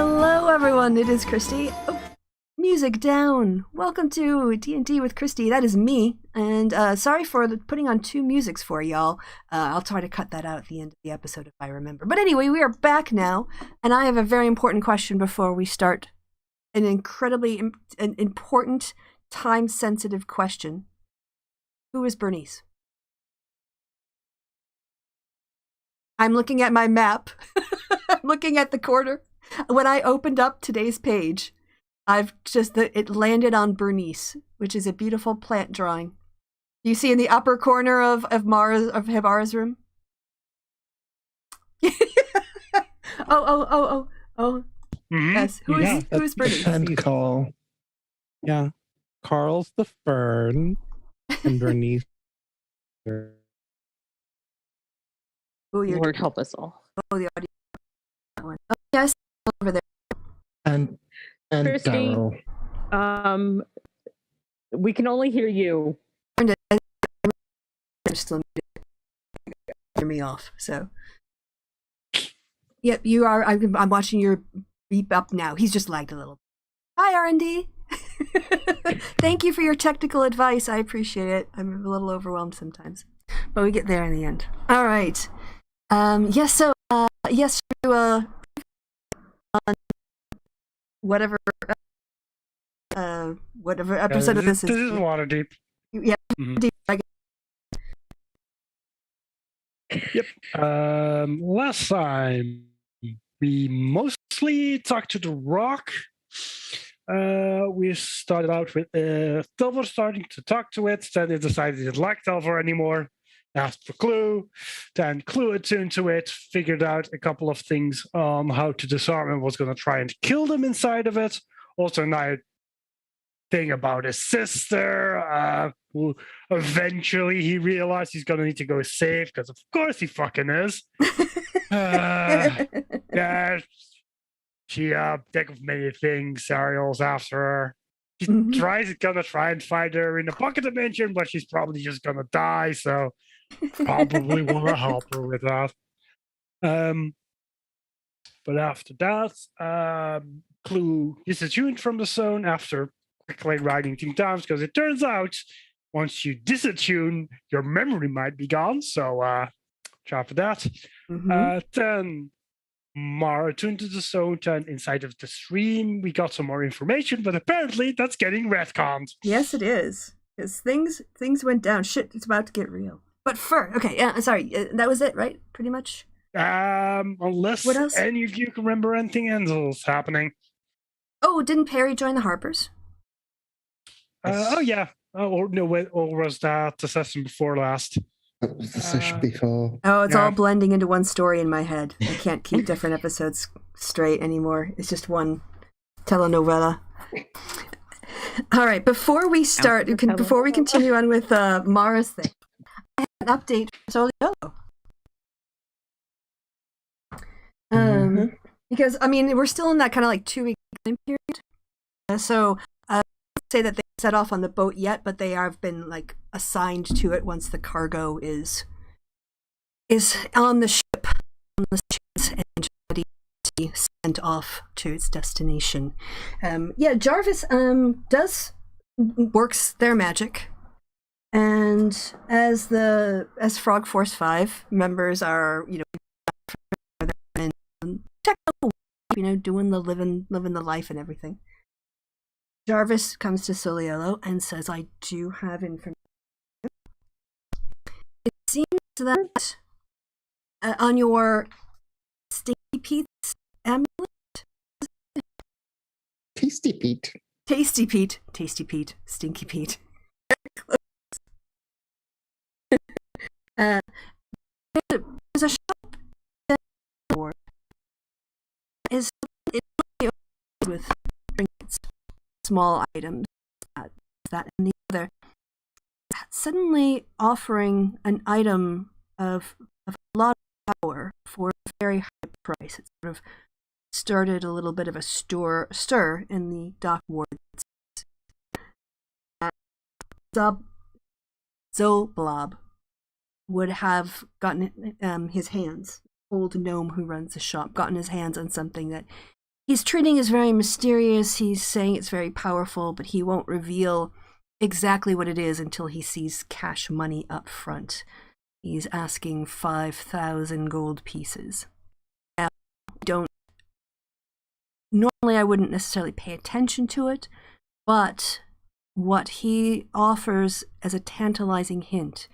Hello everyone, it is Kristi. Oh, music down. Welcome to D&D with Kristi. That is me. And sorry for putting on two musics for y'all. I'll try to cut that out at the end of the episode if I remember. But anyway, we are back now, and I have a very important question before we start. An incredibly important, time-sensitive question. Who is Bernice? I'm looking at my map. I'm looking at the corner. When I opened up today's page, it landed on Bernice, which is a beautiful plant drawing. You see in the upper corner of Hibara's room? Oh. Mm-hmm. Yes. Who is Bernice? And Carl. Yeah. Carl's the fern and Bernice. Oh, Lord help us all. Oh, the audio one. Oh, yes, over there. And Kristi, we can only hear you. Just let me hear me off. So, yep, you are. I'm watching your beep up now. He's just lagged a little. Hi, R&D. Thank you for your technical advice. I appreciate it. I'm a little overwhelmed sometimes, but we get there in the end. All right. Yes. So, yes. On whatever episode of this is. This is Waterdeep. Yeah. Mm-hmm. Yep. Last time we mostly talked to the rock. We started out with Thelvar starting to talk to it. Then it decided it didn't like Thelvar anymore. Asked for Clue. Then Clue attuned to it, figured out a couple of things on how to disarm and was going to try and kill them inside of it. Also, now thing about his sister, who eventually he realized he's going to need to go save, because of course he fucking is. Yeah, she think of many things. Ariel's after her. She gonna try and find her in the pocket dimension, but she's probably just gonna die, so probably want to help her with that. But after that, Clue is attuned from the zone after quickly writing things down, because it turns out once you disattune, your memory might be gone. So try for that. Then Mara attuned to the zone, and inside of the stream we got some more information, but apparently that's getting retconned. Yes, it is. Because things went down. Shit, it's about to get real. But okay, yeah, sorry, that was it, right? Pretty much. Unless what else? Any of you can remember anything else happening. Oh, didn't Perry join the Harpers? Oh yeah. Or was that the session before last? That was the session before. Oh, it's all blending into one story in my head. I can't keep different episodes straight anymore. It's just one telenovela. All right, before we continue on with Mara's thing, I have an update for Soliolo. Because, I mean, we're still in that kind of like 2-week time period. So I won't say that they set off on the boat yet, but they have been like assigned to it once the cargo is on the ship, and ready to be sent off to its destination. Jarvis works their magic, and as Frog Force 5 members are, doing the living the life and everything. Jarvis comes to Soliolo and says, I do have information. It seems that on your Stinky Pete's amulet? Tasty Pete. Stinky Pete. There's a shop is with trinkets, small items, that and the other, suddenly offering an item of a lot of power for a very high price. It sort of started a little bit of a stir in the dock wards. Zoblob would have gotten his hands, old gnome who runs the shop, gotten his hands on something that he's treating it as very mysterious. He's saying it's very powerful, but he won't reveal exactly what it is until he sees cash money up front. He's asking 5,000 gold pieces. Now, normally I wouldn't necessarily pay attention to it, but what he offers as a tantalizing hint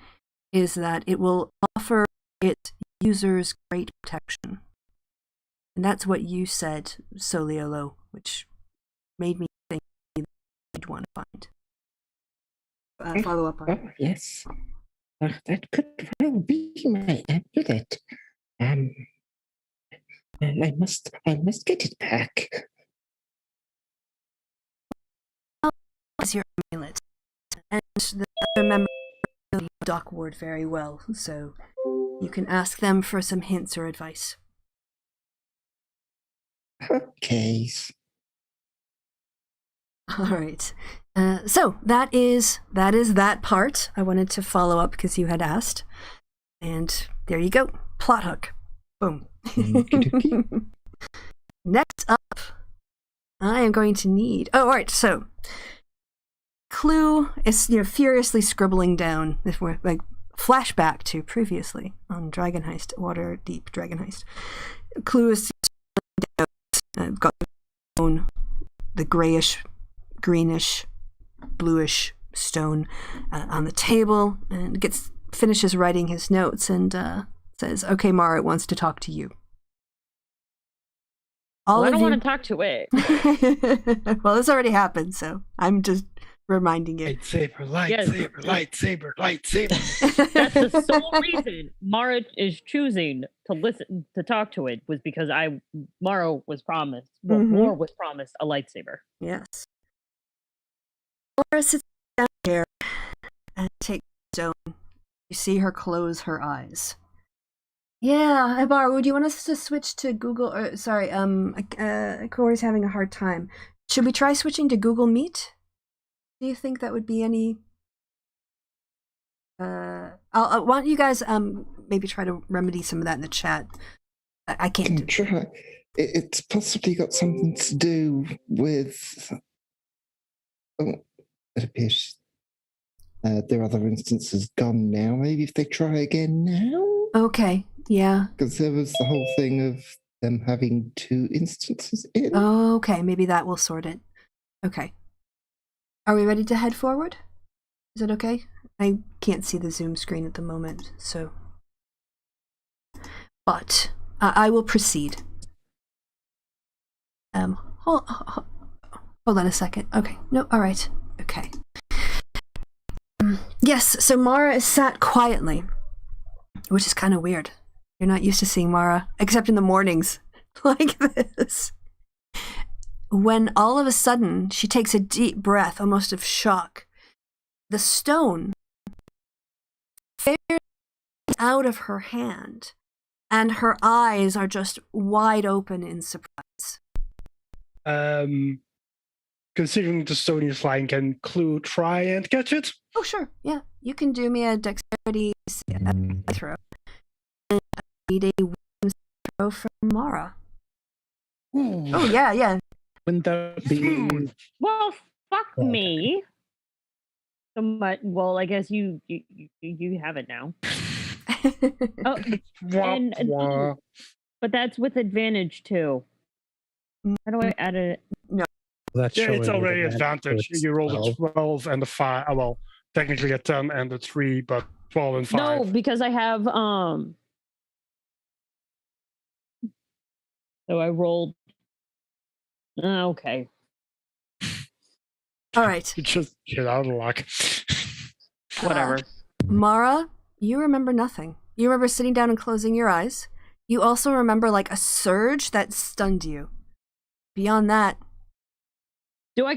is that it will offer its users great protection. And that's what you said, Soliolo, which made me think you'd want to find. Follow up on it. Oh, yes. That could well be my amulet. I must get it back. Is your amulet, and the other members know Dock Ward very well, so you can ask them for some hints or advice. Okay. All right. So that is that part. I wanted to follow up because you had asked, and there you go. Plot hook. Boom. Next up, I am going to need. Oh, all right. So. Clue is furiously scribbling down. If we're like flashback to previously on Dragon Heist, Waterdeep Dragon Heist. Clue is got the grayish, greenish, bluish stone on the table, and finishes writing his notes and says, "Okay, Mara wants to talk to you." I don't want to talk to it. Well, this already happened, so I'm just reminding you. Lightsaber. That's the sole reason Mara is choosing to talk to it, was because Mara was promised, War was promised a lightsaber. Yes. Laura sits down here and takes the stone. You see her close her eyes. Yeah, Ibar, would you want us to switch to Google? Corey's having a hard time. Should we try switching to Google Meet? Do you think that would be any? Why don't you guys maybe try to remedy some of that in the chat? I can't. Try. It's possibly got something to do with. Oh, it appears their other instance is gone now. Maybe if they try again now. Okay. Yeah. Because there was the whole thing of them having 2 instances in. Okay, maybe that will sort it. Okay. Are we ready to head forward? Is it okay? I can't see the Zoom screen at the moment, so. But I will proceed. Hold on a second. Okay. No, all right. Okay. Yes, so Mara is sat quietly, which is kind of weird. You're not used to seeing Mara, except in the mornings, like this. When all of a sudden she takes a deep breath, almost of shock, the stone fares out of her hand, and her eyes are just wide open in surprise. Considering the stone is flying, can Clue try and catch it? Oh, sure. Yeah. You can do me a dexterity throw. And I need a wisdom throw from Mara. Ooh. Oh, yeah. Wouldn't that be? Well, fuck me. So much. Well, I guess you have it now. Oh, and, but that's with advantage too. How do I add it? No. That's it's already showing advantage. You rolled a 12 and a 5. Well, technically a 10 and a 3, but 12 and 5. No, because I have So I rolled. Okay. All right. You just get out of luck. Whatever. Mara, you remember nothing. You remember sitting down and closing your eyes. You also remember like a surge that stunned you. Beyond that, Do I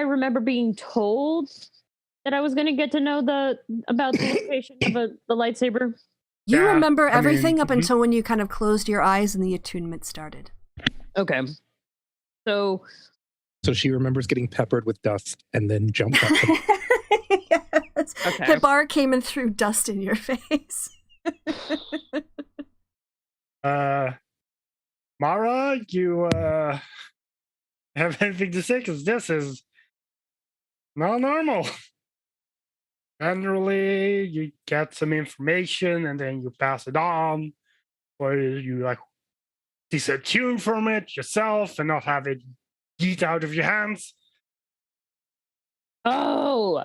remember being told that I was going to get to know about the location of the lightsaber? you Yeah, remember I mean, everything up until when you kind of closed your eyes and the attunement started. Okay. So she remembers getting peppered with dust and then jumped up. Yes. Okay. The bar came and threw dust in your face. Mara, you have anything to say? Because this is not normal. Generally, you get some information and then you pass it on, or you like disatune from it yourself and not have it yeet out of your hands. Oh.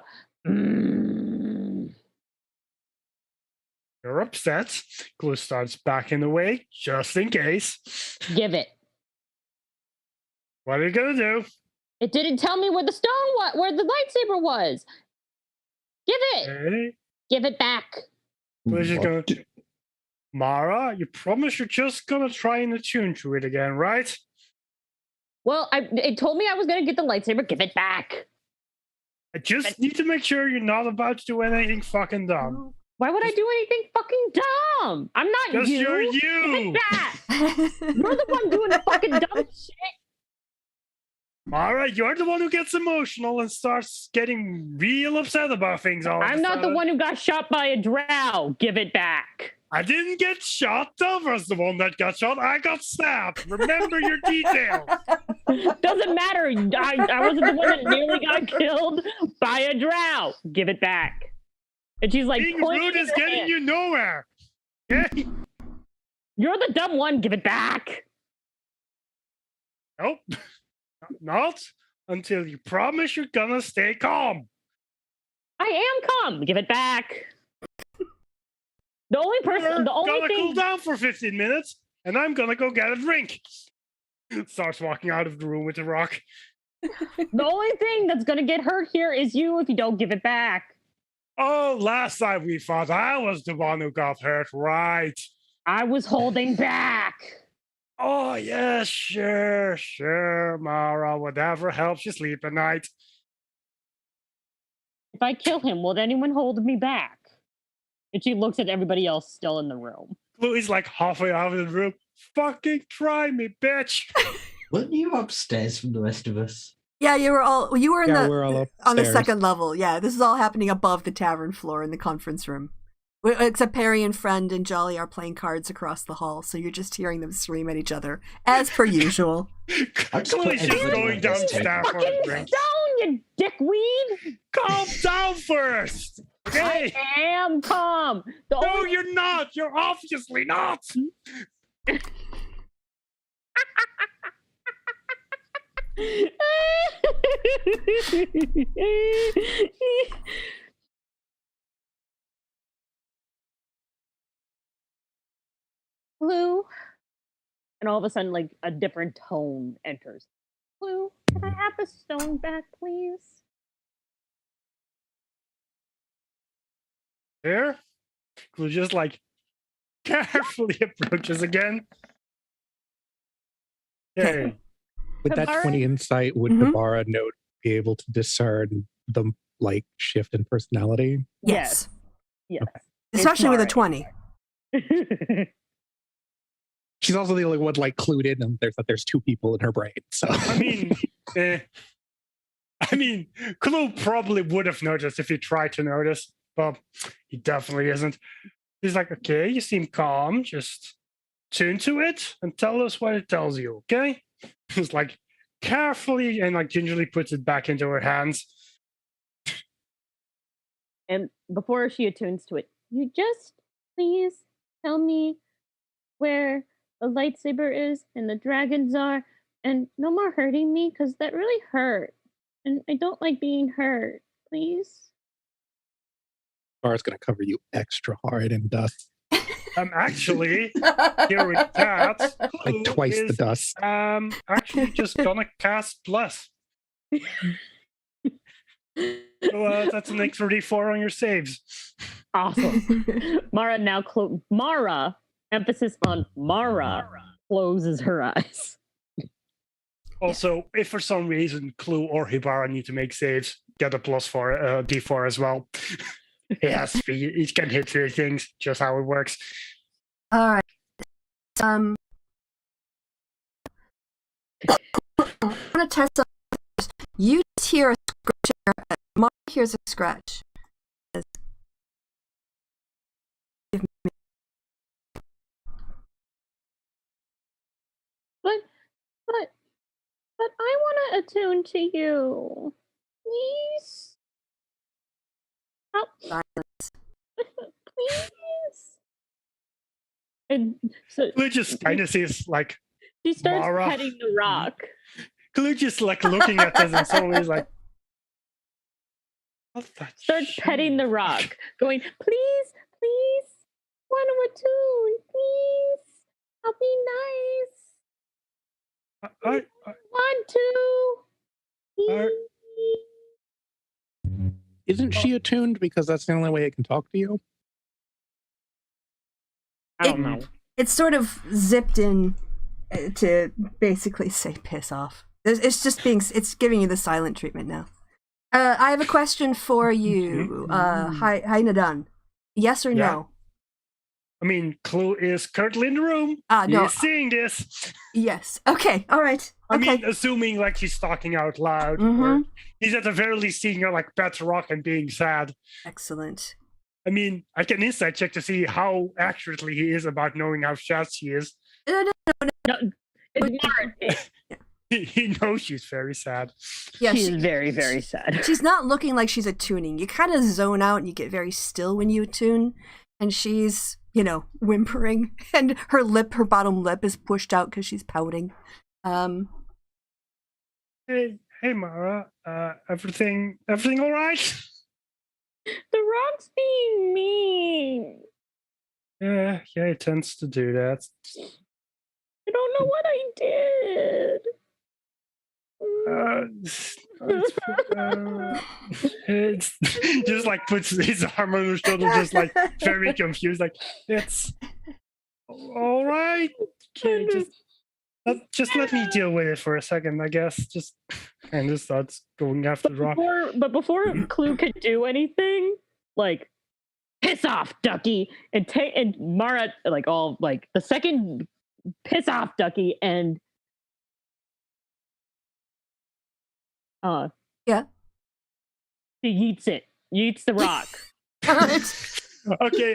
You're upset. Glue starts backing away just in case. Give it. What are you gonna do? It didn't tell me where the stone where the lightsaber was. Give it. Okay. Give it back. Glue's just What gonna. do- Mara, you promise you're just gonna try and attune to it again, right? Well, it told me I was gonna get the lightsaber. Give it back. I just need to make sure you're not about to do anything fucking dumb. Why would I do anything fucking dumb? I'm not Because you. you're Give you. it back. You're the one doing the fucking dumb shit. Mara, you're the one who gets emotional and starts getting real upset about things all of a I'm not the sudden. one who got shot by a drow. Give it back. I didn't get shot. Thelvar's the one that got shot. I got stabbed. Remember your details. Doesn't matter. I wasn't the one that nearly got killed by a drow. Give it back. And she's like, Being pointing rude at is her getting hand. you nowhere. Okay? You're the dumb one. Give it back. Nope. Not until you promise you're gonna stay calm. I am calm. Give it back. The only person, You're the only gonna thing. cool down for 15 minutes, and I'm gonna go get a drink. Starts walking out of the room with the rock. The only thing that's gonna get hurt here is you if you don't give it back. Oh, last time we fought, I was the one who got hurt, right? I was holding back. Oh, yes, sure, Mara. Whatever helps you sleep at night. If I kill him, will anyone hold me back? And she looks at everybody else still in the room. Louis like halfway out of the room. Fucking try me, bitch. Weren't you upstairs from the rest of us? Yeah, you were in Yeah, the we're all on the upstairs. second level. Yeah, this is all happening above the tavern floor in the conference room. Except Perry and Friend and Jolly are playing cards across the hall, so you're just hearing them scream at each other, as per usual. I just put Chloe's just everything going on this downstairs for a Fucking drink. stone, you dickweed! Calm down first. Okay. I am calm. The No, only you're not. You're obviously not. Blue. And all of a sudden, like, a different tone enters. Blue, can I have the stone back, please? Here, who just like carefully approaches again. Okay. With that Tabara? 20 insight, would Mhm. Tabara note be able to discern the like shift in personality? Yes. Yes. Especially with a It's 20. She's also the only one like clued in, and there's two people in her brain. So I mean, Clue probably would have noticed if he tried to notice, but he definitely isn't. He's like, okay, you seem calm. Just tune to it and tell us what it tells you, okay? He's like carefully and like gingerly puts it back into her hands. And before she attunes to it, you just please tell me where the lightsaber is and the dragons are, and no more hurting me because that really hurt. And I don't like being hurt. Please. Tabara's going to cover you extra hard in dust, I'm actually here with that. like Clue twice the is, dust. actually just gonna cast bless. So that's an extra D4 on your saves. Awesome. Mara now Mara, emphasis on Mara, closes her eyes. Also, if for some reason Clue or Hibara need to make saves, get a +4 D4 as well. Yes, each can hit 3 things, just how it works. All right. I'm gonna test something first. You just hear a scratch. Mark hears a scratch. Give me But I want to attune to you. Please. Help. Silence. Please. And so Clue just kind of sees like she starts Mara. petting the rock. Clue just like looking at this and suddenly is like, what the Starts shit? petting the rock, going, please, please, want to attune, please. I'll be nice. Want to. Please. Isn't she attuned because that's the only way it can talk to you? I don't know. It's sort of zipped in to basically say piss off. It's just it's giving you the silent treatment now. I have a question for you, Hainadan. Yes or no? I mean, Clue is currently in the room. No. He's seeing this. Yes. Okay. All right. I Okay. mean, assuming like he's talking out loud, or he's at the very least seeing her like pet rock and being sad. Excellent. I mean, I can insight check to see how accurately he is about knowing how sad she is. No. It's Mara. He knows she's very sad. Yeah, She's very, very sad. She's not looking like she's attuning. You kind of zone out and you get very still when you attune, and she's, whimpering, and her bottom lip is pushed out because she's pouting. Hey, Mara. Everything all right? The rock's being mean. Yeah, it tends to do that. I don't know what I did. It's just like puts his arm on her shoulder, just like very confused, like it's all right. Okay, just let me deal with it for a second, I guess. Just kind of starts going after the rock. Before Clue could do anything, like piss off, Ducky, and Mara, like all like the second piss off, Ducky, and yeah, she yeets the rock. Okay,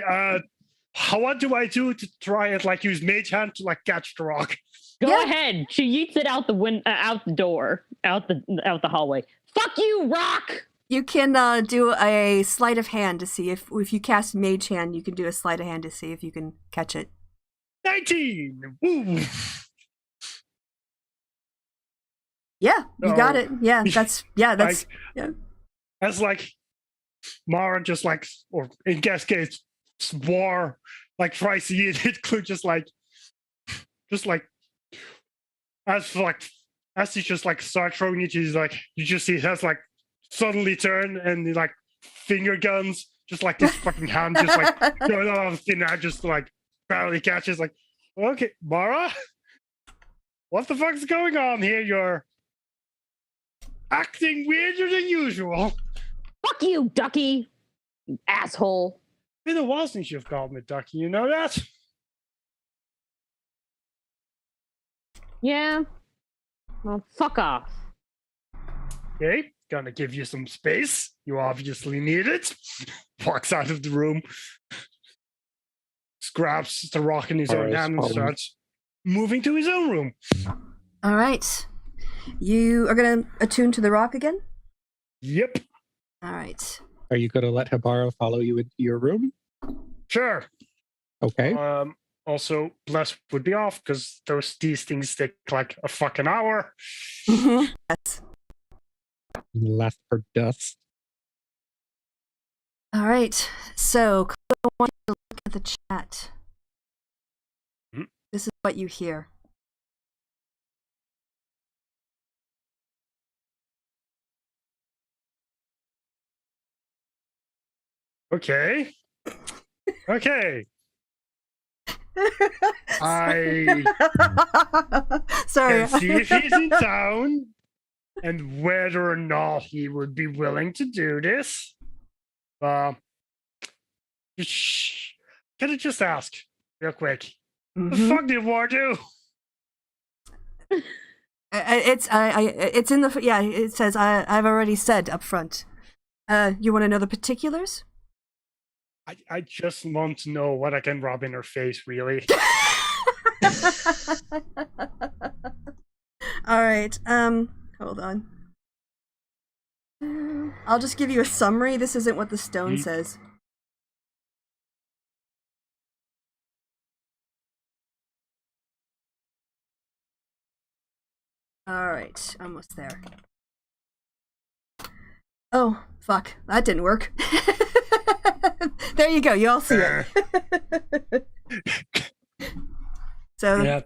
what do I do to try and like use Mage Hand to like catch the rock? Go ahead. She yeets it out the out the door, out the hallway. Fuck you, rock! You can do a sleight of hand to see if you cast Mage Hand, you can do a sleight of hand to see if you can catch it. 19. Woo. Yeah, you got it. Yeah, that's like, yeah. As like Mara just like, or in guess case, War like tries to hit Clue, just like as he just like starts throwing it, he's like, you just see it has like suddenly turn and like finger guns, just like this fucking hand just like going off thin air, just like barely catches. Like, okay, Mara, what the fuck's going on here? You're acting weirder than usual. Fuck you, Ducky, you asshole. Been a while since you've called me Ducky, you know that? Yeah. Well, fuck off. Okay, gonna give you some space. You obviously need it. Walks out of the room. Grabs the rock in his own hand and starts moving to his own room. All right. You are going to attune to the rock again? Yep. All right. Are you going to let Hibara follow you into your room? Sure. Okay. Also, Bless would be off because these things take like a fucking hour. Yes. Last for dust. All right. So, I want you to look at the chat. This is what you hear. Okay. I Sorry. can see if he's in town and whether or not he would be willing to do this. Can I just ask real quick? The fuck did War do? It's in the it says I've already said up front. You want to know the particulars? I just want to know what I can rub in her face, really. All right. Hold on. I'll just give you a summary. This isn't what the stone says. All right, almost there. Oh, fuck. That didn't work. There you go. You all see it. So Yeah.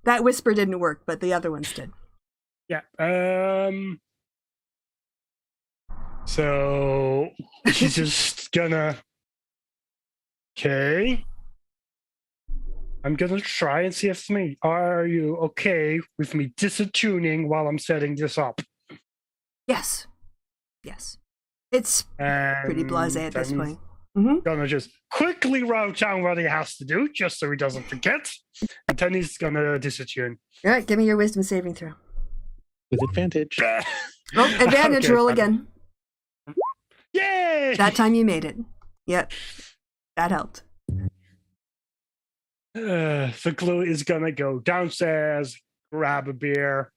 that whisper didn't work, but the other ones did. Yeah. So she's just gonna. Okay. I'm gonna try and see if me. Are you okay with me disattuning while I'm setting this up? Yes. Yes. It's pretty blasé at this point. Gonna just quickly write down what he has to do, just so he doesn't forget. And then he's gonna disattune. All right, give me your wisdom saving throw. With advantage. Oh, advantage Okay, roll fine. again. Yay! That time you made it. Yep. That helped. The glue is gonna go downstairs, grab a beer,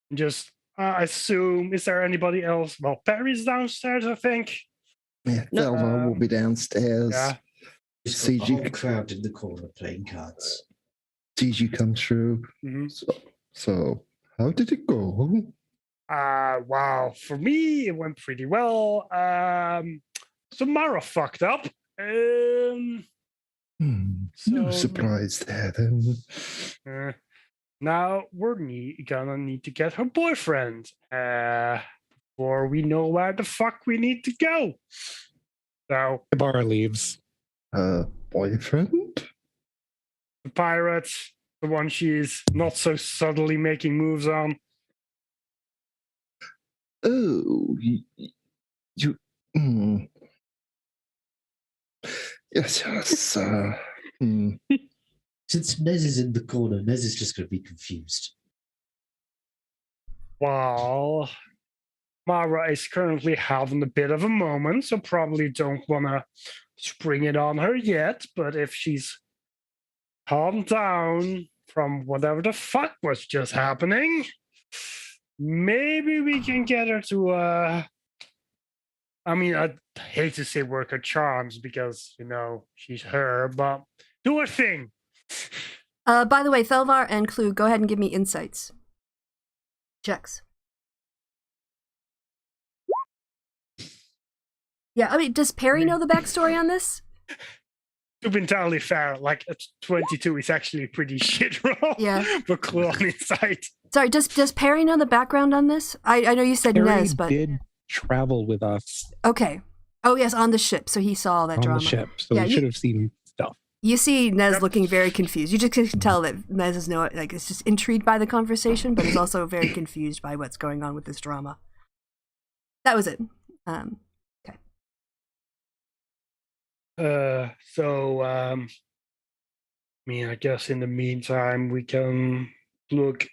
and just assume, is there anybody else? Well, Perry's downstairs, I think. Yeah, Thelvar will be downstairs. Yeah. Just See, got the you- whole crowd in the corner playing cards. Sees you come through. Mm-hmm. So, how did it go? Wow. For me, it went pretty well. So Mara fucked up. No So- surprise there then. Now we're gonna need to get her boyfriend before we know where the fuck we need to go. So Ibarra leaves. Boyfriend? the pirate, the one she's not so subtly making moves on. Oh, you. Yes, yes. Since Nez is in the corner, Nez is just going to be confused. Well, Mara is currently having a bit of a moment, so probably don't want to spring it on her yet. But if she's calmed down from whatever the fuck was just happening, maybe we can get her to, I mean, I hate to say work her charms because, you know, she's her, but do her thing. By the way, Thelvar and Clue, go ahead and give me insights. Checks. Yeah, I mean, does Perry know the backstory on this? To be entirely fair, like at 22 is actually a pretty shit roll. Yeah. But Clue on insight. Sorry, does Perry know the background on this? I know you said Perry Nez, but did travel with us okay. Oh yes, on the ship, so he saw all that on drama. the ship, so Yeah, we should have seen stuff. You see Nez looking very confused. You just can tell that Nez is is just intrigued by the conversation, but is also very confused by what's going on with this drama. That was it. Okay. I mean, I guess in the meantime we can look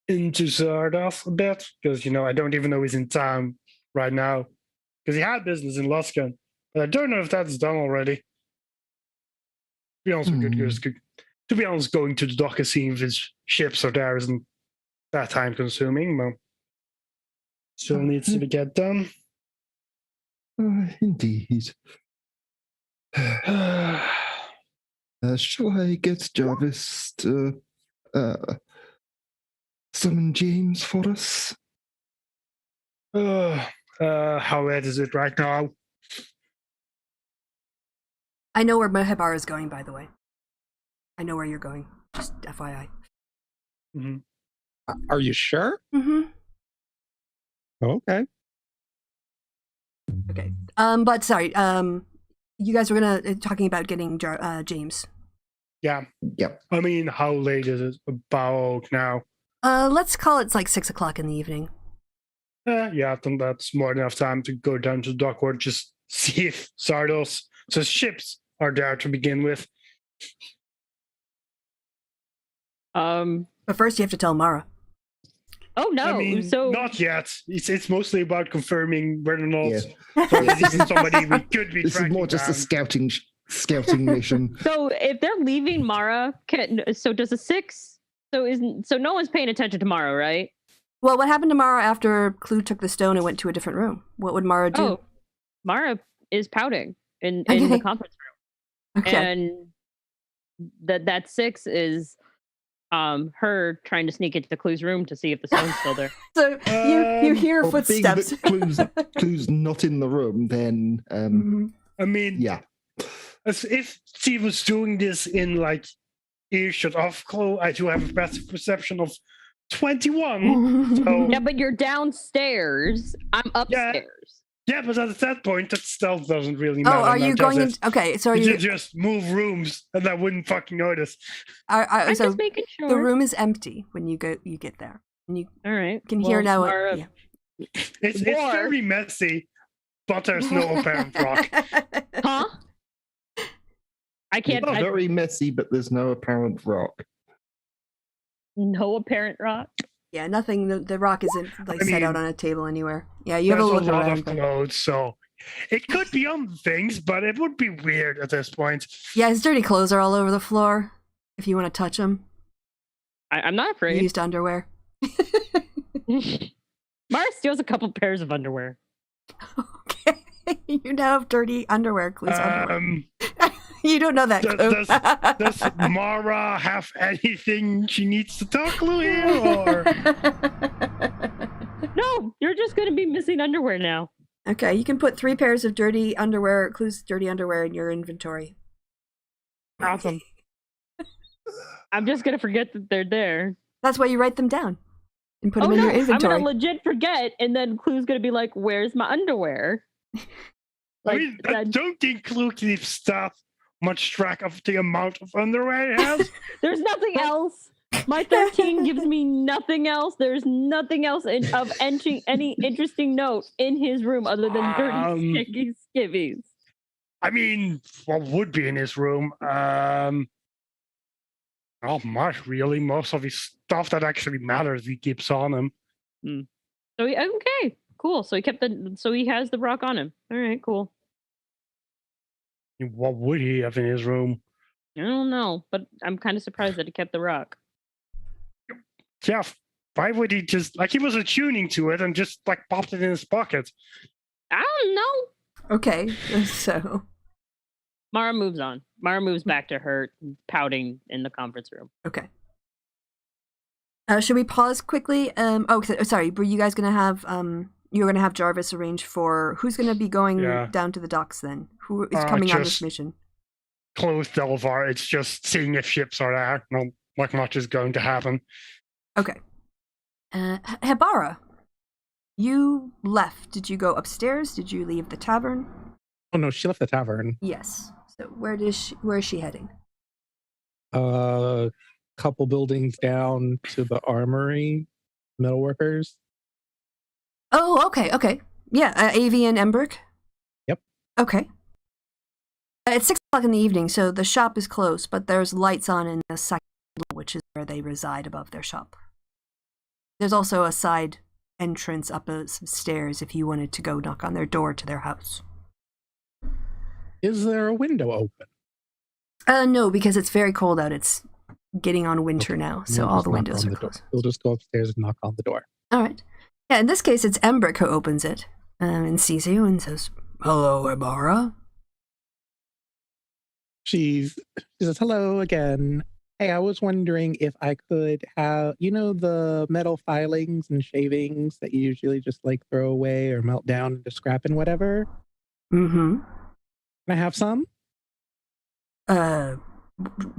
into Zardoz a bit because I don't even know he's in town right now because he had business in Luskan, but I don't know if that's done already. To be honest, to be honest, going to the dock and seeing if his ships are there isn't that time consuming, but still needs to be get done. Indeed. Shall I get Jarvis to summon James for us? How late is it right now? I know where Mehebar is going, by the way. I know where you're going. Just FYI. Mm-hmm. Are you sure? Mm-hmm. Okay. Okay. But sorry. You guys were talking about getting James. Yeah. Yep. I mean, how late is it? About now? Let's call it like 6 o'clock in the evening. Yeah, I think that's more than enough time to go down to the dock or just see if Zardoz, so ships are there to begin with. But first you have to tell Mara. Oh no! I mean, so not yet. It's mostly about confirming whether or not Yeah. this is somebody we could be This is tracking more just down. a scouting mission. so if they're leaving Mara, so does a 6 So no one's paying attention tomorrow, right? Well, what happened to Mara after Clue took the stone and went to a different room? What would Mara do? Oh, Mara is pouting in the conference room. Okay. And that 6 is her trying to sneak into Clue's room to see if the stone's still there. So you hear Well, being footsteps. that Clue's not in the room, then Mhm. I mean, yeah. as if she was doing this in like earshot of Clue, I do have a passive perception of 21. So Yeah, but you're downstairs. I'm upstairs. yeah, but at that point, that stealth doesn't really Oh, matter. are now, you does going it? in? Okay, so are You you? should just move rooms, and I wouldn't fucking notice. I'm So just making sure. the room is empty when you get there, and you All right. can hear now. Mara- Yeah. It's Or- very messy, but there's no apparent rock. Huh? I can't. It's very messy, but there's no apparent rock. No apparent rock. Yeah, nothing. The rock isn't like I set out mean, on a table anywhere. Yeah, you have a There's look a lot around. of but- clothes, so it could be on things, but it would be weird at this point. Yeah, his dirty clothes are all over the floor. If you want to touch them, I'm not afraid. used underwear. Mara steals a couple pairs of underwear. Okay, you now have dirty underwear. Clue's underwear. Um, You don't know that, Clue. does Mara have anything she needs to talk Clue here, or No, you're just going to be missing underwear now. Okay, you can put 3 pairs of dirty underwear, Clue's dirty underwear, in your inventory. Awesome. I'm just going to forget that they're there. That's why you write them down and put them Oh in no, your I'm inventory. going to legit forget, and then Clue's going to be like, "Where's my underwear?" I mean, I don't think Clue keeps that much track of the amount of underwear he has. There's nothing else. My 13 gives me nothing else. There's nothing else of any interesting note in his room other than dirty, sticky skivvies. I mean, what would be in his room? Not much, really. Most of his stuff that actually matters, he keeps on him. So okay, cool. So he has the rock on him. All right, cool. What would he have in his room? I don't know, but I'm kind of surprised that he kept the rock. Yeah, why would he just he was attuning to it and just popped it in his pocket? I don't know. Okay, so Mara moves on. Mara moves back to her pouting in the conference room. okay. Should we pause quickly? Sorry. Were you guys gonna have you're gonna have Jarvis arrange for who's gonna be going down to the docks then? Who is coming on this mission? Close Thelvar. It's just seeing if ships are there. Not much is going to happen. Okay. Hebara, you left. Did you go upstairs? Did you leave the tavern? Oh no, she left the tavern. Yes. So where is she heading? Couple buildings down to the armory, metalworkers. Oh, okay. Yeah, AV and Embrick? Yep. Okay. It's 6 o'clock in the evening, so the shop is closed, but there's lights on in the second level, which is where they reside above their shop. There's also a side entrance up some stairs if you wanted to go knock on their door to their house. Is there a window open? No, because it's very cold out. It's getting on winter now, so We'll all just the knock windows on are the door. closed. We'll just go upstairs and knock on the door. All right. Yeah, in this case, it's Embrick who opens it and sees you and says, "Hello, Hebara." She says, "Hello again. Hey, I was wondering if I could have, the metal filings and shavings that you usually just throw away or melt down into scrap and whatever. Mm-hmm. Can I have some?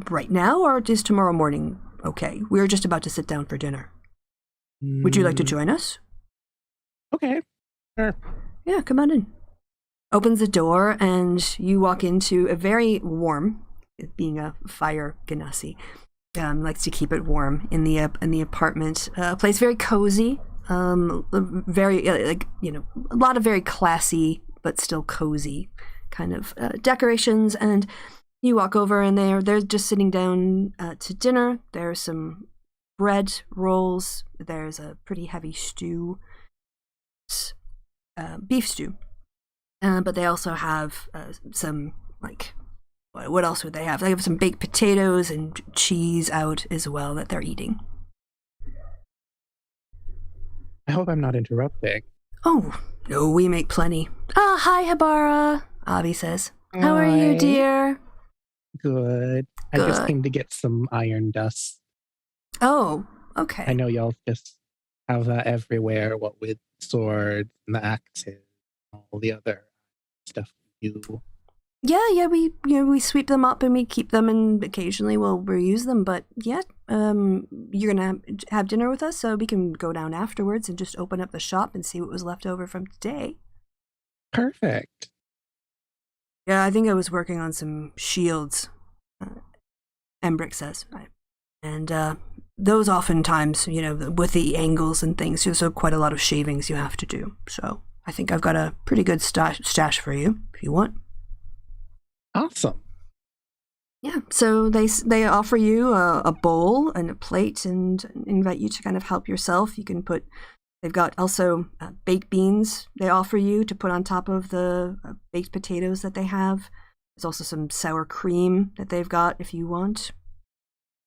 Right now or just tomorrow morning? Okay, we're just about to sit down for dinner. Would you like to join us? Okay. Sure. Yeah, come on in. Opens the door and you walk into a very warm, being a fire ganassi, likes to keep it warm in the apartment. A place very cozy, very a lot of very classy but still cozy kind of decorations. And you walk over and they're just sitting down to dinner. There's some bread rolls. There's a pretty heavy stew, beef stew. But they also have some what else would they have? They have some baked potatoes and cheese out as well that they're eating. I hope I'm not interrupting. Oh, no, we make plenty. Ah, hi, Habara, Avi says. How are you, Hi. dear? Good. I Good. just came to get some iron dust. Oh, okay. I know y'all just have that everywhere, what with swords and the axes and all the other stuff you do. Yeah, we sweep them up and we keep them, and occasionally we'll reuse them. But yeah, you're gonna have dinner with us, so we can go down afterwards and just open up the shop and see what was left over from today. Perfect. Yeah, I think I was working on some shields. Embrick says, and those oftentimes, with the angles and things, there's quite a lot of shavings you have to do. So I think I've got a pretty good stash for you if you want. Awesome. Yeah, so they offer you a bowl and a plate and invite you to kind of help yourself. You can they've got also baked beans they offer you to put on top of the baked potatoes that they have. There's also some sour cream that they've got if you want.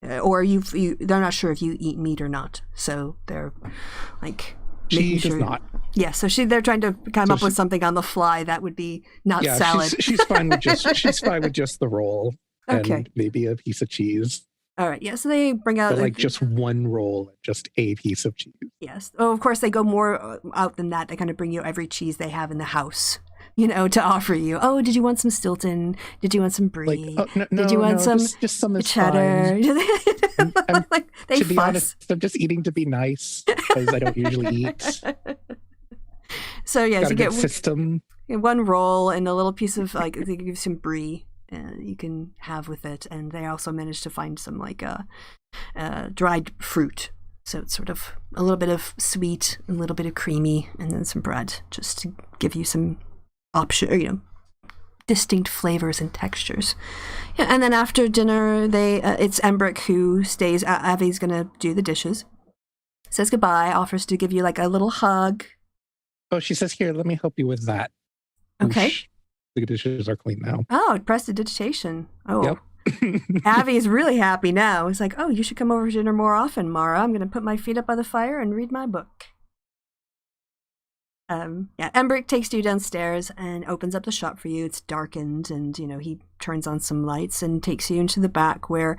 Or they're not sure if you eat meat or not, so they're like She making does sure. not. Yeah, so they're trying to come up with something on the fly that would be not Yeah, salad. she's fine with just the roll Okay. and maybe a piece of cheese. All right, yeah, so they bring out But like just one roll, just a piece of cheese. yes. Oh, of course they go more out than that. They kind of bring you every cheese they have in the house, to offer you. Oh, did you want some Stilton? Did you want some Brie? Like, oh, no, Did you want some just some is cheddar? fine. Like, they To be fuss. honest, I'm just eating to be nice because I don't usually eat. So yes, Got you a get good system. one roll and a little piece of they give you some Brie. You can have with it, and they also managed to find some dried fruit. So it's sort of a little bit of sweet, a little bit of creamy, and then some bread, just to give you some option, distinct flavors and textures. Yeah, and then after dinner, it's Embrick who stays. Avi's gonna do the dishes. Says goodbye, offers to give you like a little hug. Oh, she says, here, let me help you with that. Okay. Whoosh. The dishes are clean now. Oh, prestidigitation. Oh. Yep. Avi is really happy now. He's like, oh, you should come over to dinner more often, Mara. I'm going to put my feet up by the fire and read my book. Embrick takes you downstairs and opens up the shop for you. It's darkened, and, he turns on some lights and takes you into the back where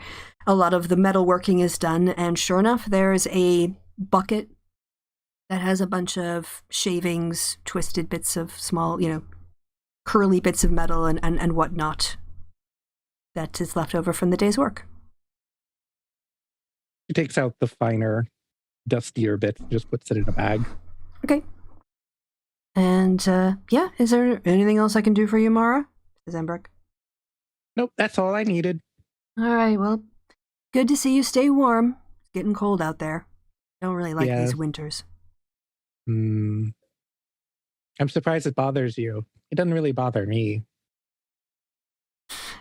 a lot of the metalworking is done. And sure enough, there's a bucket that has a bunch of shavings, twisted bits of small, curly bits of metal and whatnot that is left over from the day's work. She takes out the finer, dustier bits, just puts it in a bag. Okay. And, is there anything else I can do for you, Mara? Says Embrick. Nope, that's all I needed. All right, well, good to see you stay warm. It's getting cold out there. Don't really like these winters. I'm surprised it bothers you. It doesn't really bother me.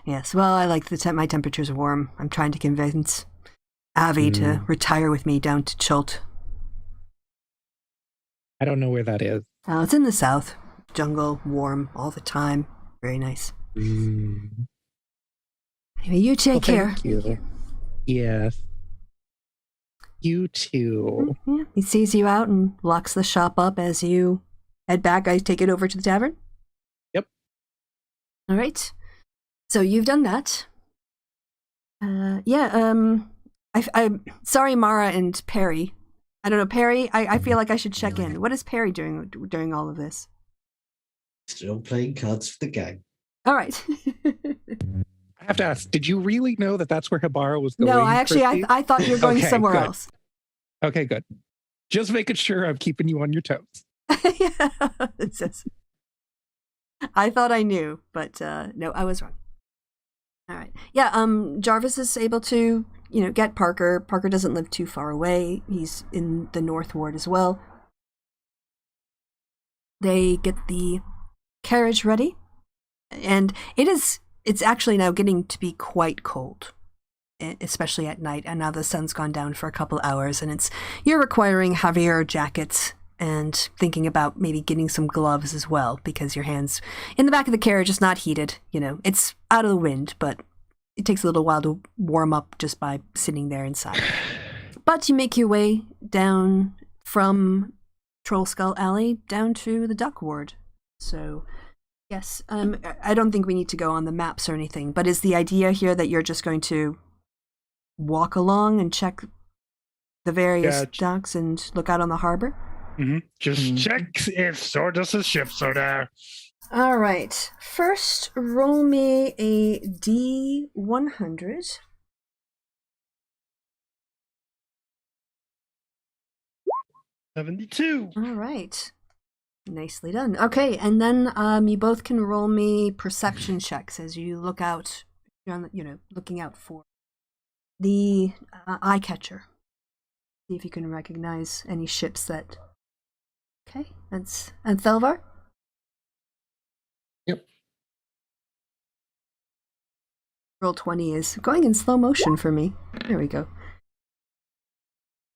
Yes, well, I like my temperature's warm. I'm trying to convince Avi to retire with me down to Chult. I don't know where that is. It's in the south. Jungle, warm all the time. Very nice. Anyway, you take care. Thank you. Yes. You too. Yeah, he sees you out and locks the shop up as you head back. I take it over to the tavern? Yep. All right. So you've done that. I'm sorry, Mara and Perry. I don't know, Perry, I feel like I should check in. What is Perry doing during all of this? Still playing cards for the gang. All right. I have to ask, did you really know that that's where Hibara was going? No, I thought you were going Okay, somewhere good. else. Okay, good. Just making sure I'm keeping you on your toes. Yeah, it says. I thought I knew, but no, I was wrong. All right. Yeah, Jarvis is able to, get Parker. Parker doesn't live too far away. He's in the North Ward as well. They get the carriage ready, and it's actually now getting to be quite cold, especially at night, and now the sun's gone down for a couple hours, and you're requiring heavier jackets and thinking about maybe getting some gloves as well, because your hands in the back of the carriage is not heated. It's out of the wind, but it takes a little while to warm up just by sitting there inside. But you make your way down from Troll Skull Alley down to the Duck Ward. So, yes, I don't think we need to go on the maps or anything, but is the idea here that you're just going to walk along and check the various docks and look out on the harbor? Mm-hmm. Just check if Sordus's ships are there. All right. First, roll me a D100. 72. All right. Nicely done. Okay, and then you both can roll me perception checks as you look out, looking out for the eye catcher. See if you can recognize any ships that... Okay, and Thelvar? Yep. Roll 20 is going in slow motion for me. There we go.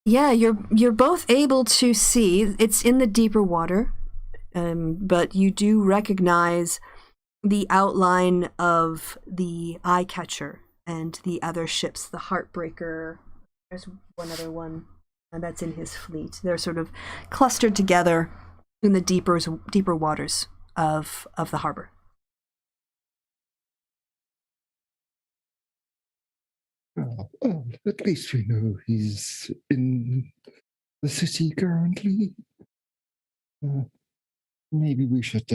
Yeah, you're both able to see. It's in the deeper water, but you do recognize the outline of the eye catcher and the other ships, the Heartbreaker. There's one other one, and that's in his fleet. They're sort of clustered together in the deeper waters of the harbor. Well, at least we know he's in the city currently. Maybe we should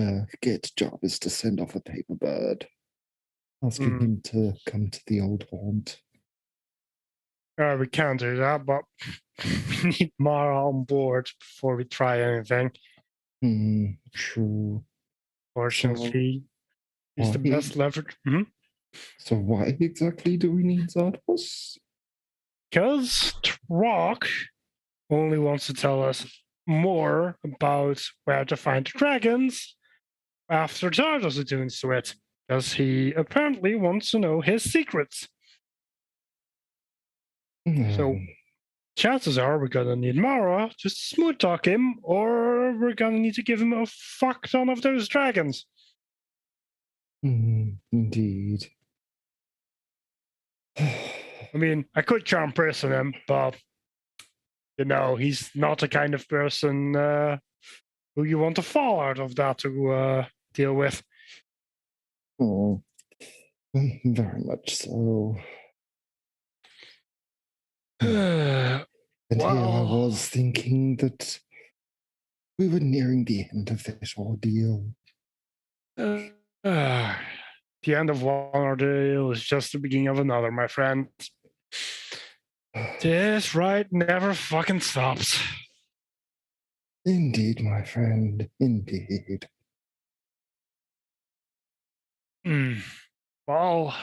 get Jarvis to send off a paper bird, asking him to come to the old haunt. We can do that, but we need Mara on board before we try anything. True. Fortunately, he's the best leverage. Mm-hmm. So why exactly do we need Zardos? Because Rock only wants to tell us more about where to find the dragons after Zardos is doing so it. Because he apparently wants to know his secrets. So chances are we're gonna need Mara just to smooth talk him, or we're gonna need to give him a fuck ton of those dragons. Indeed. I mean, I could charm person him, but he's not the kind of person who you want to fall out of that to deal with. Oh, very much so. And here I was thinking that we were nearing the end of this ordeal. The end of one ordeal is just the beginning of another, my friend. This ride never fucking stops. Indeed, my friend. Indeed. Well,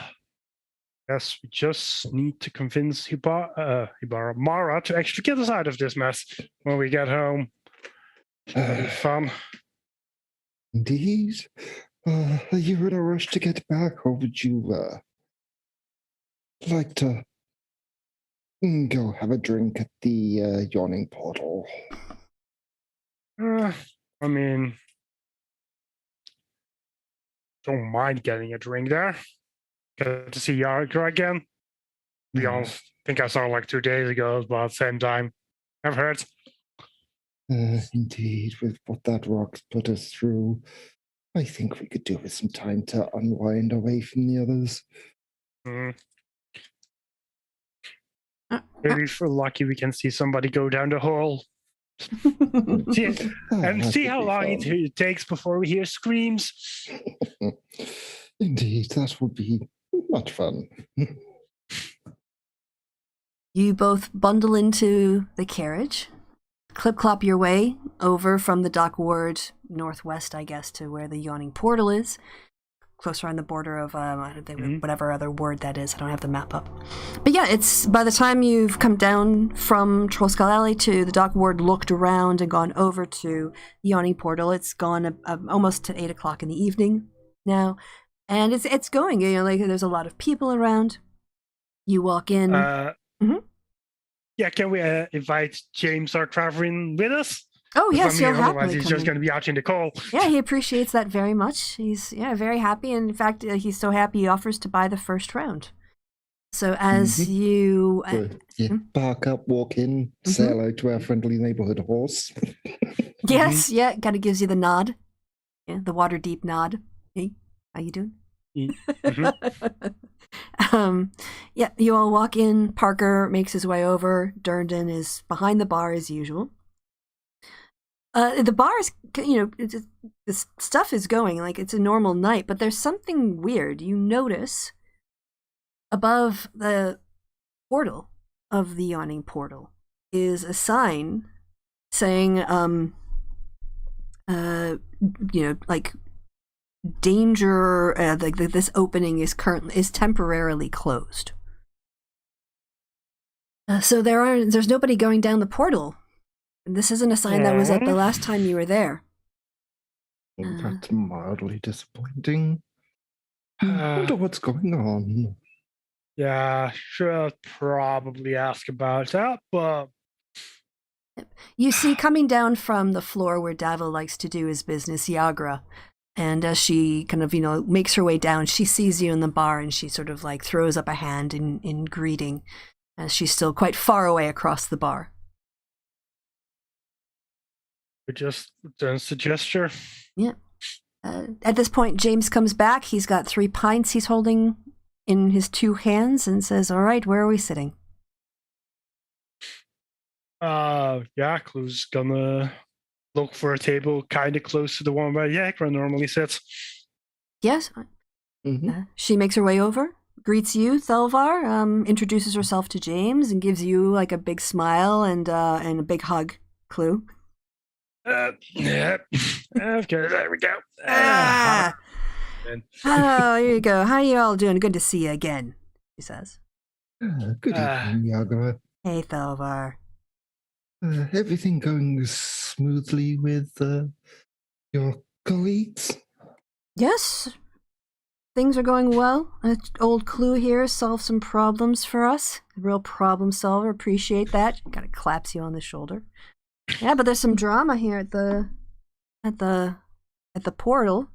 guess we just need to convince Mara to actually get us out of this mess when we get home. That'll be fun. Indeed. Are you in a rush to get back, or would you like to go have a drink at the yawning portal? I mean, don't mind getting a drink there. Get to see Yarger again. To be honest, I think I saw her like 2 days ago, but at the same time, I've heard. Indeed, with what that rock's put us through, I think we could do with some time to unwind away from the others. Maybe if we're lucky, we can see somebody go down the hole. See how long it takes before we hear screams. Indeed, that would be much fun. You both bundle into the carriage, clip-clop your way over from the dock ward northwest, I guess, to where the yawning portal is, closer on the border of whatever other ward that is. I don't have the map up. But yeah, it's by the time you've come down from Troll Skull Alley to the dock ward, looked around and gone over to the yawning portal, it's gone almost to 8 o'clock in the evening now. And it's going, there's a lot of people around. You walk in. Yeah, can we invite James, our traveling, with us? Oh yes, he'll Otherwise, happily he's come just in. going to be out in the cold. Yeah, he appreciates that very much. He's very happy, and in fact, he's so happy he offers to buy the first round. So as you So, yeah, park up, walk in, say hello to our friendly neighborhood horse. yes, yeah, kind of gives you the nod, the Waterdeep nod. Hey, how you doing? Yeah, you all walk in. Parker makes his way over. Durndon is behind the bar as usual. The bar is, this stuff is going like it's a normal night, but there's something weird. You notice above the portal of the yawning portal is a sign saying, like danger. Like this opening is temporarily closed. So there's nobody going down the portal. This isn't a sign that was up the last time you were there. That's mildly disappointing. I wonder what's going on. Yeah, should probably ask about that, but... You see, coming down from the floor where Davil likes to do his business, Yagra, and as she kind of, makes her way down, she sees you in the bar and she sort of like throws up a hand in greeting, as she's still quite far away across the bar. It just returns the gesture. Yeah. At this point, James comes back. He's got 3 pints he's holding in his 2 hands and says, "All right, where are we sitting?" Clue's gonna look for a table kind of close to the one where Yakra normally sits. Yes. She makes her way over, greets you, Thelvar, introduces herself to James, and gives you like a big smile and a big hug, Clue. Yeah. Okay, there we go. Oh, here you go. How you all doing? Good to see you again, she says. Good evening, Yagra. Hey, Thelvar. Everything going smoothly with your colleagues? Yes, things are going well. Old Clue here solved some problems for us. Real problem solver. Appreciate that. Kind of claps you on the shoulder. Yeah, but there's some drama here at the portal.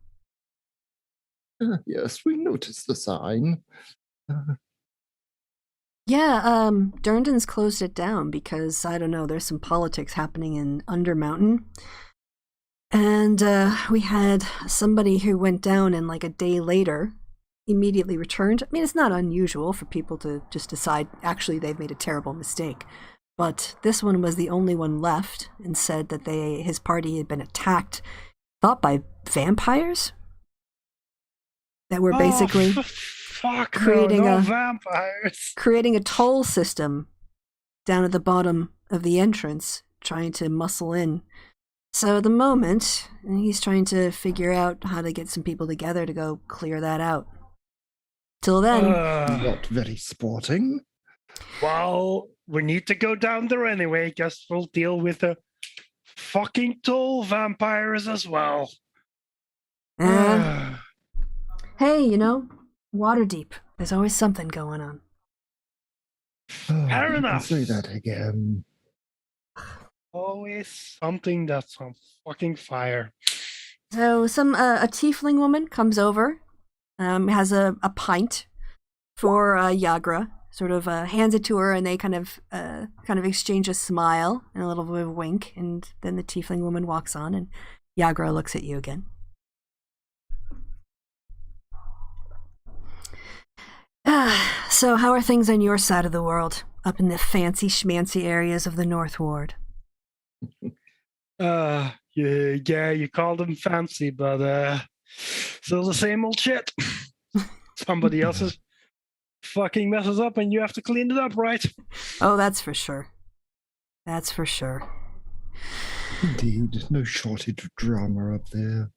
Yes, we noticed the sign. Yeah, Durndon's closed it down because, I don't know, there's some politics happening in Undermountain. And we had somebody who went down and like a day later immediately returned. I mean, it's not unusual for people to just decide, actually, they've made a terrible mistake. But this one was the only one left and said that his party had been attacked, thought by vampires? That were basically creating a toll system down at the bottom of the entrance, trying to muscle in. So at the moment, he's trying to figure out how to get some people together to go clear that out. Till then... Not very sporting. Well, we need to go down there anyway. Guess we'll deal with the fucking toll vampires as well. Hey, Waterdeep. There's always something going on. Fair enough. Say that again. Always something that's on fucking fire. So a tiefling woman comes over, has a pint for Yagra, sort of hands it to her, and they kind of exchange a smile and a little bit of a wink, and then the tiefling woman walks on, and Yagra looks at you again. So how are things on your side of the world, up in the fancy schmancy areas of the North Ward? Yeah, you called them fancy, but still the same old shit. Somebody else's fucking messes up and you have to clean it up, right? Oh, that's for sure. That's for sure. Indeed, no shortage of drama up there.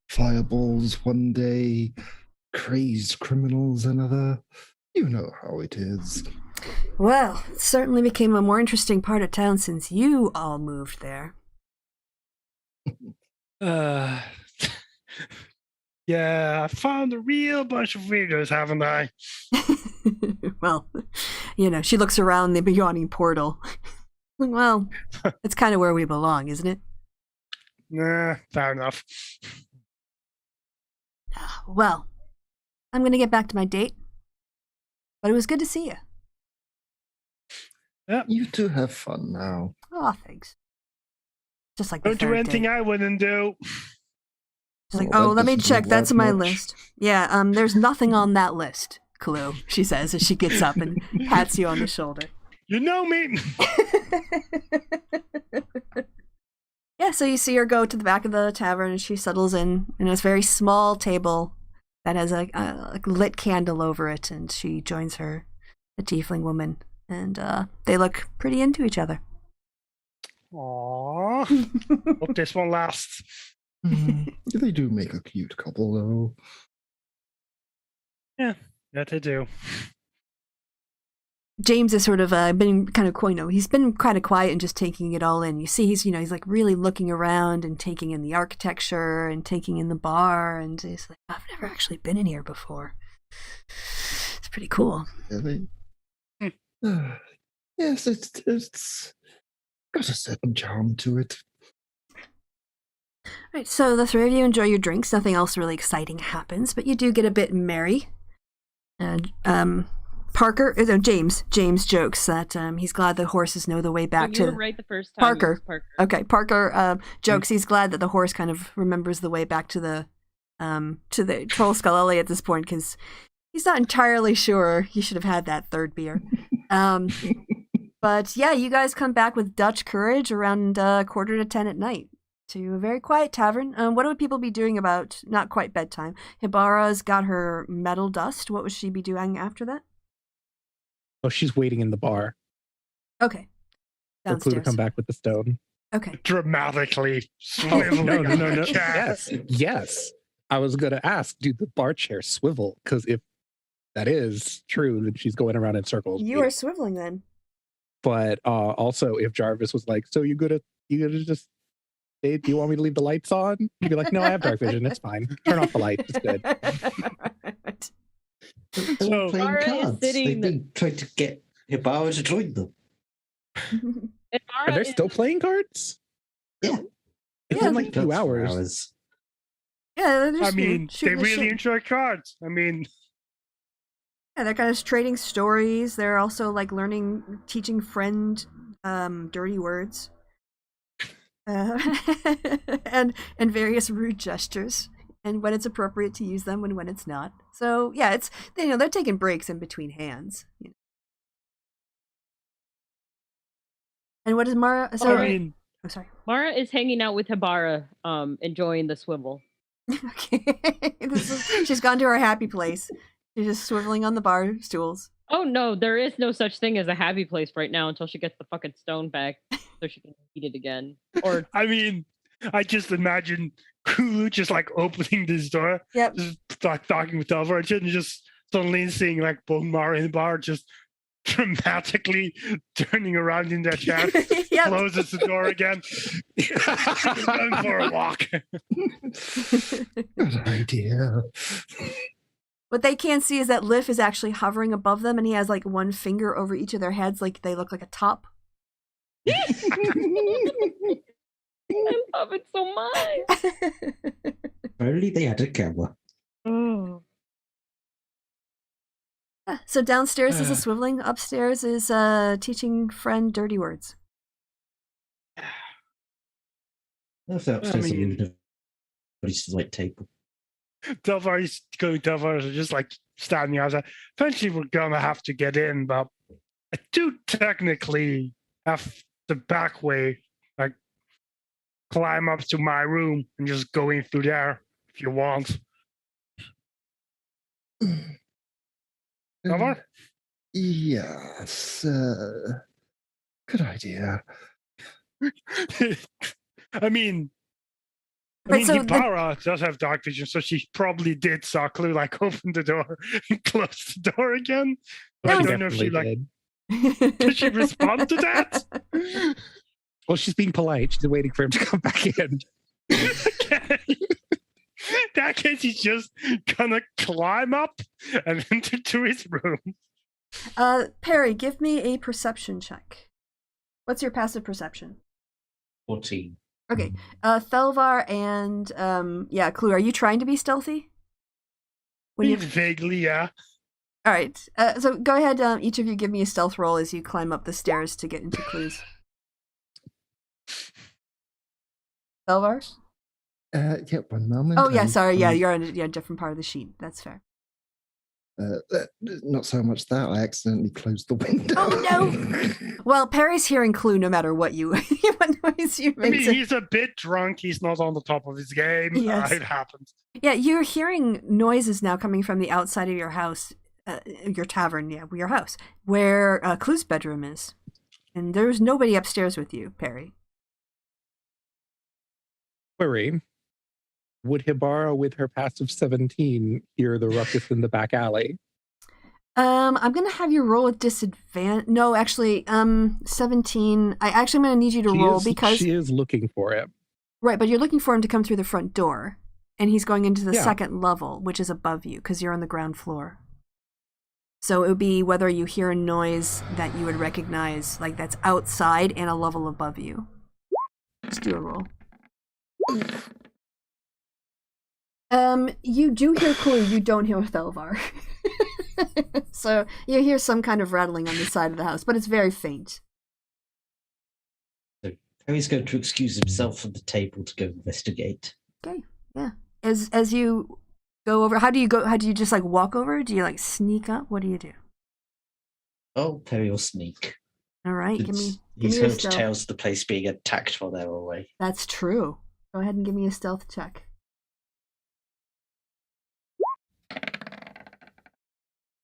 Fireballs one day, crazed criminals another. You know how it is. Well, it certainly became a more interesting part of town since you all moved there. Yeah, I found a real bunch of weirdos, haven't I? Well, she looks around the yawning portal. Well, it's kind of where we belong, isn't it? Nah, fair enough. Well, I'm going to get back to my date. But it was good to see you. You two have fun now. Oh, thanks. Just like the Don't do third anything date. I wouldn't do. She's like, Well, oh, that let me doesn't check. That's involve my much. list. Yeah, there's nothing on that list, Clue, she says as she gets up and pats you on the shoulder. You know me. Yeah, so you see her go to the back of the tavern and she settles in this very small table that has a lit candle over it, and she joins her, the tiefling woman, and they look pretty into each other. Aww. Hope this one lasts. They do make a cute couple, though. Yeah, they do. James has sort of been kind of, he's been kind of quiet and just taking it all in. You see, he's like really looking around and taking in the architecture and taking in the bar, and he's like, I've never actually been in here before. It's pretty cool. Really? Yes, it's got a certain charm to it. Right, so the three of you enjoy your drinks. Nothing else really exciting happens, but you do get a bit merry. And James jokes that he's glad the horses know the way back you to were right the first time. Parker. It was Parker. Okay, Parker jokes he's glad that the horse kind of remembers the way back to the Troll Skull Alley at this point, because he's not entirely sure he should have had that third beer. But yeah, you guys come back with Dutch courage around 9:45 at night to a very quiet tavern. What would people be doing about not quite bedtime? Hibara's got her metal dust. What would she be doing after that? Oh, she's waiting in the bar Okay. for Clue to Downstairs. come back with the stone. Okay. Dramatically Oh, swiveling no. on the chair. Yes. I was going to ask, do the bar chair swivel? Because if that is true, then she's going around in circles. You are swiveling then. But also, if Jarvis was like, so you gonna just stay? Do you want me to leave the lights on? You'd be like, no, I have dark vision. It's fine. Turn off the lights. It's good. They're all playing Mara is cards. sitting- They've been trying to get Hibara to join them. Are they still playing cards? Yeah. It's Yeah, been like 2 That's for hours. Yeah, they're just, I mean, they shooting the really shit. enjoy cards. I mean, Yeah, they're kind of trading stories. They're also like teaching friend dirty words, and various rude gestures, and when it's appropriate to use them and when it's not. So yeah, it's they're taking breaks in between hands. And what is Mara? So, I mean, I'm sorry. Mara is hanging out with Hibara, enjoying the swivel. Okay, she's gone to her happy place. She's just swiveling on the bar stools. Oh no, there is no such thing as a happy place right now until she gets the fucking stone back so she can eat it again. Or I mean, I just imagine Kulu just like opening this door, Yep. just like talking with Thelvar, and just suddenly seeing like both Mara and the bar just dramatically turning around in their chair, Yep. closes the door again, going for a walk. Good idea. What they can't see is that Liff is actually hovering above them, and he has like one finger over each of their heads, like they look like a top. I love it so much. Apparently they had a camera. Oh. Yeah, so downstairs is a swiveling, upstairs is teaching friend dirty words. That's upstairs. I mean- Nobody's the right table. Thelvar is going. Thelvar is just like standing outside. Eventually, we're gonna have to get in, but I do technically have the back way, like climb up to my room and just go in through there if you want. Thelvar? Yes. Good idea. I mean, Right, so the- Hibara does have dark vision, so she probably did saw Clue like open the door and close the door again. But I That don't know if she Definitely like did. did she respond to that? Well, she's being polite. She's waiting for him to come back in. That case, he's just gonna climb up and enter to his room. Perry, give me a perception check. What's your passive perception? 14. Okay. Thelvar and Clue, are you trying to be stealthy? Vaguely, yeah. All right. So go ahead. Each of you give me a stealth roll as you climb up the stairs to get into Clue's. Thelvar? Yeah, 1 moment. Oh yeah, sorry. Yeah, you're on a different part of the sheet. That's fair. Not so much that I accidentally closed the window. Oh no! Well, Perry's hearing Clue no matter what what noise you make. I mean, he's a bit drunk. He's not on the top of his game. Yes. It happens. Yeah, you're hearing noises now coming from the outside of your house, your tavern, your house, where Clue's bedroom is. And there's nobody upstairs with you, Perry. Query. Would Hibara, with her passive 17, hear the ruckus in the back alley? I'm gonna have you roll with disadvantage. No, actually, 17. I'm gonna need you to roll because she is looking for him. Right, but you're looking for him to come through the front door, and he's going into the second level, which is above you, because you're on the ground floor. So it would be whether you hear a noise that you would recognize, like that's outside and a level above you. Just do a roll. You do hear Clue, you don't hear Thelvar. So you hear some kind of rattling on the side of the house, but it's very faint. So Harry's going to excuse himself from the table to go investigate. Okay, yeah. As you go over, how do you go? How do you just like walk over? Do you like sneak up? What do you do? Oh, Perry will sneak. All right, give me He's your heard stealth. tales of the place being attacked while they're away. That's true. Go ahead and give me a stealth check.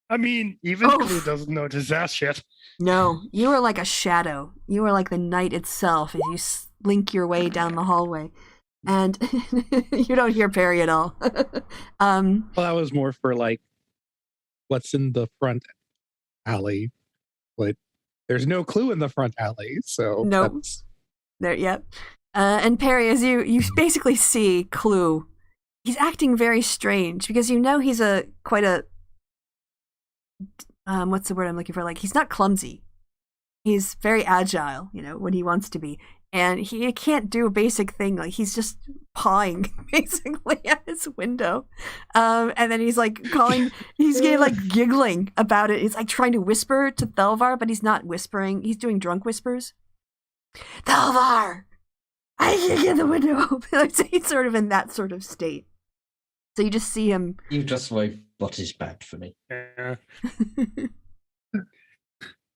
I mean, even Clue doesn't notice that shit. No, you are like a shadow. You are like the night itself as you slink your way down the hallway. And you don't hear Perry at all. Well, that was more for like what's in the front alley. But there's no Clue in the front alley, so nope. There, yep. And Perry, as you basically see Clue, he's acting very strange because you know he's quite a what's the word I'm looking for? Like, he's not clumsy. He's very agile, when he wants to be. And he can't do a basic thing. Like, he's just pawing, basically, at his window. And then he's, like, he's getting, like, giggling about it. He's, like, trying to whisper to Thelvar, but he's not whispering. He's doing drunk whispers. Thelvar! I can get the window open. He's sort of in that sort of state. So you just see him. You just won't what is bad for me. Yeah.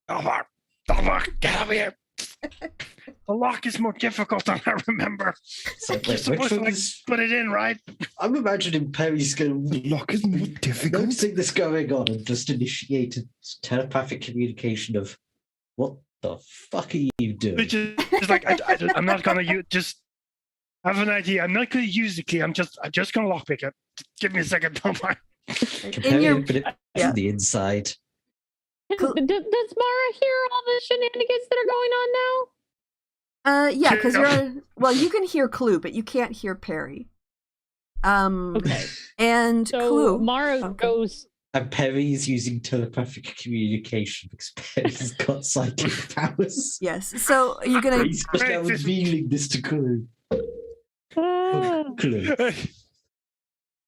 Thelvar, get over here. The lock is more difficult than I remember. So, You're supposed to put it in, right? I'm imagining Perry's going The lock is more difficult. noticing this going on and just initiated telepathic communication of what the fuck are you doing? Which is like I'm not gonna just have an idea. I'm not gonna use the key. I'm just gonna lockpick it. Just give me a second, don't mind. Perry open it from the inside. Does Mara hear all the shenanigans that are going on now? Yeah, because you can hear Clue, but you can't hear Perry. Okay. And So Clue. Mara goes. And Perry's using telepathic communication because Perry's got psychic powers. Yes. So you're gonna. He's just now revealing this to Clue. Clue.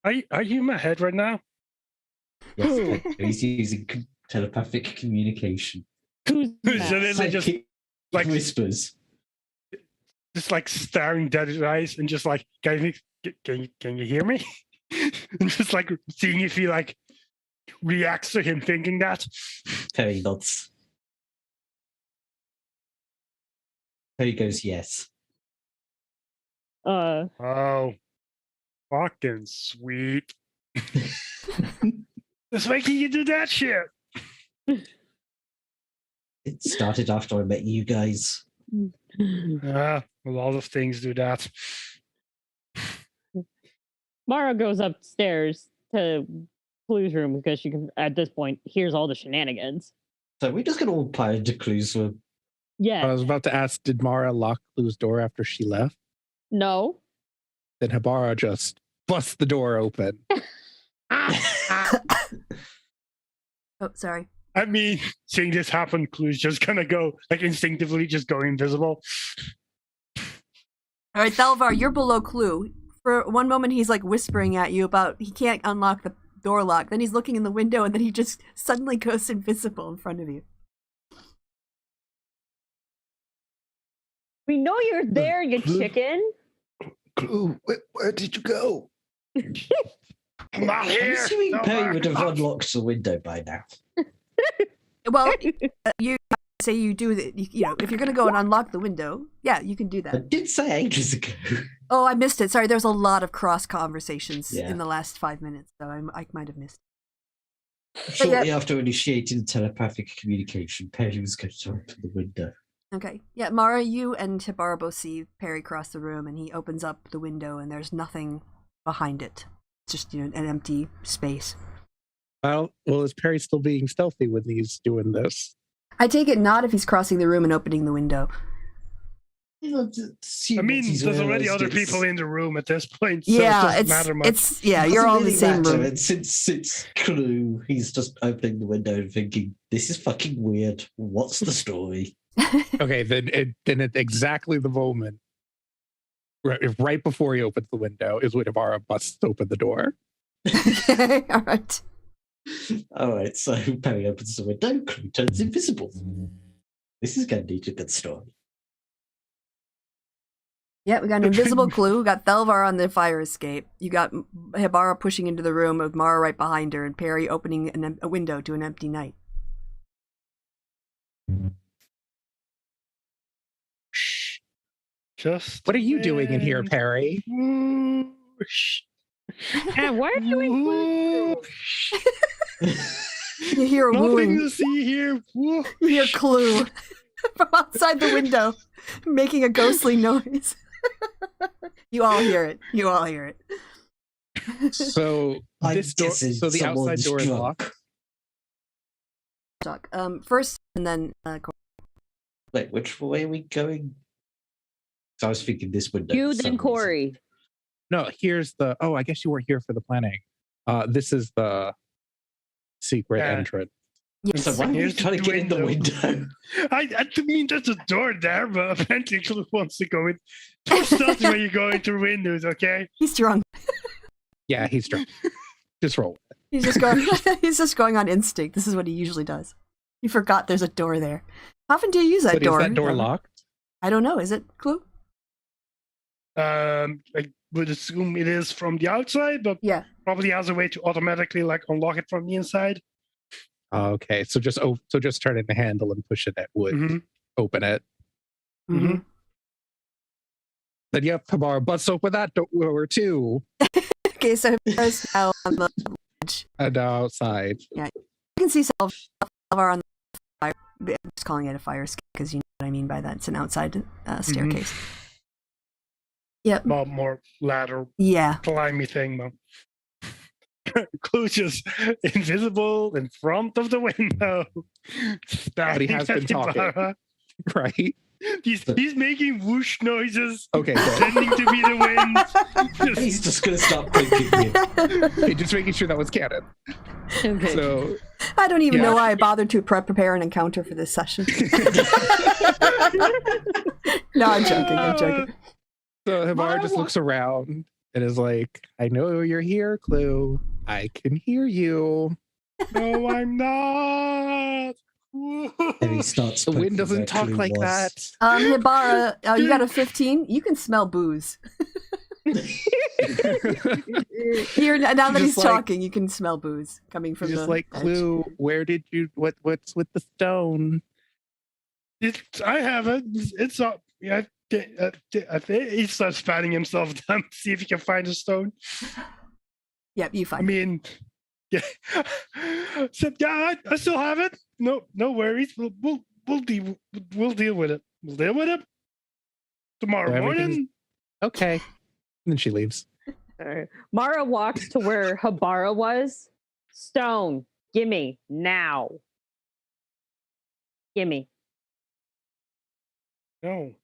Are you in my head right now? Yes, he's using telepathic communication. Who's So that? then they just Psychic like whispers. just like staring dead at his eyes and just like, can you hear me? And just like seeing if he like reacts to him thinking that. Perry nods. Perry goes, yes. Oh, fucking sweet. Just making you do that shit. It started after I met you guys. A lot of things do that. Mara goes upstairs to Clue's room because she can, at this point, hears all the shenanigans. So we're just going to all pile into Clue's room. Yeah. I was about to ask, did Mara lock Clue's door after she left? No. Then Hibara just busts the door open. Oh, sorry. I mean, seeing this happen, Clue's just gonna go, like, instinctively just go invisible. All right, Thelvar, you're below Clue. For one moment, he's like whispering at you about he can't unlock the door lock. Then he's looking in the window, and then he just suddenly goes invisible in front of you. We know you're there, you chicken. Clue, where did you go? I'm not I'm here. assuming No, Perry would have I'm- unlocked the window by now. Well, you say you do that. You know, if you're gonna go and unlock the window, yeah, you can do I that. did say ages ago. Oh, I missed it. Sorry, there's a lot of cross conversations Yeah. in the last 5 minutes, so I might have missed. Shortly after initiating the telepathic communication, Perry was going to open the window. Okay, yeah, Mara, you and Hibara both see Perry cross the room, and he opens up the window, and there's nothing behind it. It's just an empty space. Well, is Perry still being stealthy when he's doing this? I take it not if he's crossing the room and opening the window. I mean, there's already other people in the room at this point, so Yeah, it doesn't matter much. you're all in the same room. And since Clue, he's just opening the window and thinking, "This is fucking weird. What's the story?" Okay, then at exactly the moment, right before he opens the window, is when Ibarra busts open the door. Okay, all right. All right, so Perry opens the window, Clue turns invisible. This is going to need a good story. Yeah, we got an invisible Clue. We got Thelvar on the fire escape. You got Hibara pushing into the room with Mara right behind her, and Perry opening a window to an empty night. Just What are you doing in here, Perry? Whoosh. And why are you doing Clue? Whoosh. You hear a Nothing wooing. to see here. Whoosh. You hear Clue from outside the window making a ghostly noise. You all hear it. You all hear it. So I'm this door, guessing so the outside someone's door is drunk. locked. Talk. First, and then Wait, which way are we going? So I was thinking this window. You for some then reason. Corey. No, here's the. Oh, I guess you weren't here for the planning. This is the secret Yeah. entrance. yes. So why are we Here's the trying to get in the window. window? I mean, there's a door there, but apparently Clue wants to go in. Don't stop when you go into windows, okay? He's drunk. Yeah, he's drunk. Just roll. He's just going. He's just going on instinct. This is what he usually does. He forgot there's a door there. How often do you use that But door? is that door locked? I don't know. Is it Clue? I would assume it is from the outside, but Yeah. probably has a way to automatically like unlock it from the inside. Okay, so just turning the handle and pushing it would Mhm. open it. Mm-hmm. Then yep, Hibara busts open that door too, Okay, so Hibara's now on the ledge. and outside. You can see Thelvar on the fire. I'm just calling it a fire escape because you know what I mean by that. It's an outside staircase. Yep. Well, more ladder Yeah. climby thing, man. Clue's just invisible in front of the window. But he has been talking. Right? He's making whoosh noises, Okay, good. pretending to be the wind. He's just going to start poking you. Okay, just making sure that was canon. Okay. So I don't even Yeah. know why I bothered to prepare an encounter for this session. No, I'm joking. I'm joking. So Hibara Mara just looks around and is like, I know you're here, Clue. I can hear you. No, I'm not. And he starts. The wind poking doesn't where talk Clue like was. that. Hibara, you got a 15? You can smell booze. Here, now that Just he's like- talking, you can smell booze coming from Just the like, edge. Clue, where did you, what's with the stone? I have it. It's up. Yeah, I think he starts patting himself down to see if he can find a stone. Yep, you I find it. mean, yeah. So, yeah, I still have it. No worries. We'll deal with it. We'll deal with it tomorrow So everything's- morning. Okay. And then she leaves. Alright. Mara walks to where Hibara was. Stone, gimme now. Gimme. No.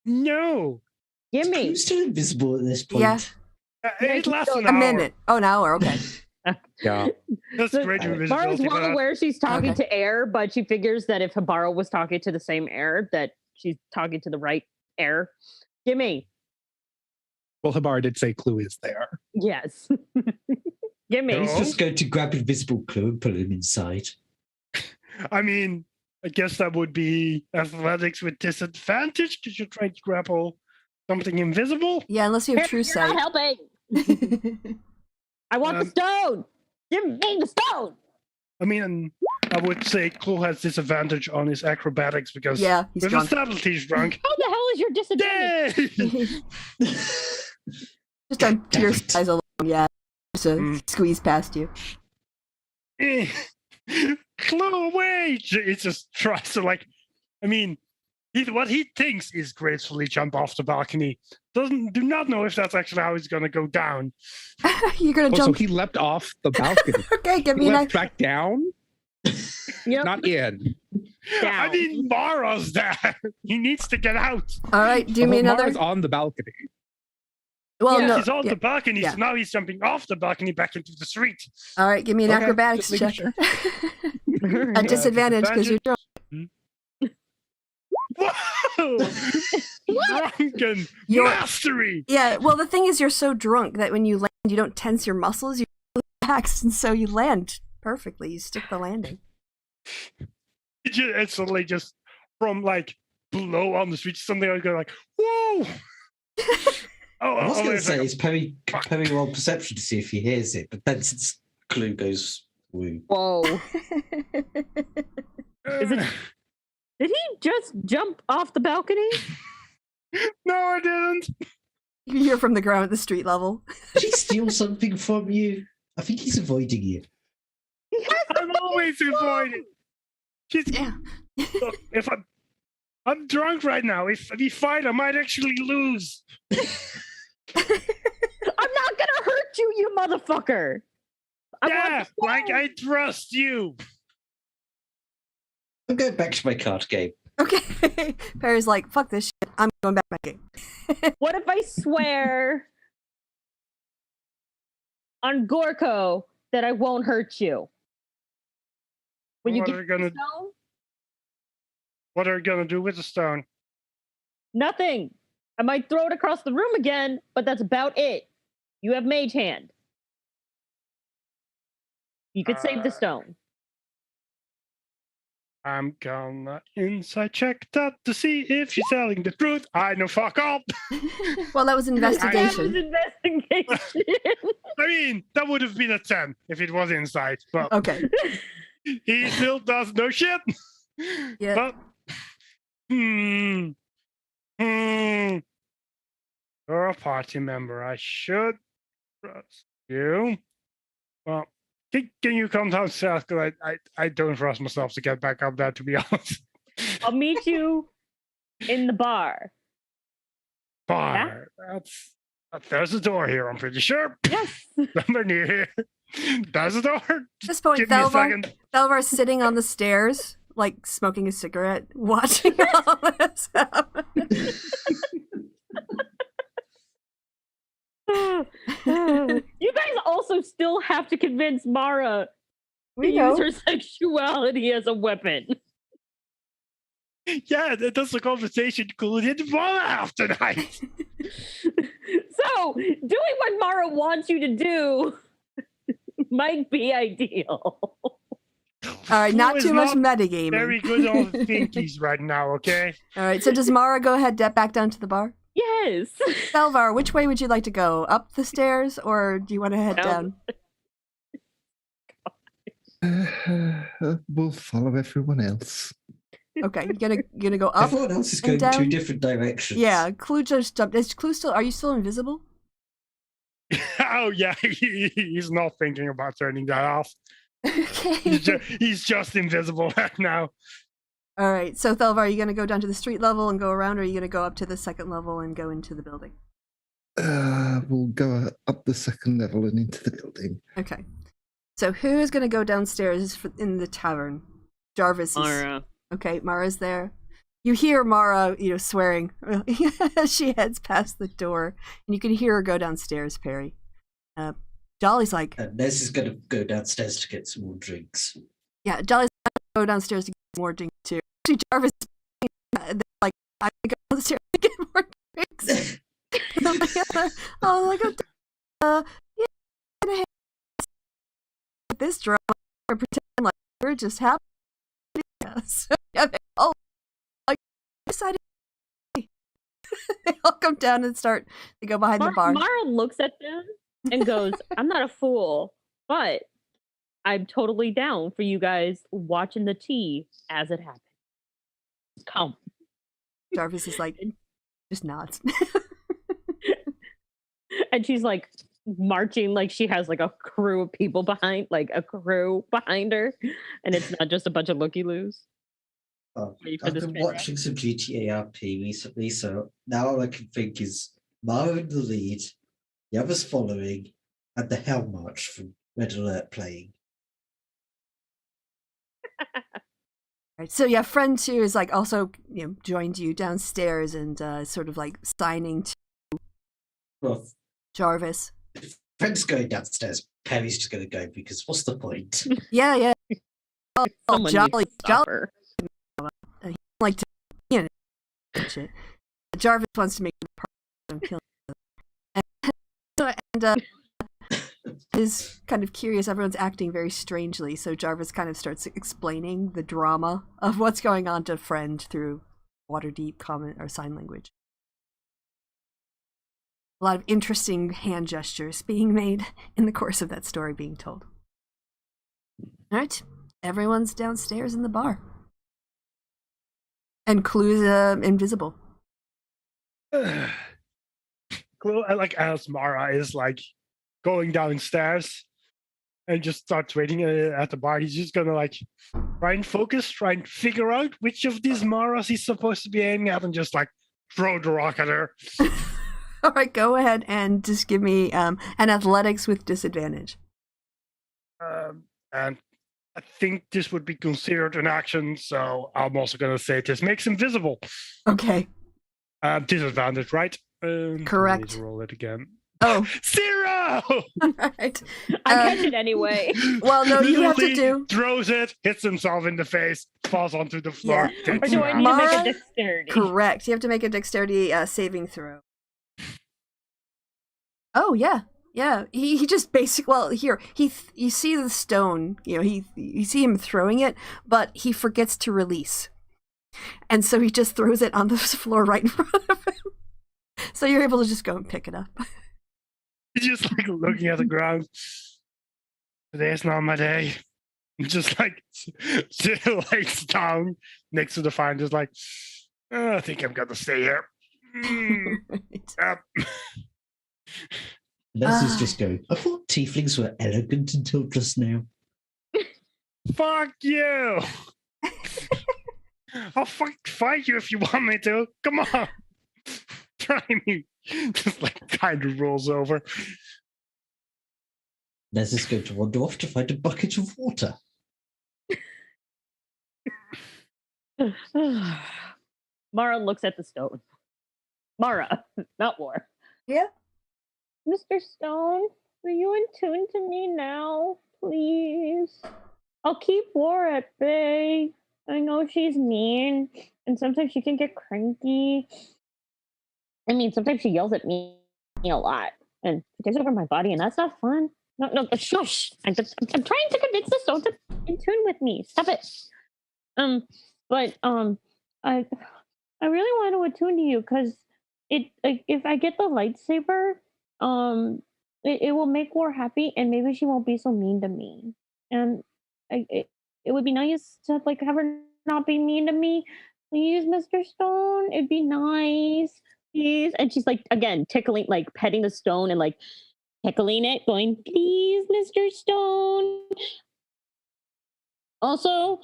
No. Gimme. Clue's still invisible at this point. Yeah. It lasts an A hour. minute. Oh, an hour. Okay. Yeah. That's So, great Mara's invisibility. well aware she's talking Okay. to air, but she figures that if Habaro was talking to the same air, that she's talking to the right air. Gimme. Well, Habar did say clue is there. Yes. Gimme. He's No. just going to grab invisible clue and pull him inside. I mean, I guess that would be athletics with disadvantage because you're trying to grapple something invisible. Yeah, unless you have true You're not sight. helping. I want the stone. Give me the stone. I mean, I would say Clue has disadvantage on his acrobatics because Yeah, he's we've drunk. established he's drunk. How the hell is your disadvantage? Yay! Just on pure size alone, yeah. Just Mm. squeeze past you. Clue away! He just tries to what he thinks is gracefully jump off the balcony. Do not know if that's actually how he's gonna go down. You're gonna Oh, so jump. he leapt off the balcony. Okay, give He me an leapt back down, Yep. not in. Down. I mean, Mara's there. He needs to get out. All right, do me Well, another. Mara's on the balcony. Well, Yeah. no. He's on yeah. the balcony, yeah. so now he's jumping off the balcony back into the street. All right, give me an Okay, acrobatics just check. making At disadvantage because you're drunk. Whoa! Drunken You're- mastery! Yeah, well, the thing is, you're so drunk that when you land, you don't tense your muscles, you relax, and so you land perfectly. You stick the landing. It's suddenly just from like below on the street, something I go like, whoa! I was going wait to a say, second. is Perry roll perception to see if he hears it, but then since Clue goes woo. Whoa. Is it- Did he just jump off the balcony? No, I didn't. You can hear from the ground at the street level. Did he steal something from you? I think he's avoiding you. He has I'm always avoiding. She's, Yeah. Look, if I'm drunk right now. If we fight, I might actually lose. I'm not gonna hurt you, you motherfucker. I want Yeah, the stone. like I trust you. I'm going back to my card game. Okay. Perry's like, fuck this shit. I'm going back to my game. What if I swear on Gorko that I won't hurt you? Will you What give are we me gonna the stone? What are we gonna do with the stone? Nothing. I might throw it across the room again, but that's about it. You have mage hand. You could save the stone. I'm gonna inside check that to see if she's telling the truth. I know fuck up. Well, that was That investigation. was investigation. I mean, that would have been a 10 if it was inside, but Okay. he still does no shit. Yeah. But you're a party member. I should trust you. Well, can you come downstairs? Because I don't trust myself to get back up there, to be honest. I'll meet you in the bar. Bar. There's a door here, I'm pretty sure. Yes. Somewhere near here. There's a door. At this point, Give me a Thelvar, second. Thelvar's sitting on the stairs, like smoking a cigarette, watching all this happen. You guys also still have to convince Mara to use her sexuality as a weapon. Yeah, that's the conversation Cool didn't want to have tonight. So, doing what Mara wants you to do might be ideal. All right, not Cool is too much not metagaming. Very good on thinkies right now, okay? All right, so does Mara go ahead back down to the bar? Yes. Thelvar, which way would you like to go? Up the stairs, or do you want to head Down. down? We'll follow everyone else. Okay, you're gonna go up. Everyone else is and going two down? different directions. Yeah, Clue just jumped. Is Clue still? Are you still invisible? Oh yeah, he's not thinking about turning that off. Okay. He's just invisible right now. All right. So Thelvar, are you gonna go down to the street level and go around, or are you gonna go up to the second level and go into the building? We'll go up the second level and into the building. Okay. So who is gonna go downstairs in the tavern? Jarvis is. Mara. Okay, Mara's there. You hear Mara, swearing as she heads past the door, and you can hear her go downstairs. Perry, Jolly's like, And Nez is going to go downstairs to get some more drinks. yeah, Jolly's going to go downstairs to get more drinks too. Actually, Jarvis, they're like, I go downstairs to get more drinks. Oh, like, yeah, I'm gonna have this drama or pretend like we're just happy. So, yeah, they all like decided. They all come down and they go behind the bar. Mara looks at them and goes, I'm not a fool, but I'm totally down for you guys watching the tea as it happens. Come. Jarvis is like, just nods. And she's like marching like she has like a crew of people behind her. And it's not just a bunch of looky-loos. Oh, Ready for I've this been paragraph? watching some GTA RP recently, so now all I can think is Mara in the lead, the others following, and the Hell March from Red Alert playing. Right. So yeah, friend 2 is like also, joined you downstairs and sort of like signing to Well, Jarvis. if Fred's going downstairs, Perry's just going to go because what's the point? Yeah. Oh, Someone needs Jolly, to stop her. like to, shit. Jarvis wants to make the part and is kind of curious. Everyone's acting very strangely, so Jarvis kind of starts explaining the drama of what's going on to friend through Waterdeep common or sign language. A lot of interesting hand gestures being made in the course of that story being told. All right, everyone's downstairs in the bar. And Clue's invisible. Clue, like as Mara is like going downstairs and just starts waiting at the bar. He's just gonna like try and focus, try and figure out which of these Maras he's supposed to be aiming at, and just like throw the rock at her. All right, go ahead and just give me an athletics with disadvantage. And I think this would be considered an action, so I'm also gonna say this makes him visible. Okay. Disadvantage, right? Correct. I need to roll it again. Oh. 0! All right. I catch it anyway. Well, no, you have to Literally do. throws it, hits himself in the face, falls onto the floor. Yeah. Or takes do I him need out. to make Mara? a dexterity? Correct. You have to make a dexterity saving throw. Oh yeah. He just basically, well, here you see the stone. You see him throwing it, but he forgets to release, and so he just throws it on the floor right in front of him. So you're able to just go and pick it up. He's just like looking at the ground. Today's not my day. Just like lays down next to the fire, just like, I think I'm gonna stay here. Yep. Nez is just going, I thought tieflings were elegant until just now. Fuck you! I'll fight you if you want me to. Come on. Try me. Just like kind of rolls over. Nez is going to wander off to find a bucket of water. Mara looks at the stone. Mara, not War. Yeah. Mr. Stone, are you in tune to me now, please? I'll keep War at bay. I know she's mean, and sometimes she can get cranky. I mean, sometimes she yells at me a lot, and she takes over my body, and that's not fun. No, shush! I'm trying to convince the stone to be in tune with me. Stop it. I really want to attune to you because if I get the lightsaber, it will make War happy, and maybe she won't be so mean to me. And it would be nice to like have her not be mean to me. Please, Mr. Stone, it'd be nice. Please. And she's like, again, tickling, like petting the stone and like tickling it, going, please, Mr. Stone. Also,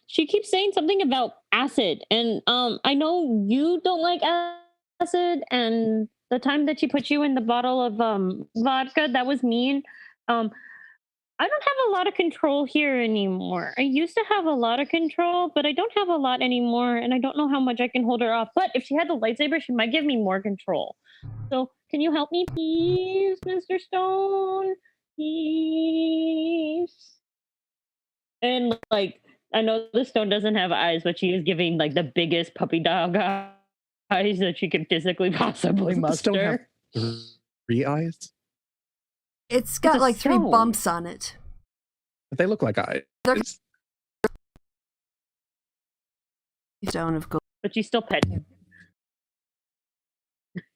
she keeps saying something about acid, and I know you don't like acid, and the time that she put you in the bottle of vodka, that was mean. I don't have a lot of control here anymore. I used to have a lot of control, but I don't have a lot anymore, and I don't know how much I can hold her off. But if she had the lightsaber, she might give me more control. So Can you help me, please, Mr. Stone? Please. And like, I know the stone doesn't have eyes, but she is giving like the biggest puppy dog eyes that she can physically possibly Doesn't the stone have muster. 3 eyes? It's got a like 3 stone. bumps on it. But they look like eyes. They're- Stone of Golorr. But she's still petting.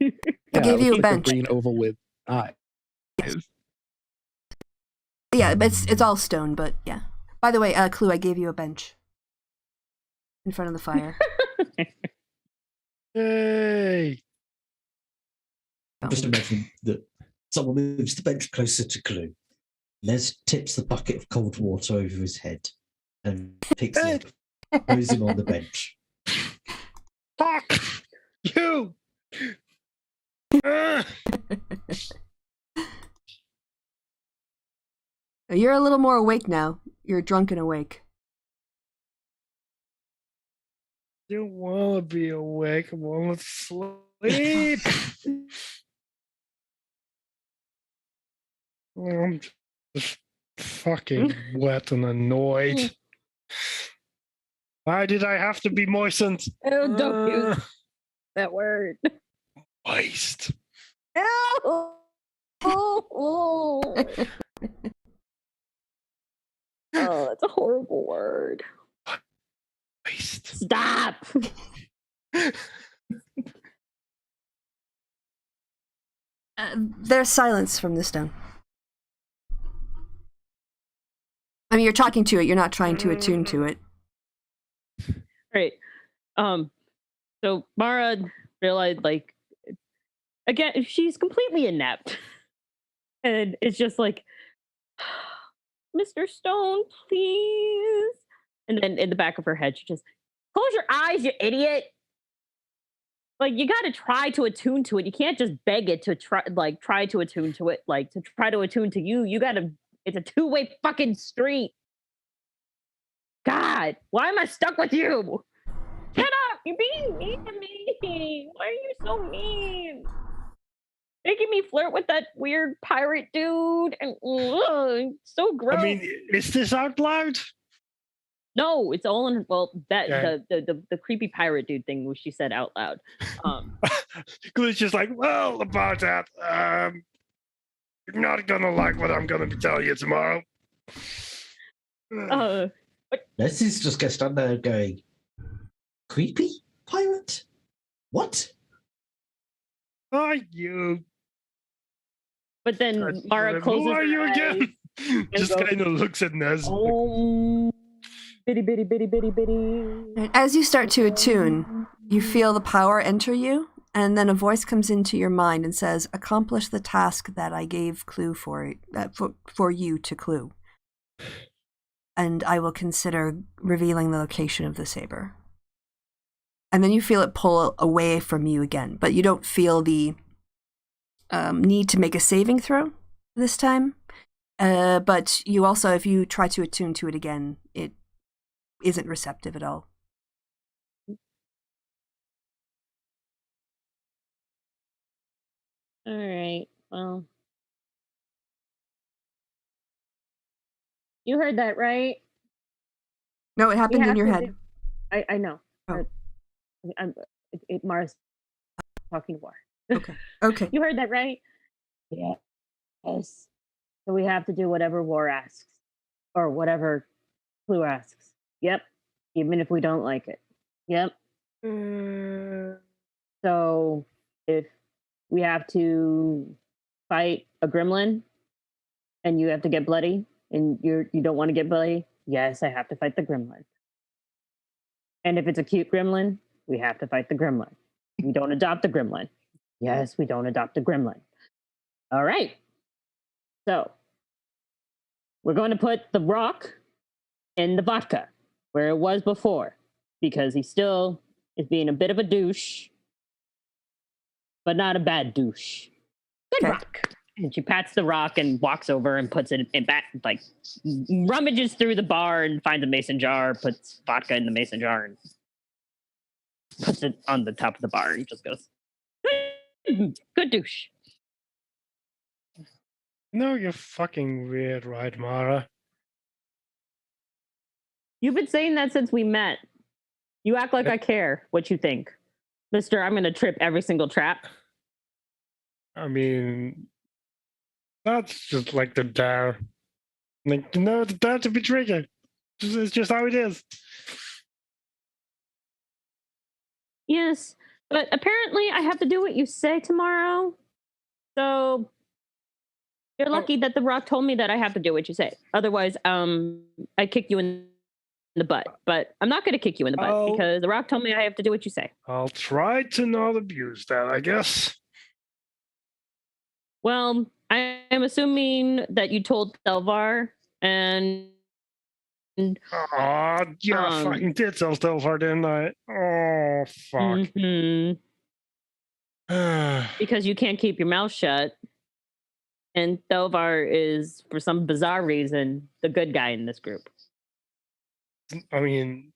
I Yeah, gave it you a looks like bench. green oval with eyes. Yeah, but it's all stone, but yeah. By the way, Clue, I gave you a bench in front of the fire. Yay! Just imagine that someone moves the bench closer to Clue. Les tips the bucket of cold water over his head and picks it up, throws him on the bench. Fuck you! You're a little more awake now. You're drunk and awake. Don't want to be awake. I want to sleep. I'm just fucking wet and annoyed. Why did I have to be moistened? Oh, don't use that word. Waste. Oh, that's a horrible word. Waste. Stop. There's silence from the stone. I mean, you're talking to it. You're not trying to attune to it. Right. So Mara realized, like, again, she's completely inept. And it's just like, Mr. Stone, please. And then in the back of her head, she just, close your eyes, you idiot. Like, you got to try to attune to it. You can't just beg it to try to attune to it. Like, to try to attune to you, you got to, it's a two-way fucking street. God, why am I stuck with you? Shut up! You're being mean to me. Why are you so mean? Making me flirt with that weird pirate dude, and so gross. I mean, is this out loud? No, it's all in. Well, that Yeah. the creepy pirate dude thing, which she said out loud. Glue's just like, well, about that. You're not gonna like what I'm gonna be telling you tomorrow. Leslie's just gonna stand there going, creepy pirate? What? Are you? But then Mara closes Who are her you eyes again? Just goes, kind of looks at Nez. Oh, bitty, bitty, bitty, bitty, bitty. As you start to attune, you feel the power enter you, and then a voice comes into your mind and says, accomplish the task that I gave Clue for you to Clue. And I will consider revealing the location of the saber. And then you feel it pull away from you again, but you don't feel the need to make a saving throw this time. But you also, if you try to attune to it again, it isn't receptive at all. All right. Well, you heard that, right? No, it happened in your head. I know. Oh. Mara's talking to War. Okay. You heard that, right? Yeah. Yes. So we have to do whatever War asks, or whatever Clue asks. Yep. Even if we don't like it. Yep. So if we have to fight a gremlin, and you have to get bloody, and you don't want to get bloody, yes, I have to fight the gremlin. And if it's a cute gremlin, we have to fight the gremlin. We don't adopt the gremlin. Yes, we don't adopt the gremlin. All right. So we're going to put the rock in the vodka where it was before, because he still is being a bit of a douche, but not a bad douche. Good Okay. rock. And she pats the rock and walks over and puts it in back, like rummages through the bar and finds a mason jar, puts vodka in the mason jar and puts it on the top of the bar and just goes, good douche. No, you're fucking weird, right, Mara? You've been saying that since we met. You act like I care what you think. Mister, I'm going to trip every single trap. I mean, that's just like the dare. Like, no, the dare to be tricky. It's just how it is. Yes, but apparently I have to do what you say tomorrow. So you're lucky that the rock told me that I have to do what you say. Otherwise, I'd kick you in the butt. But I'm not going to kick you in the butt because the rock told me I have to do what you say. I'll try to not abuse that, I guess. Well, I am assuming that you told Thelvar and... Oh, yeah, I fucking did tell Thelvar, didn't I? Oh, fuck. Because you can't keep your mouth shut. And Thelvar is, for some bizarre reason, the good guy in this group. I mean,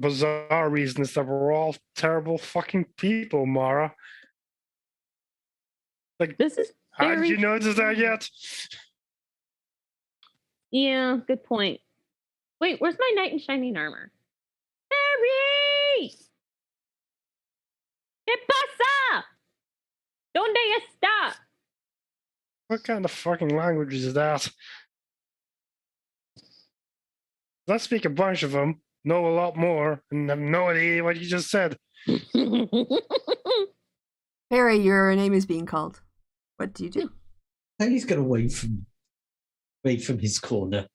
bizarre reason is that we're all terrible fucking people, Mara. Like, this is Hadn't you noticed that yet? Yeah, good point. Wait, where's my knight in shining armor? Harry! ¿Qué pasa? ¿Dónde está? What kind of fucking language is that? I speak a bunch of them, know a lot more, and have no idea what you just said. Harry, your name is being called. What do you do? Harry's got away from his corner.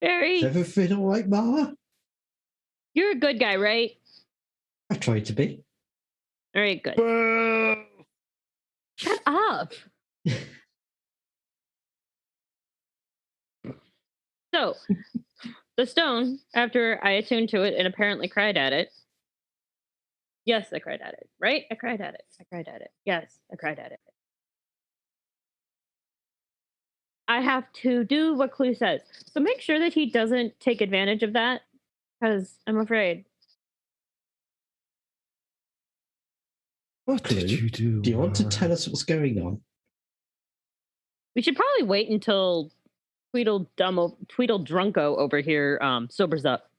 Harry, Is everything all right, Mara? you're a good guy, right? I've tried to be. All right, good. Boo! Shut up. So, the stone, after I attuned to it and apparently cried at it. Yes, I cried at it, right? I cried at it. I cried at it. Yes, I cried at it. I have to do what Clue says. So make sure that he doesn't take advantage of that, because I'm afraid. What did you do? Do you want to Mara? tell us what's going on? We should probably wait until Tweedledrunko over here sobers up.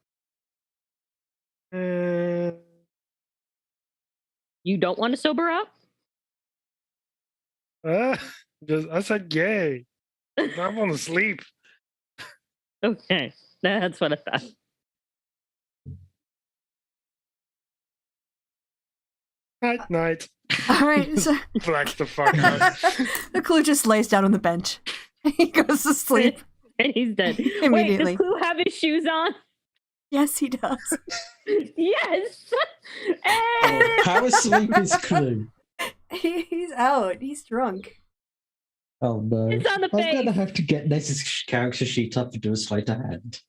You don't want to sober up? I said yay. I want to sleep. Okay, that's what I thought. Night. All right, so Blacks the fuck out. the Clue just lays down on the bench. He goes to sleep. And he's dead. Wait, Immediately. does Clue have his shoes on? Yes, he does. Yes! Oh, how asleep is Clue? He's out. He's drunk. Oh no. It's on the I'm going to face. have to get Nez's character sheet up and do a sleight of hand.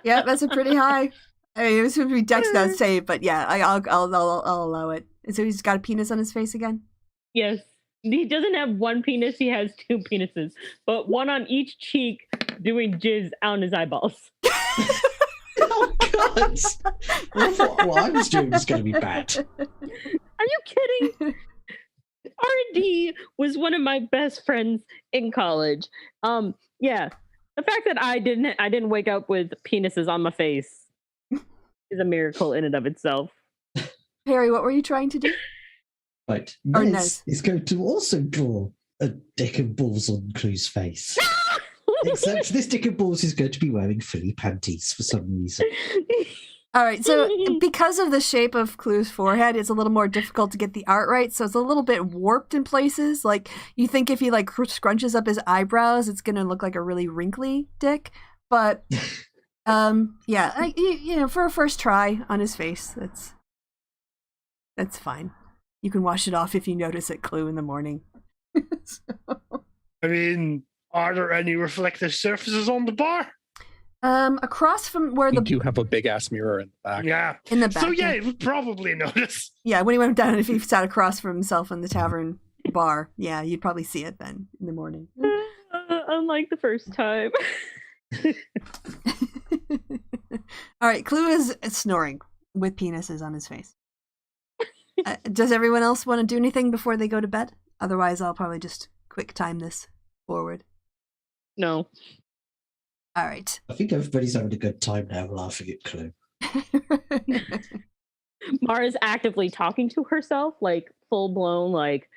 Yeah, that's a pretty high. I mean, it was going to be Dex that save, but yeah, I'll allow it. And so he's got a penis on his face again. Yes. He doesn't have one penis, he has two penises. But one on each cheek doing jizz on his eyeballs. Oh God! I thought what I was doing was going to be bad. Are you kidding? R&D was one of my best friends in college. Yeah. The fact that I didn't wake up with penises on my face is a miracle in and of itself. Harry, what were you trying to do? Right. Or Nez Nez. is going to also draw a dick and balls on Clue's face. Except this dick and balls is going to be wearing frilly panties for some reason. All right, so because of the shape of Clue's forehead, it's a little more difficult to get the art right, so it's a little bit warped in places. Like, you think if he, like, scrunches up his eyebrows, it's going to look like a really wrinkly dick. But, yeah, you know, for a first try on his face, that's fine. You can wash it off if you notice it, Clue, in the morning. I mean, are there any reflective surfaces on the bar? Across from where We the... do have a big ass mirror in the back. Yeah. In the back. So yeah, you would probably notice. Yeah, when he went down, if he sat across from himself in the tavern bar, yeah, you'd probably see it then in the morning. Unlike the first time. All right, Clue is snoring. with penises on his face. Does everyone else want to do anything before they go to bed? Otherwise, I'll probably just quick time this forward. No. All right. I think everybody's having a good time now laughing at Clue. Mara's actively talking to herself, like full blown, like,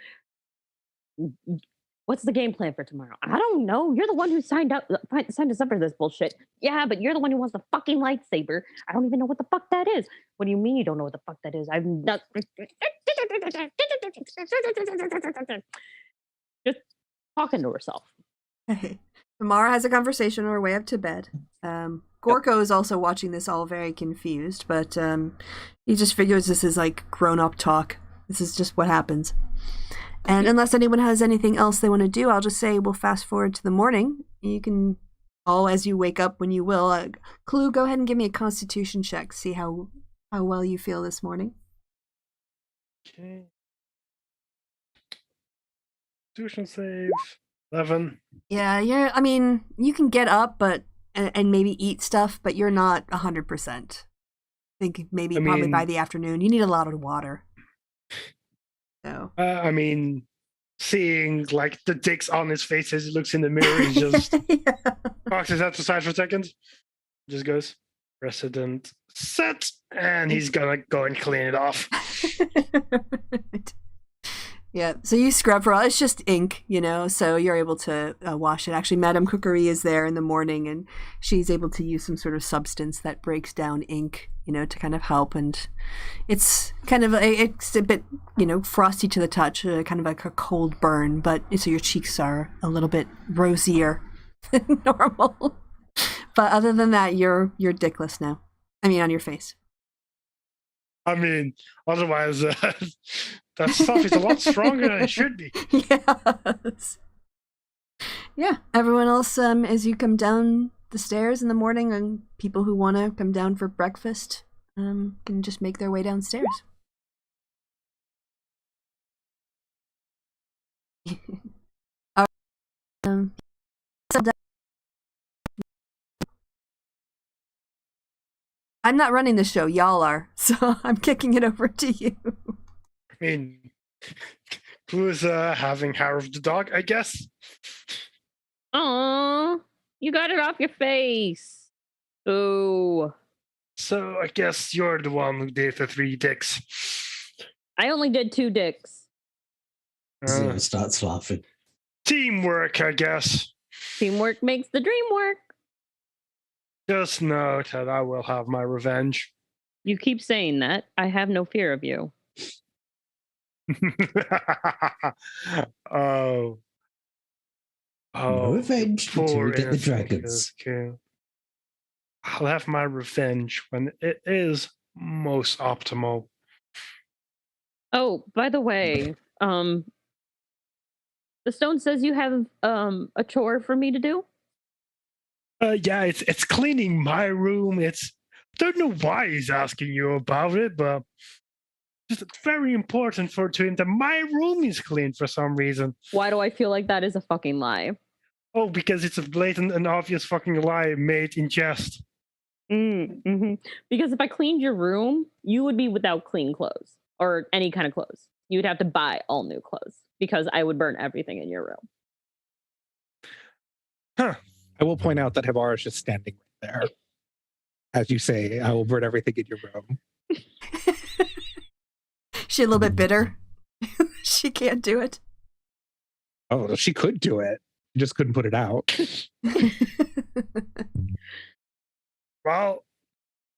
what's the game plan for tomorrow? I don't know. You're the one who signed us up for this bullshit. Yeah, but you're the one who wants the fucking lightsaber. I don't even know what the fuck that is. What do you mean you don't know what the fuck that is? I've not. Just talking to herself. Okay. Mara has a conversation on her way up to bed. Gorko is also watching this all very confused, but he just figures this is like grown-up talk. This is just what happens. And unless anyone has anything else they want to do, I'll just say we'll fast forward to the morning. You can all, as you wake up when you will. Clue, go ahead and give me a constitution check. See how well you feel this morning. Okay. Constitution save 11. Yeah, you can get up, but and maybe eat stuff, but you're not 100%. I think probably by the afternoon. You need a lot of water. So. Seeing like the dicks on his face as he looks in the mirror, he just boxes his head aside for a second. Just goes, President set, and he's gonna go and clean it off. Yeah, so you scrub for all. It's just ink, so you're able to wash it. Actually, Madame Cookery is there in the morning, and she's able to use some sort of substance that breaks down ink, to kind of help. And it's kind of it's a bit, frosty to the touch, kind of like a cold burn, but so your cheeks are a little bit rosier than normal. But other than that, you're dickless now. On your face. Otherwise, that stuff is a lot stronger than it should be. Yes. Yeah. Everyone else, as you come down the stairs in the morning, and people who want to come down for breakfast, can just make their way downstairs. I'm not running the show, y'all are, so I'm kicking it over to you. Who's having hair of the dog, I guess? Aww, you got it off your face. Ooh. So I guess you're the one who did the 3 dicks. I only did 2 dicks. Zero starts laughing. Teamwork, I guess. Teamwork makes the dream work. Just know that I will have my revenge. You keep saying that. I have no fear of you. No revenge until we get the dragons. I'll have my revenge when it is most optimal. Oh, by the way, the stone says you have a chore for me to do. Yeah, it's cleaning my room. Don't know why he's asking you about it, but it's very important to him that my room is clean for some reason. Why do I feel like that is a fucking lie? Oh, because it's a blatant and obvious fucking lie made in jest. Mm-hmm. Because if I cleaned your room, you would be without clean clothes or any kind of clothes. You would have to buy all new clothes because I would burn everything in your room. Huh. I will point out that Havar is just standing right there. As you say, I will burn everything in your room. She a little bit bitter. She can't do it. Oh, she could do it. She just couldn't put it out. Well,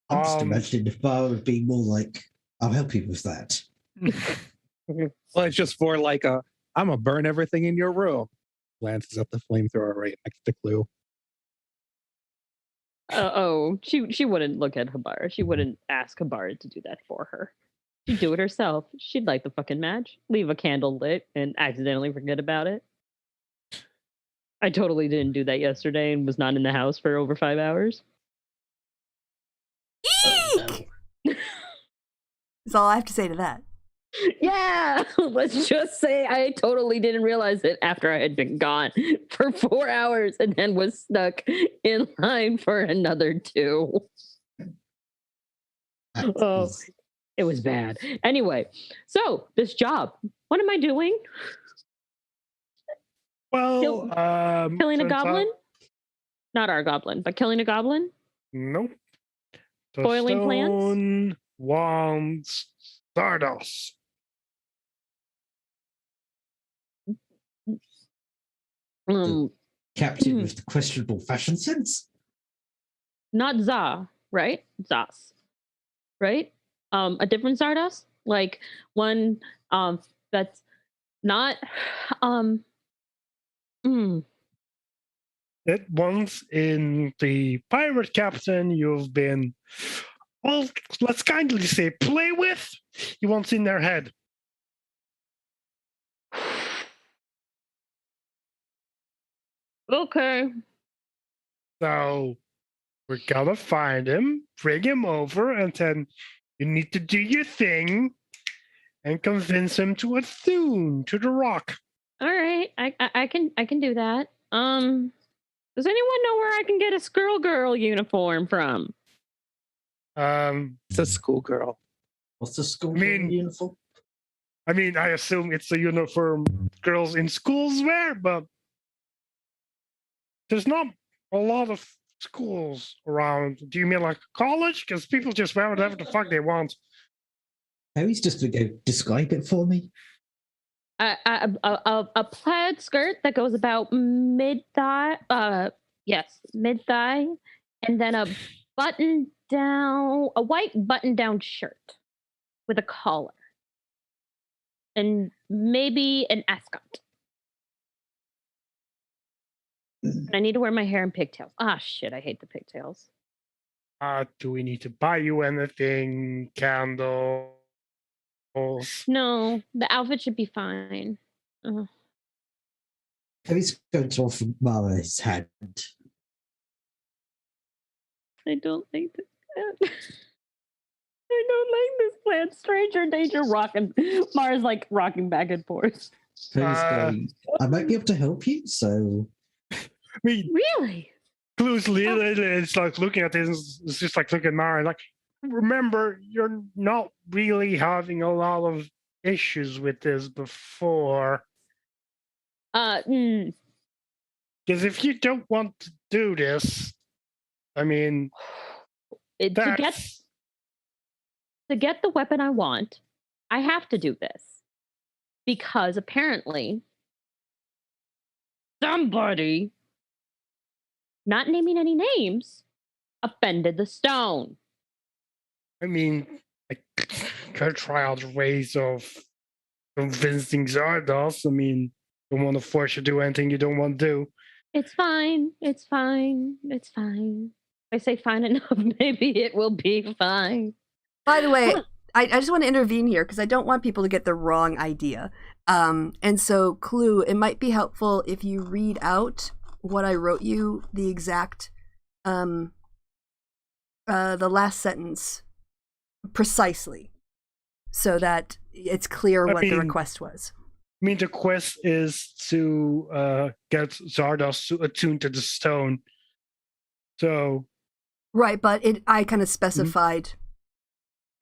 I'm just imagining if I would be more like, I'll help you with that. Well, it's just for like I'm gonna burn everything in your room. Glances at the flamethrower right next to Clue. She wouldn't look at Habar. She wouldn't ask Habar to do that for her. She'd do it herself. She'd light the fucking match, leave a candle lit, and accidentally forget about it. I totally didn't do that yesterday and was not in the house for over 5 hours. Eek! That's all I have to say to that. Yeah, let's just say I totally didn't realize it after I had been gone for 4 hours and then was stuck in line for another 2. Oh, it was bad. Anyway, so this job, what am I doing? Well, Killing a turns out- goblin? Not our goblin, but killing a goblin? Nope. The Boiling plants? stone wants Zardos. Captain with the questionable fashion sense. Not Za, right? Zas, right? A different Zardos, like one that's not It once in the pirate captain you've been, well, let's kindly say, play with. He wants in their head. okay. So we're gonna find him, bring him over, and then you need to do your thing and convince him to attune to the rock. All right, I can do that. Does anyone know where I can get a girl uniform from? It's a schoolgirl. What's the school uniform? uniform? I assume it's a uniform girls in schools wear, but there's not a lot of schools around. Do you mean like college? Because people just wear whatever the fuck they want. Harry's just going to go describe it for me. A plaid skirt that goes about mid thigh. Yes, mid thigh, and then a white button down shirt with a collar, and maybe an ascot. And I need to wear my hair in pigtails. Ah, shit! I hate the pigtails. Do we need to buy you anything? Candles? No, the outfit should be fine. Harry's going to offer Mara his hand. I don't like this plan. I don't like this plan. Stranger danger rocking. Mara's like rocking back and forth. Harry's going, I might be able to help you, so... Really? Clues it's like looking at this, it's just like looking at Mara, like, remember, you're not really having a lot of issues with this before. Because if you don't want to do this, to get the weapon I want, I have to do this. Because apparently somebody, not naming any names, offended the stone. I could try other ways of convincing Zardos. Don't want to force you to do anything you don't want to do. It's fine. It's fine. It's fine. If I say fine enough, maybe it will be fine. By the way, I just want to intervene here because I don't want people to get the wrong idea. And so, Clue, it might be helpful if you read out what I wrote you, the exact, the last sentence precisely, so that it's clear what the request was. The quest is to get Zardos to attune to the stone. So, right, but I kind of specified.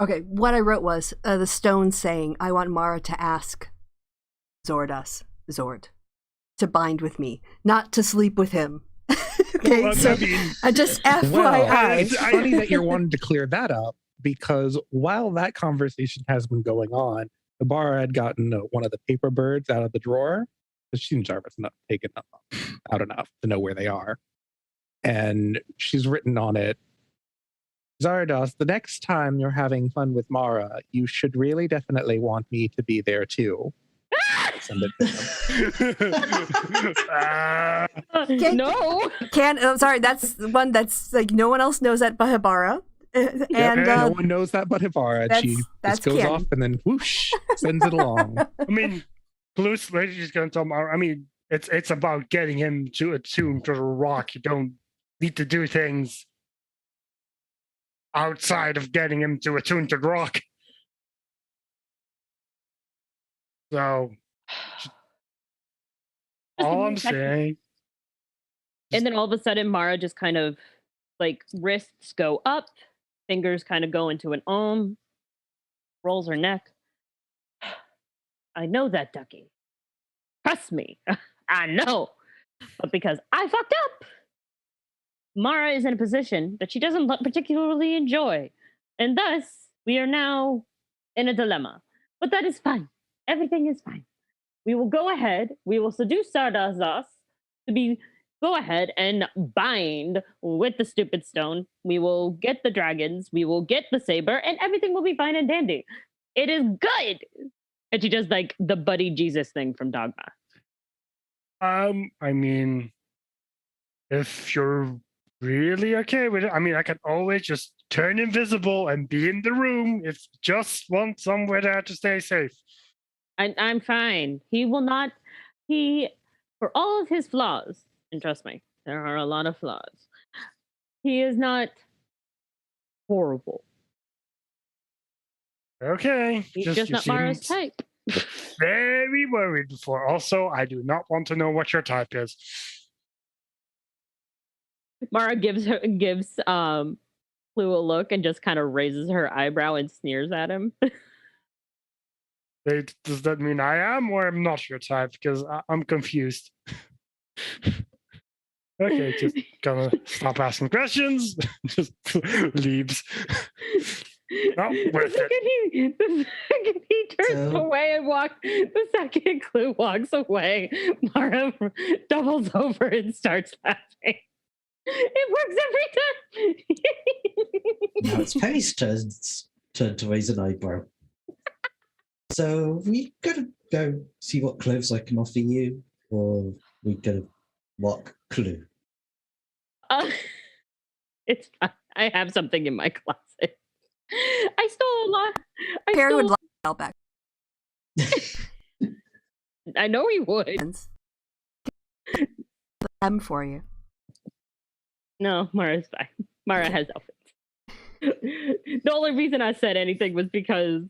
Okay, what I wrote was the stone saying, "I want Mara to ask Zord to bind with me, not to sleep with him." Okay, well, so just FYI. Well, it's funny that you're wanting to clear that up, because while that conversation has been going on, the bar had gotten one of the paper birds out of the drawer, because she's Jarvis enough to take it out enough to know where they are. And she's written on it, Zardos, the next time you're having fun with Mara, you should really definitely want me to be there too. Send it to them. No. Sorry, that's the one that's like no one else knows that but Hibara. And no one knows that but Hibara. She just goes off and then whoosh, sends it along. Blue's lady is going to tell Mara, it's about getting him to attune to the rock. You don't need to do things outside of getting him to attune to the rock. So, all I'm saying. And then all of a sudden, Mara just kind of like wrists go up, fingers kind of go into an rolls her neck. I know that, Ducky. Trust me. I know. But because I fucked up, Mara is in a position that she doesn't particularly enjoy. And thus, we are now in a dilemma. But that is fine. Everything is fine. We will go ahead. We will seduce Stardust to go ahead and bind with the stupid stone. We will get the dragons. We will get the saber, and everything will be fine and dandy. It is good. And she does like the buddy Jesus thing from Dogma. I mean, if you're really okay with it, I mean, I can always just turn invisible and be in the room if you just want somewhere there to stay safe. I'm fine. He will not. For all of his flaws, and trust me, there are a lot of flaws, he is not horrible. Okay. He's just not Mara's type. Very worried before. Also, I do not want to know what your type is. Mara gives Clue a look and just kind of raises her eyebrow and sneers at him. Does that mean I am or I'm not your type? Because I'm confused. Okay, just gonna stop asking questions. Just leaves. Not worth it. The second he turns away and the second Clue walks away, Mara doubles over and starts laughing. It works every time. Now it's Penny's turn to raise an eyebrow. So we gotta go see what clothes I can offer you, or we gotta walk Clue. It's fine. I have something in my closet. I stole a lot. Harry would like help back. I know he would. I'm for you. No, Mara's fine. Mara has outfits. The only reason I said anything was because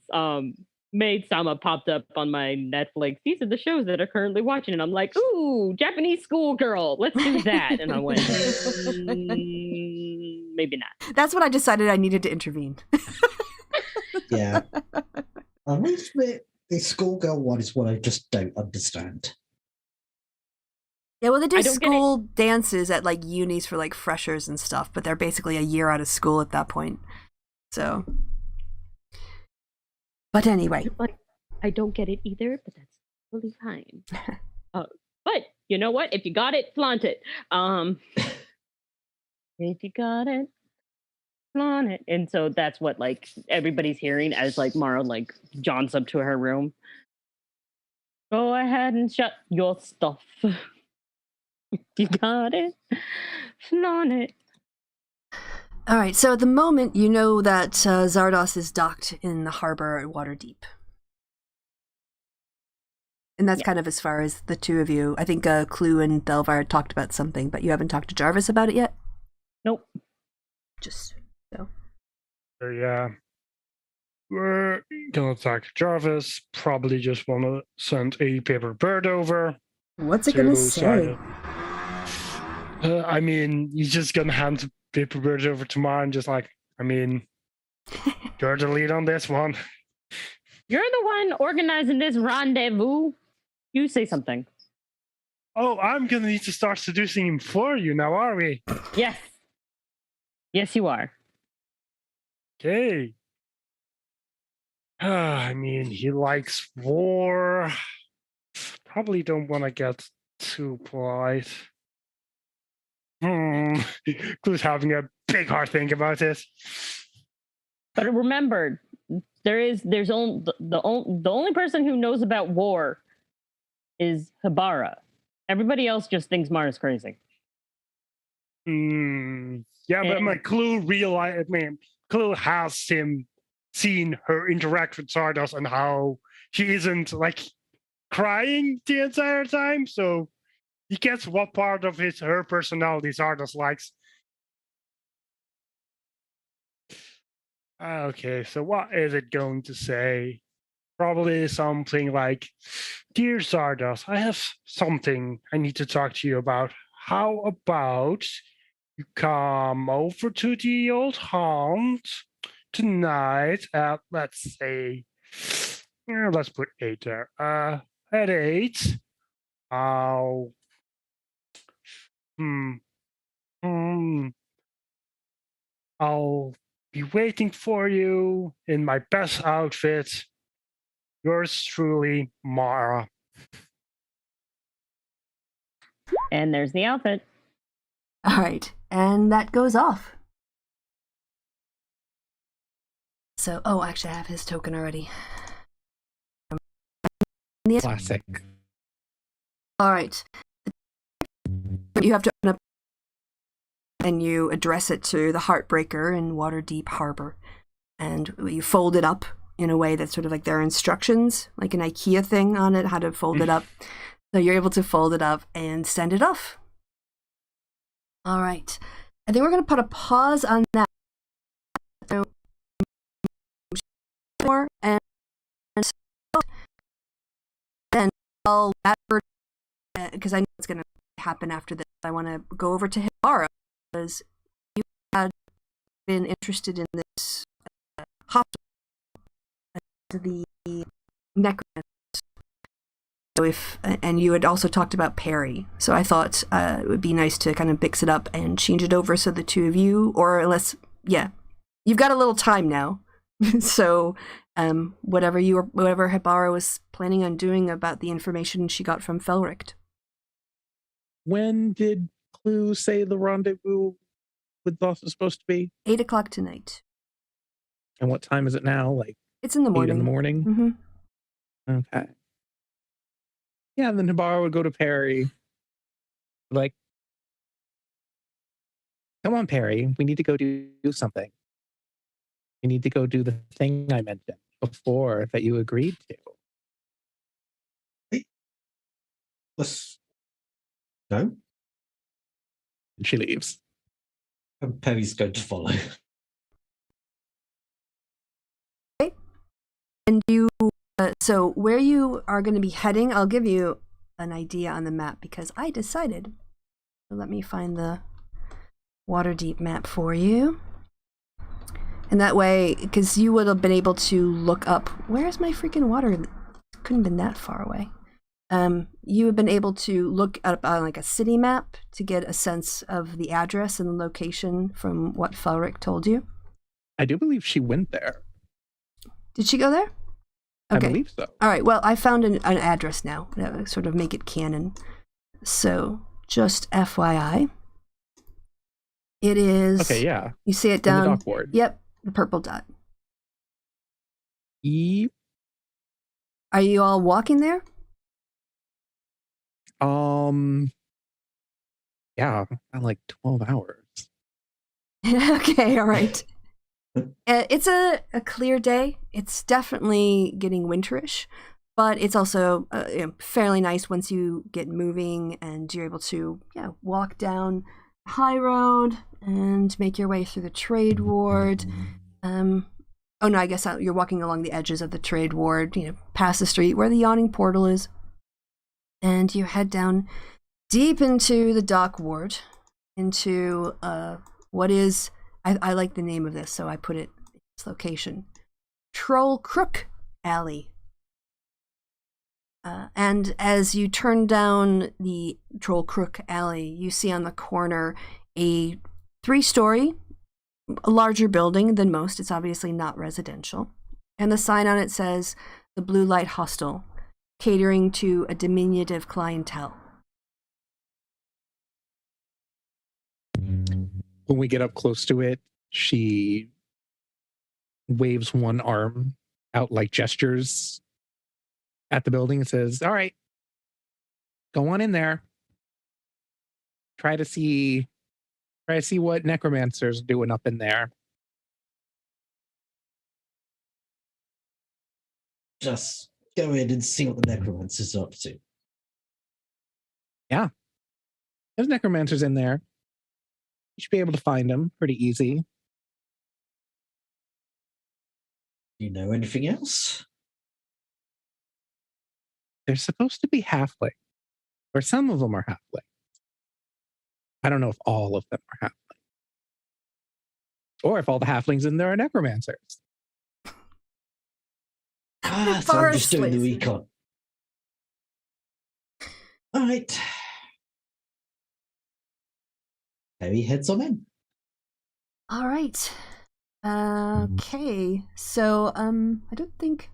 Maid Sama popped up on my Netflix. These are the shows that are currently watching, and I'm like, ooh, Japanese schoolgirl, let's do that. And I went, maybe not. That's when I decided I needed to intervene. Yeah. I must admit, the schoolgirl one is what I just don't understand. Yeah, well, they do school dances at like unis for like freshers and stuff, but they're basically a year out of school at that point. So, but anyway, I don't get it either, but that's totally fine. But you know what? If you got it, flaunt it. If you got it, flaunt it. And so that's what like everybody's hearing as like Mara like jaunts up to her room. Go ahead and shut your stuff. You got it. Flaunt it. All right. So at the moment, you know that Zardos is docked in the harbor at Waterdeep. And that's kind of as far as the two of you. I think Clue and Thelvar talked about something, but you haven't talked to Jarvis about it yet? Nope. Just so. Yeah. We're gonna talk to Jarvis. Probably just want to send a paper bird over. What's it gonna say? I mean, you're just gonna hand the paper bird over to mine, just like, I mean, you're the lead on this one. You're the one organizing this rendezvous. You say something. Oh, I'm gonna need to start seducing him for you now, are we? Yes. Yes, you are. Okay. I mean, he likes war. Probably don't want to get too polite. Clue's having a big hard think about this. But remember, there's only the only person who knows about war is Hibara. Everybody else just thinks Mara's crazy. Yeah, but my Clue realized. I mean, Clue has seen her interact with Zardos and how she isn't like crying the entire time, so he gets what part of her personality Zardos likes. Okay, so what is it going to say? Probably something like, "Dear Zardos, I have something I need to talk to you about. How about You come over to the old haunt tonight at, let's say, let's put 8 there. At 8, I'll I'll be waiting for you in my best outfit. Yours truly, Mara. And there's the outfit. All right, and that goes off. So, oh, actually, I have his token already. Classic. All right. You have to open up and you address it to the Heartbreaker in Waterdeep Harbor. And you fold it up in a way that's sort of like there are instructions, like an IKEA thing on it, how to fold it up. So you're able to fold it up and send it off. All right. I think we're going to put a pause on that. So, and then I'll because I know it's going to happen after this. I want to go over to Hibara because you had been interested in this hospital, the necromancer. So and you had also talked about Perry, so I thought it would be nice to kind of mix it up and change it over so the two of you, or unless, yeah, you've got a little time now. So whatever Hibara was planning on doing about the information she got from Felric. When did Clue say the rendezvous with Voss is supposed to be? 8 o'clock tonight. And what time is it now? Like it's in the morning. 8 in the morning? Mm-hmm. Okay. Yeah, and then Hibara would go to Perry. Like, come on, Perry, we need to go do something. We need to go do the thing I mentioned before that you agreed to. Let's go. And she leaves. And Perry's going to follow. Okay. And you, so where you are going to be heading, I'll give you an idea on the map because I decided. So let me find the Waterdeep map for you. And that way, because you would have been able to look up, where's my freaking water? Couldn't have been that far away. You have been able to look up on like a city map to get a sense of the address and the location from what Felric told you. I do believe she went there. Did she go there? Okay. I believe so. All right. Well, I found an address now. That would sort of make it canon. So, just FYI, it is. Okay. Yeah. You see it down. In the dock ward. Yep, the purple dot. Yep. Are you all walking there? Yeah, like 12 hours. Okay. All right. It's a clear day. It's definitely getting winterish, but it's also fairly nice once you get moving and you're able to walk down High Road and make your way through the Trade Ward. Oh no, I guess you're walking along the edges of the Trade Ward, past the street where the Yawning Portal is. And you head down deep into the Dock Ward, into what is... I like the name of this, so I put it in its location. Troll Crook Alley. And as you turn down the Troll Crook Alley, you see on the corner a 3-story, larger building than most. It's obviously not residential. And the sign on it says, the Blue Light Hostel, catering to a diminutive clientele. When we get up close to it, she waves one arm out, like gestures at the building, and says, all right, go on in there. Try to see what necromancer's doing up in there. Just go in and see what the necromancer's up to. Yeah. There's necromancers in there. You should be able to find them pretty easy. Do you know anything else? They're supposed to be halfling, or some of them are halfling. I don't know if all of them are halfling. Or if all the halflings in there are necromancers. So I'm just doing the recon. All right. Harry heads on in. All right. Okay. So, I don't think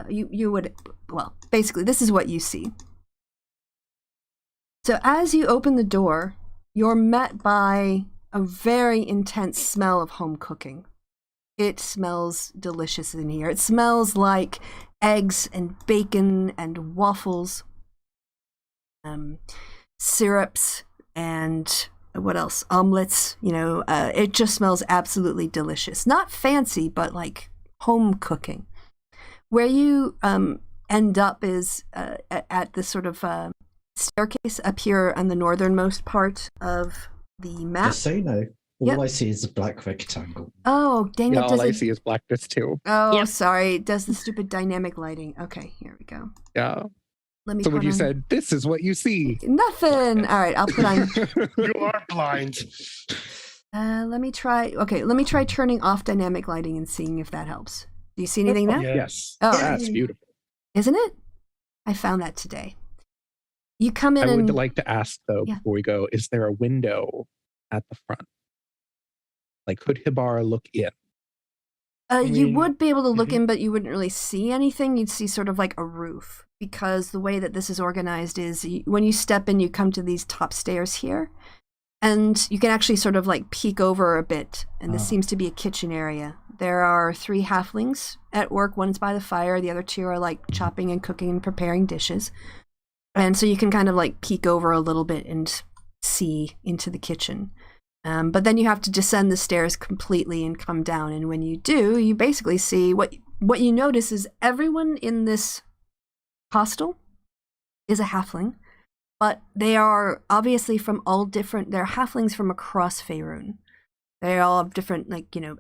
you would. Well, basically, this is what you see. So, as you open the door, you're met by a very intense smell of home cooking. It smells delicious in here. It smells like eggs and bacon and waffles, syrups, and what else? Omelets. It just smells absolutely delicious. Not fancy, but like home cooking. Where you end up is at this sort of staircase up here on the northernmost part of the map. Just so you know, all I see is a black rectangle. Oh, dang it. All I see is blackness too. Oh, sorry. It does the stupid dynamic lighting. Okay, here we go. Yeah. Let me So when you said, this is what you see. Nothing. All right, I'll put on. You are blind. Let me try turning off dynamic lighting and seeing if that helps. Do you see anything now? Yes. Oh, that's beautiful. Isn't it? I found that today. You come in I would and like to ask, though, before we go, is there a window at the front? Like, could Hibar look in? You would be able to look in, but you wouldn't really see anything. You'd see sort of like a roof, because the way that this is organized is when you step in, you come to these top stairs here, and you can actually sort of like peek over a bit, and this seems to be a kitchen area. There are 3 halflings at work. One's by the fire. The other 2 are like chopping and cooking and preparing dishes. And so you can kind of like peek over a little bit and see into the kitchen. But then you have to descend the stairs completely and come down. And when you do, you basically see what you notice is everyone in this hostel is a halfling, but they are obviously from all different, they're halflings from across Faerun. They all have different,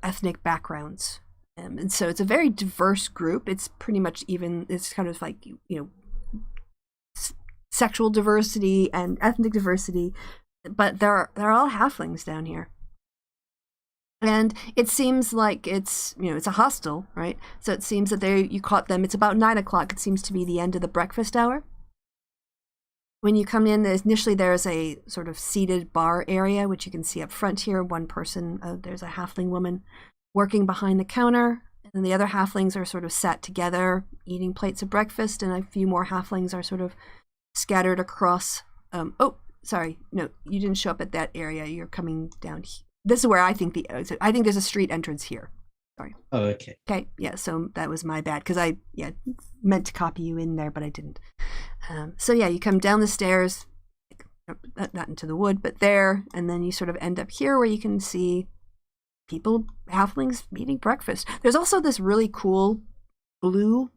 ethnic backgrounds. And so it's a very diverse group. It's pretty much even, it's kind of like, sexual diversity and ethnic diversity, but they're all halflings down here. And it seems like it's a hostel, right? So it seems that you caught them. It's about 9:00. It seems to be the end of the breakfast hour. When you come in, initially there's a sort of seated bar area, which you can see up front here. One person, there's a halfling woman working behind the counter, and then the other halflings are sort of sat together eating plates of breakfast, and a few more halflings are sort of scattered across. Sorry, no, you didn't show up at that area. You're coming down. This is where I think there's a street entrance here. Sorry. Oh, okay. Okay, yeah, so that was my bad, because I meant to copy you in there, but I didn't. So yeah, you come down the stairs, not into the wood, but there, and then you sort of end up here where you can see people, halflings, eating breakfast. There's also this really cool blue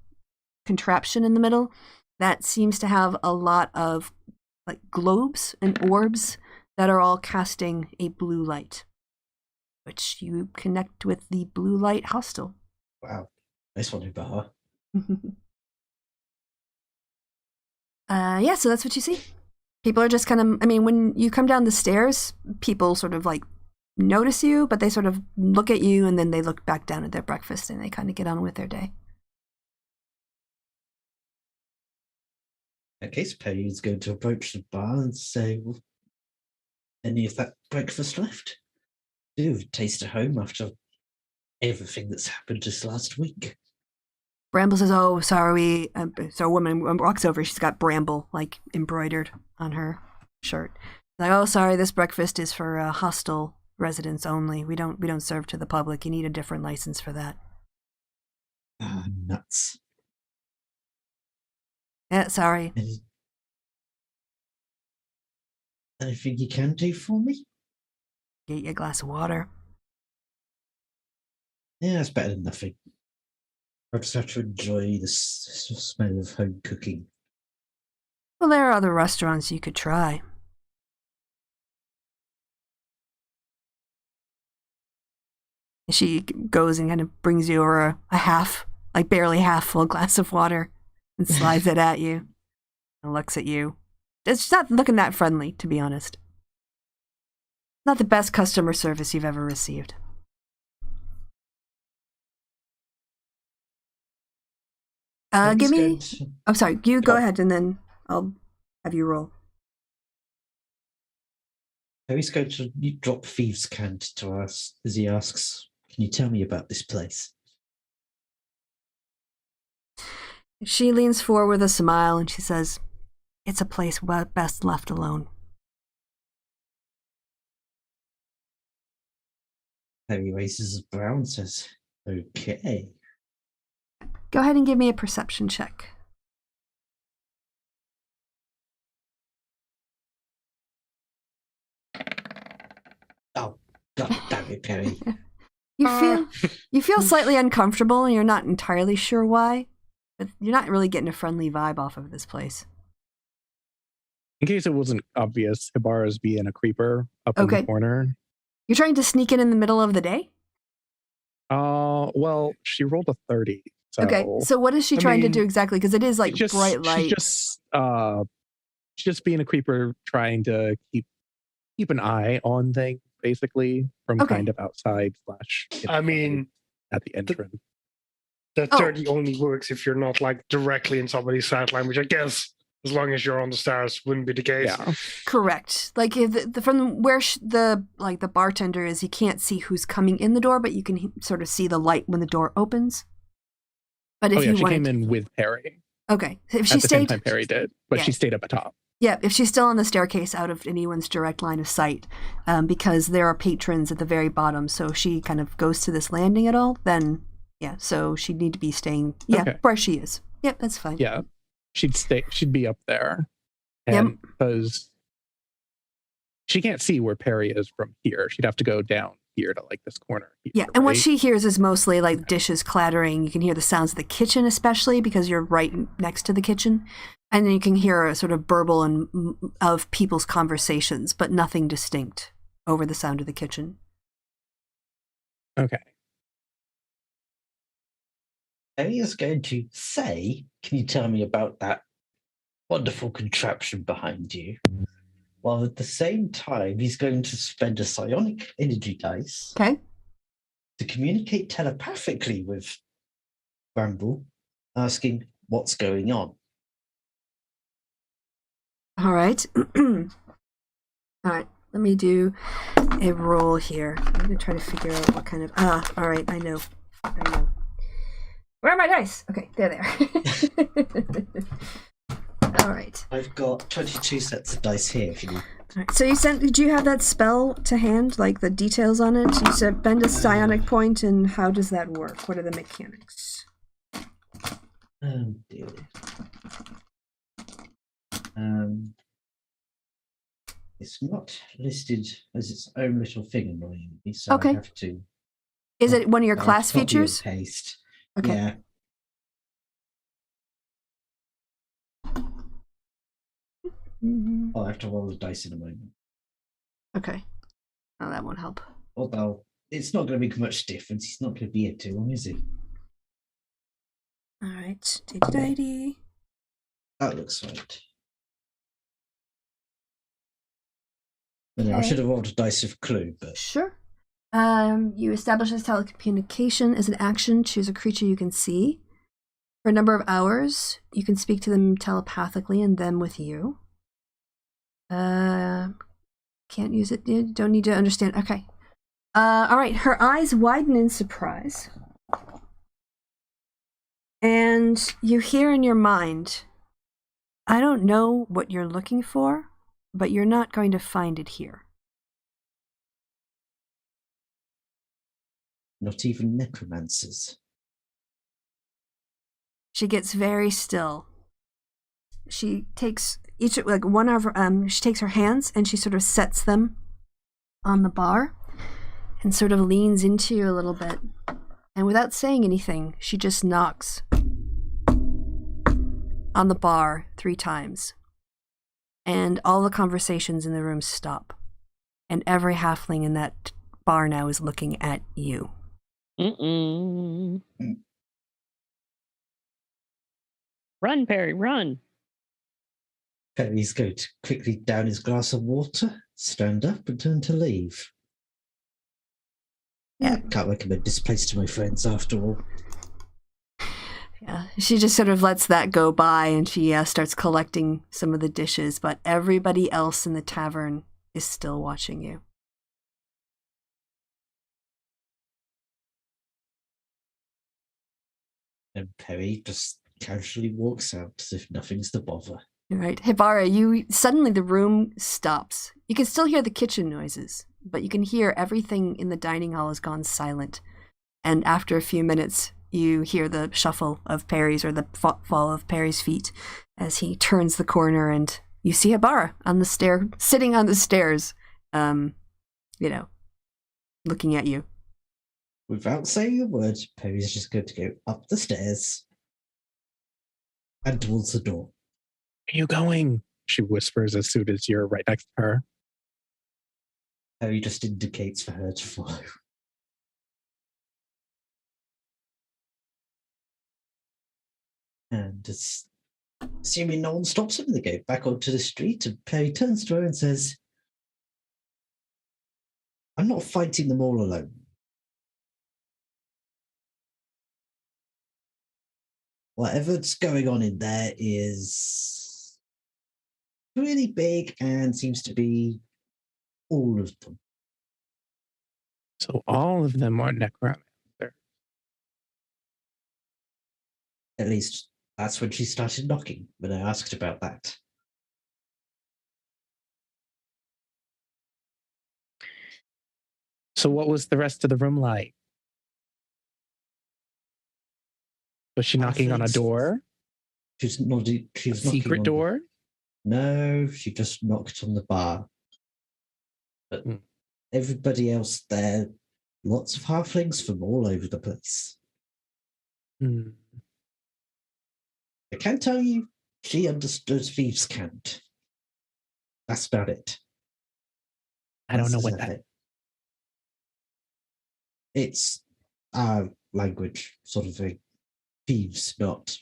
contraption in the middle that seems to have a lot of like globes and orbs that are all casting a blue light, which you connect with the blue light hostel. Wow. Nice one, Ubaha. So that's what you see. People are just kind of, when you come down the stairs, people sort of like notice you, but they sort of look at you and then they look back down at their breakfast and they kind of get on with their day. In case Perry's going to approach the bar and say, well, any of that breakfast left? Do taste at home after everything that's happened this last week. Bramble says, "Oh, sorry." So a woman walks over. She's got Bramble like embroidered on her shirt. Like, "Oh, sorry. This breakfast is for hostel residents only. We don't serve to the public. You need a different license for that." Nuts. Yeah, sorry. Anything you can do for me? Get you a glass of water. Yeah, it's better than nothing. I just have to enjoy the smell of home cooking. Well, there are other restaurants you could try. She goes and kind of brings you over a half, like barely half full glass of water and slides it at you and looks at you. It's not looking that friendly, to be honest. Not the best customer service you've ever received. Give me... I'm sorry, you go ahead and then I'll have you roll. Harry's going to drop Thieves' Cant to us as he asks, "Can you tell me about this place?" She leans forward with a smile and she says, "It's a place best left alone." Harry raises his brow and says, "Okay." Go ahead and give me a perception check. Oh, God damn it, Harry. You feel slightly uncomfortable and you're not entirely sure why, but you're not really getting a friendly vibe off of this place. In case it wasn't obvious, Ibarra's being a creeper up in the corner. You're trying to sneak in the middle of the day? Well, she rolled a 30. So, okay, so what is she trying to do exactly? Because it is like bright light. She's just being a creeper, trying to keep an eye on things, basically, from kind of outside / I mean, at the entrance. The 30 only works if you're not like directly in somebody's sideline, which I guess, as long as you're on the stairs, wouldn't be the case. Yeah. Correct. Like if from where the bartender is, you can't see who's coming in the door, but you can sort of see the light when the door opens. But if she came in with Perry. Okay, if she at the stayed, same time Perry did, but she stayed up atop. Yeah, if she's still on the staircase, out of anyone's direct line of sight, because there are patrons at the very bottom. So if she kind of goes to this landing at all, then so she'd need to be staying where she is. Yep, that's fine. Yeah. She'd be up there. And because she can't see where Perry is from here. She'd have to go down here to like this corner here, yeah, and what she hears is mostly like dishes clattering. You can hear the sounds of the kitchen, especially because you're right next to the kitchen. And then you can hear a sort of burble of people's conversations, but nothing distinct over the sound of the kitchen. Okay. Harry is going to say, "Can you tell me about that wonderful contraption behind you?" While at the same time, he's going to spend a psionic energy dice to communicate telepathically with Bramble, asking what's going on. All right. All right. Let me do a roll here. I'm going to try to figure out what kind of... all right. I know. Where are my dice? Okay, there. All right. I've got 22 sets of dice here if you need. All right. So did you have that spell to hand, like the details on it? You said bend a psionic point, and how does that work? What are the mechanics? Oh, dear. It's not listed as its own little thing, annoyingly, so I have to... Is it one of your class features? Paste. Okay. Yeah. I'll have to roll the dice in a moment. Okay. Oh, that won't help. Although, it's not going to make much difference. He's not going to be here too long, is he? All right. Dee-dee-dee-dee. That looks right. I should have rolled a dice of clue, but... Sure. You establish this telecommunication as an action. Choose a creature you can see. For a number of hours, you can speak to them telepathically and them with you. Can't use it. You don't need to understand. Okay. All right. Her eyes widen in surprise. And you hear in your mind, I don't know what you're looking for, but you're not going to find it here. Not even necromancers. She gets very still. She takes each one of her, she takes her hands and she sort of sets them on the bar and sort of leans into you a little bit. And without saying anything, she just knocks on the bar 3 times. And all the conversations in the room stop. And every halfling in that bar now is looking at you. Run, Perry, run. Perry's going to quickly down his glass of water, stand up and turn to leave. Yeah. Can't recommend this place to my friends after all. Yeah, she just sort of lets that go by, and she starts collecting some of the dishes, but everybody else in the tavern is still watching you. And Perry just casually walks out as if nothing's the bother. All right, Hibara, suddenly the room stops. You can still hear the kitchen noises, but you can hear everything in the dining hall has gone silent. And after a few minutes, you hear the shuffle of Perry's, or the fall of Perry's feet as he turns the corner, and you see Hibara on the stair, sitting on the stairs, looking at you. Without saying a word, Perry's just going to go up the stairs and towards the door. Where are you going? She whispers as soon as you're right next to her. Perry just indicates for her to follow. And assuming no one stops him, they go back onto the street, and Perry turns to her and says, I'm not fighting them all alone. Whatever's going on in there is really big and seems to be all of them. So all of them are necromancer. At least that's when she started knocking, when I asked about that. So what was the rest of the room like? Was she knocking on a door? She's nodding. She was knocking Secret on door? No, she just knocked on the bar. But everybody else there, lots of halflings from all over the place. I can tell you, she understood thieves' cant. That's about it. I don't know what that is. It's our language, sort of thing. Thieves, not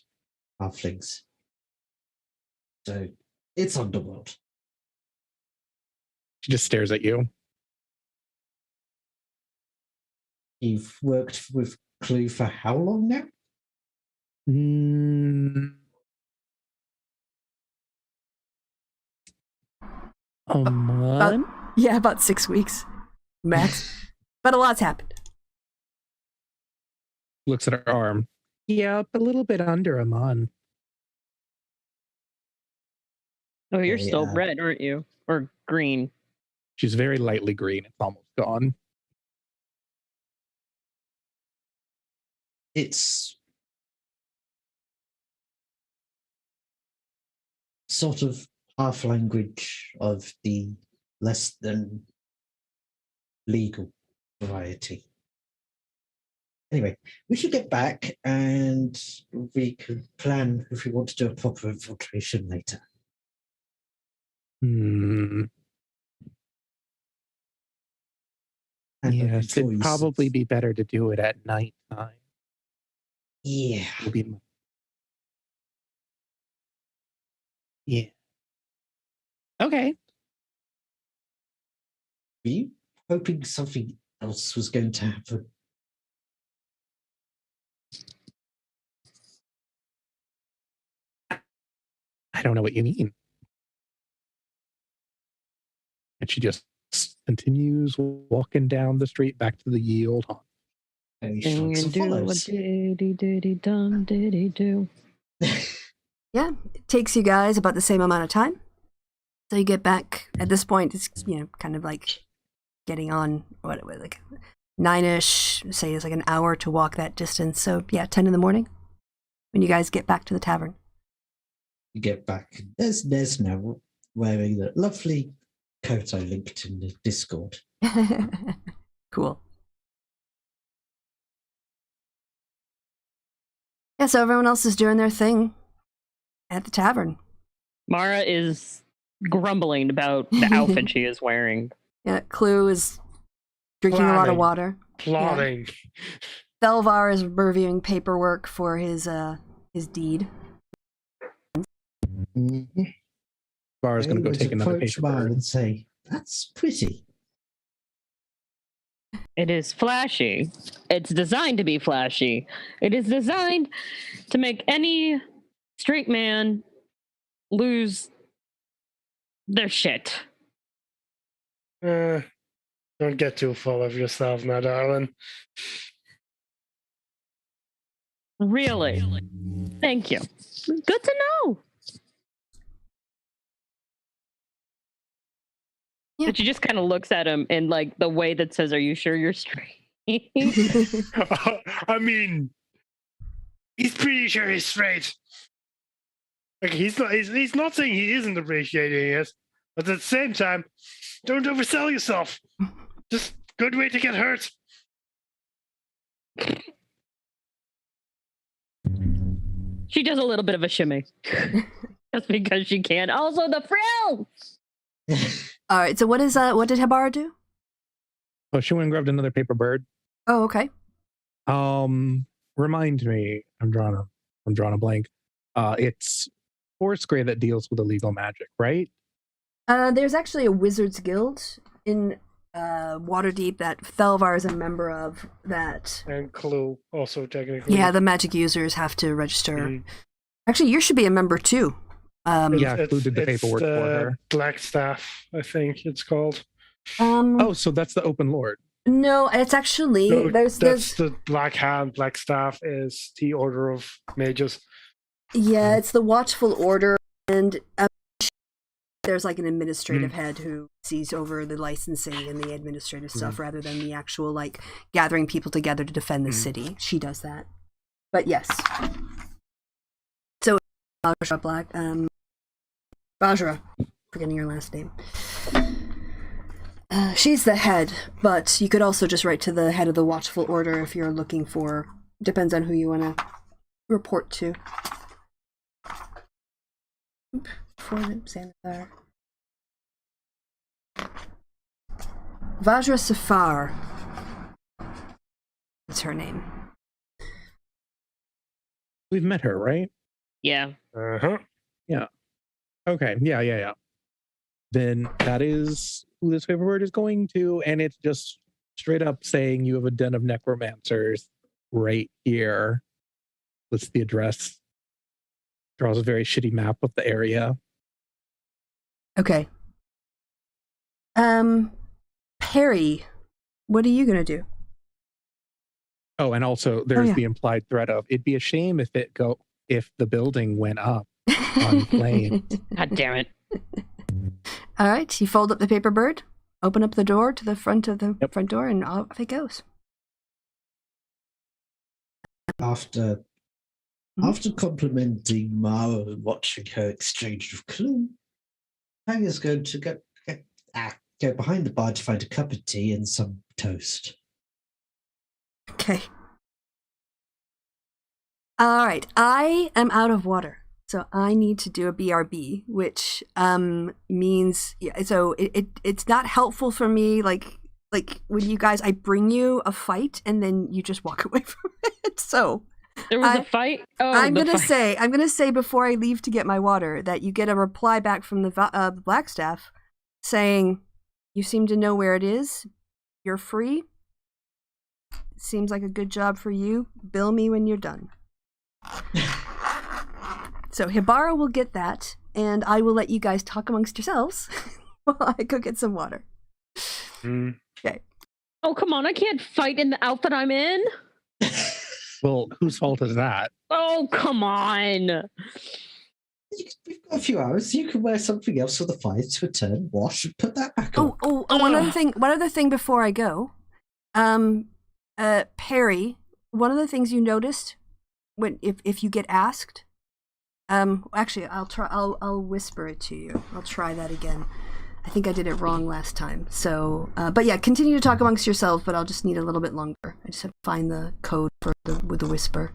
halflings. So it's underworld. She just stares at you. You've worked with Clue for how long now? A month? About 6 weeks, max. But a lot's happened. Looks at her arm. Yeah, a little bit under a month. Oh, you're still red, aren't you? Or green? She's very lightly green. It's almost gone. It's sort of half language of the less than legal variety. Anyway, we should get back and we can plan if we want to do a proper infiltration later. Yes, it'd probably be better to do it at night time. Yeah. Yeah. Okay. Were you hoping something else was going to happen? I don't know what you mean. And she just continues walking down the street back to the ye old haunt. And he shrugs and follows. Yeah, it takes you guys about the same amount of time. So you get back, at this point, it's, kind of like getting on, like 9-ish, say it's like an hour to walk that distance. So yeah, 10 in the morning when you guys get back to the tavern. You get back. There's Nez now wearing the lovely coat I linked in the Discord. Cool. Yeah, so everyone else is doing their thing at the tavern. Mara is grumbling about the outfit she is wearing. Yeah, Clue is drinking a lot of water. Plotting. Yeah. Thelvar is reviewing paperwork for his deed. Bar's going to go take another paper and say, That's pretty. It is flashy. It's designed to be flashy. It is designed to make any straight man lose their shit. Don't get too full of yourself now, darling. Really? Thank you. Good to know. Yeah. But she just kind of looks at him in like the way that says, "Are you sure you're straight?" I mean, he's pretty sure he's straight. Like he's not saying he isn't appreciating it, but at the same time, don't oversell yourself. Just good way to get hurt. She does a little bit of a shimmy. Just because she can. Also the frills! All right. So what did Habara do? Oh, she went and grabbed another paper bird. Oh, okay. Remind me. I'm drawing a blank. It's Foursquare that deals with illegal magic, right? There's actually a Wizards Guild in Waterdeep that Thelvar is a member of. That And Clue also technically. yeah, the magic users have to register. Mhm. Actually, you should be a member too. Yeah, Clue did the paperwork for her. Black Staff, I think it's called. Oh, so that's the Open Lord. No, it's actually No, there's that's the Black Hand. Black Staff is the Order of Mages. yeah, it's the Watchful Order, and there's like an administrative head who sees over the licensing and the administrative stuff rather than the actual like gathering people together to defend the city. She does that. But yes. So Bajra Black Bajra, forgetting your last name. She's the head, but you could also just write to the head of the Watchful Order if you're looking for, depends on who you want to report to. For them, Sandar. Vajra Safar. That's her name. We've met her, right? Yeah. Uh-huh. Okay. Yeah. Then that is who this paperwork is going to, and it's just straight up saying you have a den of necromancers right here. Lists the address. Draws a very shitty map of the area. Okay. Perry, what are you gonna do? Oh, and also there's yeah. the implied threat of it'd be a shame if if the building went up on flames. God damn it. All right, you fold up the paper bird, open up the door to the front of the front door, and off it goes. After complimenting Mara and watching her exchange of clue, Panga's going to go behind the bar to find a cup of tea and some toast. Okay. All right, I am out of water, so I need to do a BRB, which means so it's not helpful for me. Like when you guys, I bring you a fight and then you just walk away from it. So there was a fight. Oh, I'm gonna say before I leave to get my water that you get a reply back from the Blackstaff saying you seem to know where it is. You're free. Seems like a good job for you. Bill me when you're done. So Hibara will get that, and I will let you guys talk amongst yourselves while I go get some water. Okay. Oh, come on. I can't fight in the outfit I'm in. Well, whose fault is that? Oh, come on. We've got a few hours. You can wear something else for the fire to return, wash, and put that back on. One other thing before I go. Perry, one of the things you noticed if you get asked, actually I'll whisper it to you. I'll try that again. I think I did it wrong last time. So, but yeah, continue to talk amongst yourselves, but I'll just need a little bit longer. I just have to find the code with the whisper.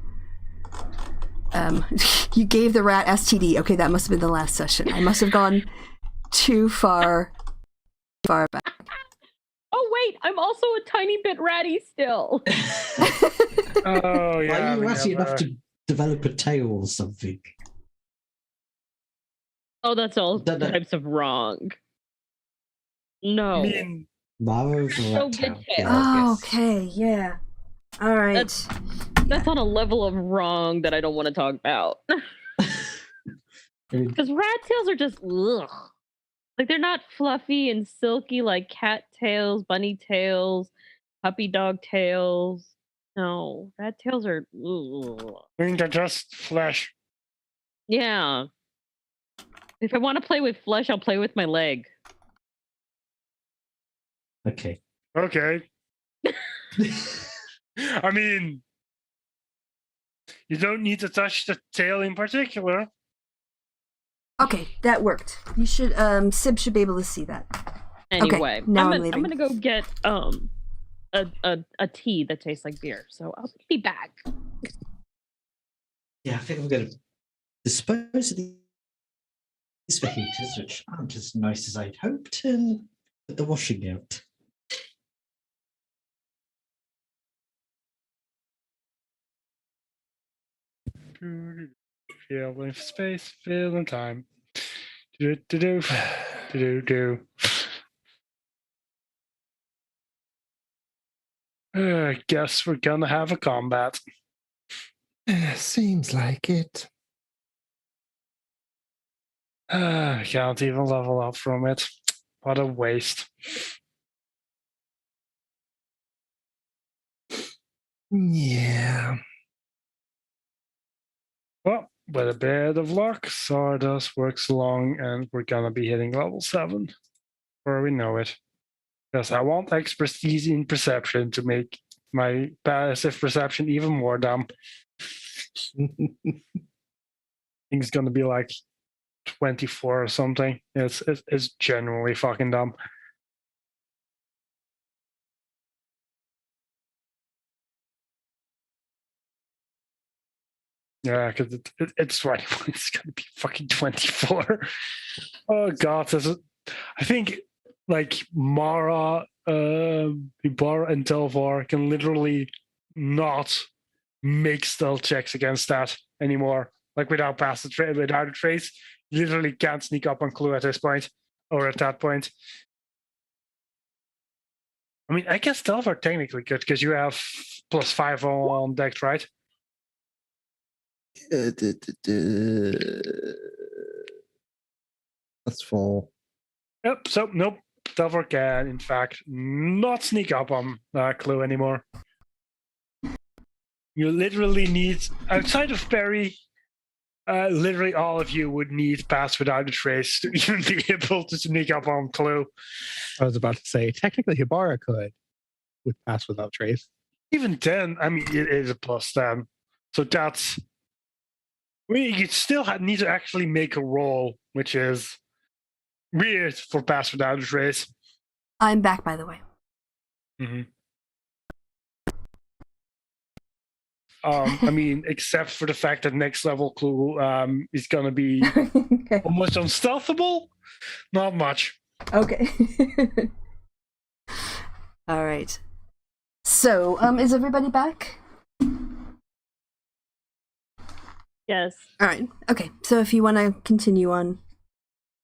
You gave the rat STD. Okay, that must have been the last session. I must have gone too far back. Oh, wait, I'm also a tiny bit ratty still. Oh, yeah. Are you ratty enough to develop a tail or something? Oh, that's all types of wrong. No. I mean, Marrow Go get Rat tails. Oh, okay, yeah. All right. That's on a level of wrong that I don't want to talk about. Because rat tails are just ugh. Like they're not fluffy and silky like cat tails, bunny tails, puppy dog tails. No, rat tails are. Ugh. I mean, they're just flesh. Yeah. If I want to play with flesh, I'll play with my leg. Okay. Okay. I mean, you don't need to touch the tail in particular. Okay, that worked. You should, Sib should be able to see that. Anyway, now I'm leaving. gonna go get a tea that tastes like beer. So I'll be back. Yeah, I think I'm going to dispose of these fajitas, which aren't as nice as I'd hoped, and put the washing out. Feeling space, feeling time. Do. Guess we're gonna have a combat. Seems like it. Can't even level up from it. What a waste. Yeah. Well, with a bit of luck, Stardust works along and we're gonna be hitting level 7. Before we know it. Because I want expertise in perception to make my passive perception even more dumb. I think it's gonna be like 24 or something. It's genuinely fucking dumb. Yeah, because it's 21. It's gonna be fucking 24. Oh god, I think like Mara, Ibarra, and Thelvar can literally not make stealth checks against that anymore. Like without without a trace, you literally can't sneak up on Clue at this point or at that point. I mean, I guess Thelvar technically could because you have +5 on deck, right? That's 4. Yep. So nope. Thelvar can, in fact, not sneak up on Clue anymore. You literally need, outside of Perry, literally all of you would need Pass Without a Trace to even be able to sneak up on Clue. I was about to say, technically Hibara could with Pass Without Trace. Even then, I mean, it is a +10. So that's, I mean, you still need to actually make a roll, which is weird for Pass Without a Trace. I'm back, by the way. Mm-hmm. I mean, except for the fact that next level Clue is going to be Okay. almost unstealthable. Not much. Okay. All right. So, is everybody back? Yes. All right. Okay. So if you want to continue on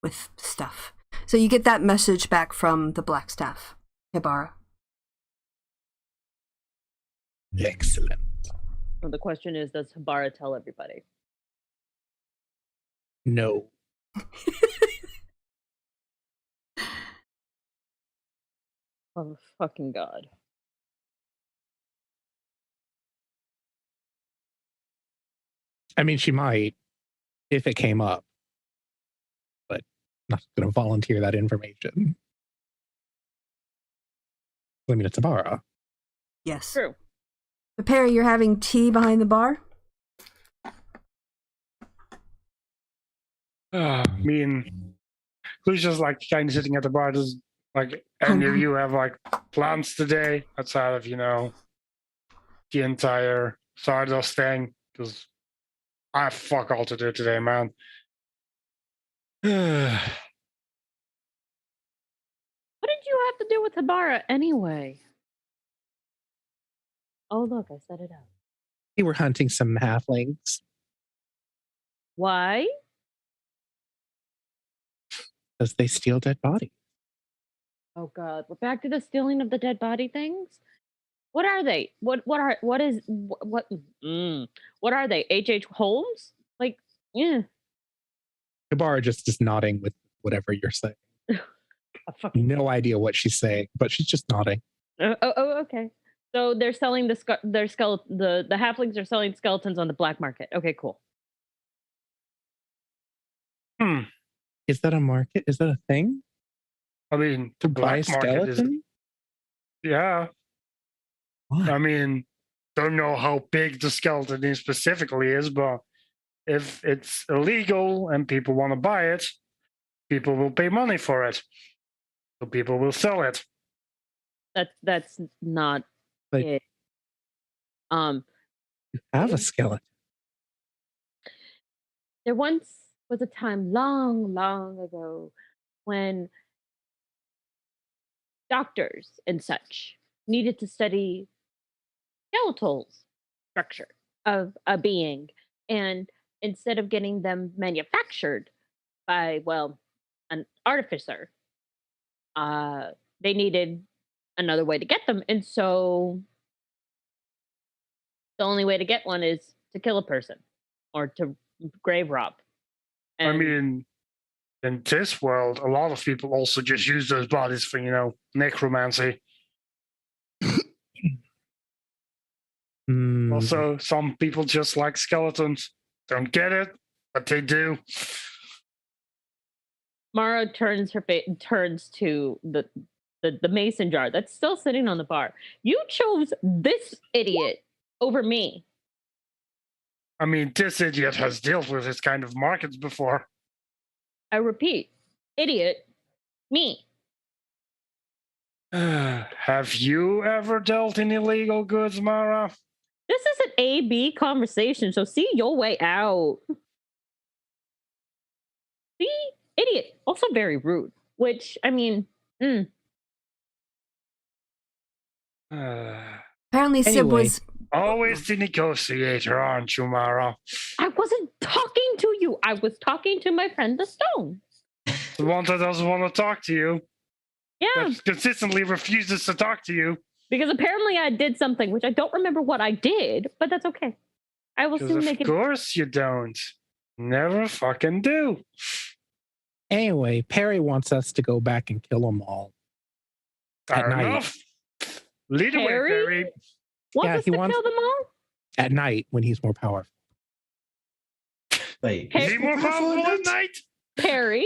with stuff. So you get that message back from the Black Staff, Hibara. Excellent. Well, the question is, does Hibara tell everybody? No. Oh, fucking God. I mean, she might if it came up, but not going to volunteer that information. I mean, it's Hibara. Yes. True. So Perry, you're having tea behind the bar? I mean, Clue's just like kind of sitting at the bar. Does like any of you have like plans today outside of, you know, the entire Stardust thing? Because I have fuck all to do today, man. What did you have to do with Hibara anyway? Oh, look, I set it up. We were hunting some halflings. Why? Because they steal dead bodies. Oh God, we're back to the stealing of the dead body things. What are they? What are they? H.H. Holmes? Like, yeah. Ibarra just is nodding with whatever you're saying. No idea what she's saying, but she's just nodding. Okay. So they're selling the halflings are selling skeletons on the black market. Okay, cool. Is that a market? Is that a thing? I mean, To the buy black market is. skeleton? Yeah. Why? I mean, don't know how big the skeleton specifically is, but if it's illegal and people want to buy it, people will pay money for it. So people will sell it. That's not Like, it. You have a skeleton. There once was a time long, long ago when doctors and such needed to study skeletal structure of a being, and instead of getting them manufactured by, well, an artificer, they needed another way to get them, and so the only way to get one is to kill a person or to grave rob. I mean, in this world, a lot of people also just use those bodies for, necromancy. Also, some people just like skeletons. Don't get it, but they do. Mara turns to the mason jar that's still sitting on the bar. You chose this idiot over me. I mean, this idiot has dealt with this kind of markets before. I repeat, idiot, me. Have you ever dealt in illegal goods, Mara? This is an A-B conversation, so see your way out. See? Idiot. Also very rude, which, I mean, Apparently, Sib Anyway. was. Always the negotiator, aren't you, Mara? I wasn't talking to you. I was talking to my friend the Stone. The one that doesn't want to talk to you. Yeah. That consistently refuses to talk to you. Because apparently I did something, which I don't remember what I did, but that's okay. I will soon make it. Of course you don't. Never fucking do. Anyway, Perry wants us to go back and kill them all. Fair At night. enough. Lead away, Perry? Perry. Wants Yeah, us he to wants- kill them all? At night when he's more powerful. Wait, Hey, Is he more powerful at night? Perry?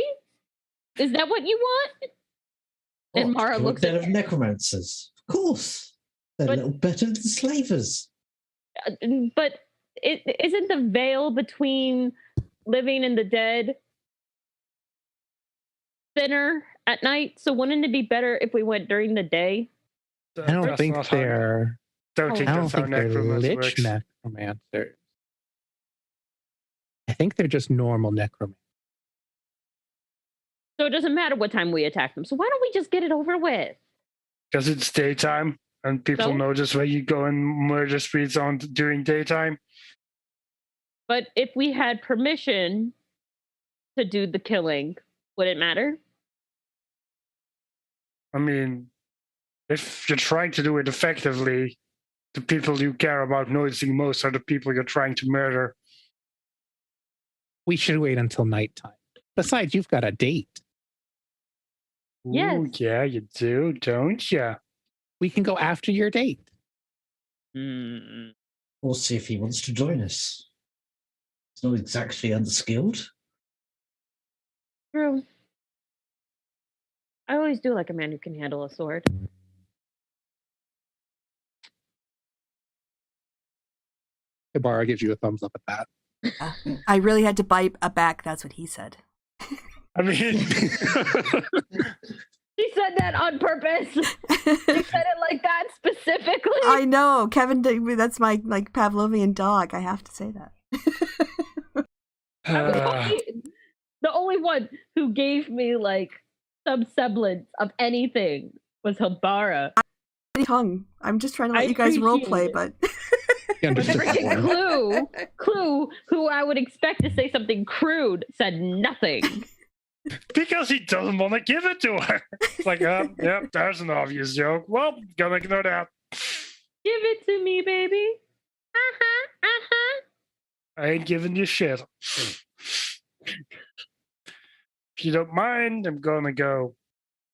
Is that what you want? And Mara looks dead at of necromancers. Of course. They're But- a little better than slavers. But isn't the veil between living and the dead thinner at night? So wouldn't it be better if we went during the day? I don't That's think not how- they're. Don't I think I don't that's how think they're necromancy lich works. necromancers. I think they're just normal necromancers. So it doesn't matter what time we attack them. So why don't we just get it over with? Because it's daytime and people So? notice where you go and murder streets on during daytime. But if we had permission to do the killing, would it matter? I mean, if you're trying to do it effectively, the people you care about noticing most are the people you're trying to murder. We should wait until nighttime. Besides, you've got a date. Yes. Ooh, yeah, you do, don't you? We can go after your date. We'll see if he wants to join us. He's not exactly unskilled. True. I always do like a man who can handle a sword. Ibarra gives you a thumbs up at that. I really had to bite a back. That's what he said. I mean, She said that on purpose. She said it like that specifically. I know, Kevin. That's my Pavlovian dog. I have to say that. I was the only one who gave me like some semblance of anything was Habara. Tongue. I'm just trying to let I you guys role appreciate play, it. but You But understood that freaking one. Clue, who I would expect to say something crude, said nothing. Because he doesn't want to give it to her. It's like, yep, there's an obvious joke. Well, gonna ignore that. Give it to me, baby. I ain't giving you shit. If you don't mind, I'm gonna go.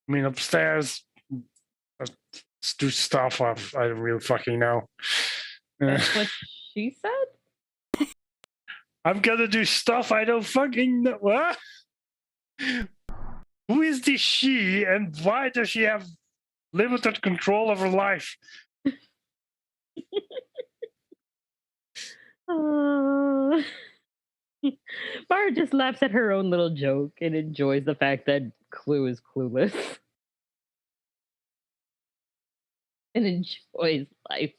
Upstairs. Let's do stuff. I don't really fucking know. That's what she said? I'm gonna do stuff I don't fucking know. What? Who is this she, and why does she have limited control of her life? Mara just laughs at her own little joke and enjoys the fact that Clue is clueless. And enjoys life.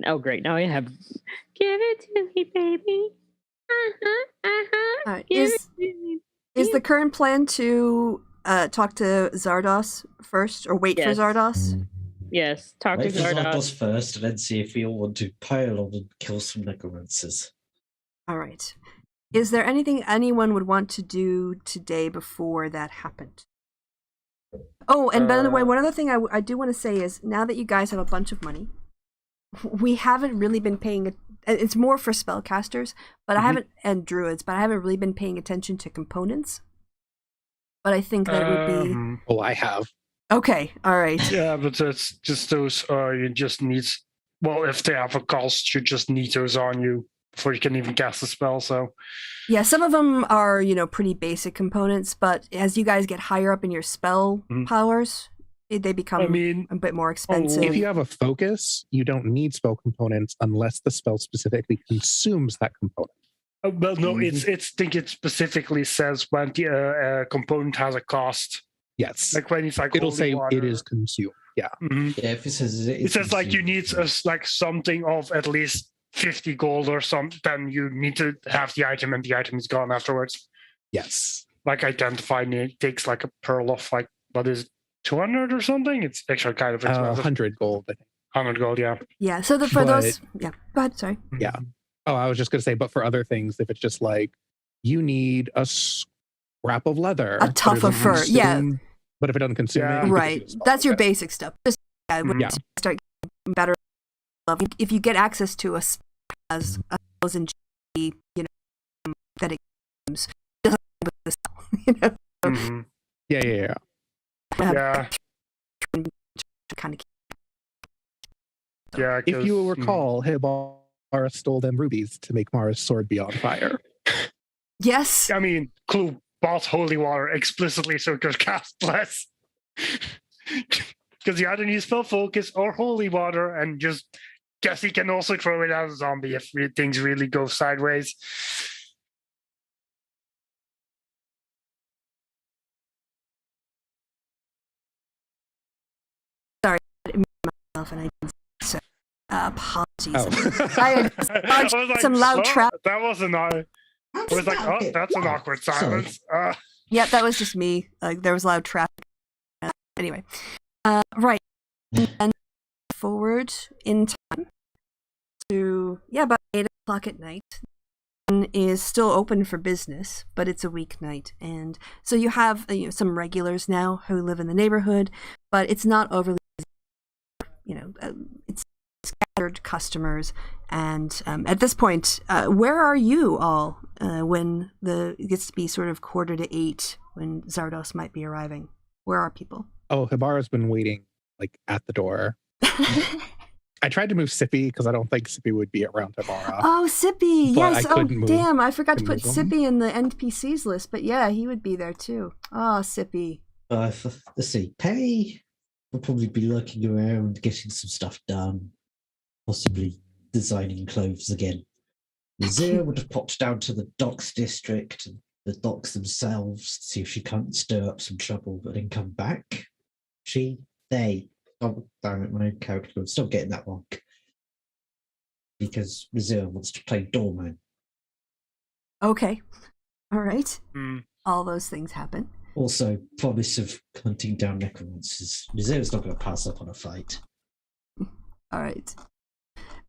Oh, great. Now I have... Give it to me, baby. All right. Give it to me. Is the current plan to talk to Zardos first, or wait for Yes. Zardos? Yes, talk Wait to for Zardos Zardos. first, and then see if we all want to pile on and kill some necromancers. All right. Is there anything anyone would want to do today before that happened? Oh, and by the way, one other thing I do want to say is, now that you guys have a bunch of money, we haven't really been paying... It's more for spellcasters, but I haven't, and druids, but I haven't really been paying attention to components. But I think that it would be... Oh, I have. Okay, all right. Yeah, but it's just those, you just need... Well, if they have a cost, you just need those on you before you can even cast a spell, so... Yeah, some of them are, pretty basic components, but as you guys get higher up in your spell powers, they become a bit more expensive. If you have a focus, you don't need spell components unless the spell specifically consumes that component. Well, no, I think it specifically says when the component has a cost. Yes. Like when it's like It'll holy say water. it is consumed. Yeah. Mm-hmm. Yeah, if it says It says like you need something of at least 50 gold or something, then you need to have the item and the item is gone afterwards. Yes. Like identifying it takes like a pearl of like, what is it, 200 or something? It's actually kind of expensive. 100 gold, I think. 100 gold, yeah. Yeah, so for those... Yeah, go ahead, sorry. Yeah. Oh, I was just going to say, but for other things, if it's just like, you need a scrap of leather. A tuft of fur, yeah. But if it doesn't consume it, you can right. do a spell. That's your basic stuff. Just when Yeah. you start getting better level, if you get access to a spell as 1,000 G, that it comes, doesn't with the spell, Mm-hmm. Yeah. Yeah. Kind of. Yeah. If you will recall, Hibara stole them rubies to make Mara's sword be on fire. Yes. I mean, Clue bought holy water explicitly so it could cast less. Because you either need spell focus or holy water, and just guess he can also throw it at a zombie if things really go sideways. Sorry, I didn't mute myself and I didn't say so. Apologies. Oh. I had I was like, some loud trap. That wasn't I was like, oh, that's an awkward silence. Yep, that was just me. Like there was loud traffic. Anyway, right, and forward in time to about 8:00 at night. Is still open for business, but it's a weeknight, and so you have some regulars now who live in the neighborhood, but it's not overly, it's scattered customers. And at this point, where are you all when it gets to be sort of 7:45 when Zardos might be arriving? Where are people? Oh, Hibara's been waiting like at the door. I tried to move Sippy because I don't think Sippy would be around Hibara. Oh, Sippy! But Yes. I Oh, couldn't move. damn! I forgot to put Couldn't move Sippy in the NPCs list, but yeah, he would be there too. Oh, Sippy. let's see. Pei will probably be lurking around, getting some stuff done, possibly designing clothes again. Nazir would have popped down to the docks district and the docks themselves to see if she can't stir up some trouble, but then come back. Oh, damn it, my character was still getting that wrong. Because Nazir wants to play doorman. Okay. All right. Mm. All those things happen. Also, promise of hunting down necromancers. Nazir's not going to pass up on a fight. All right.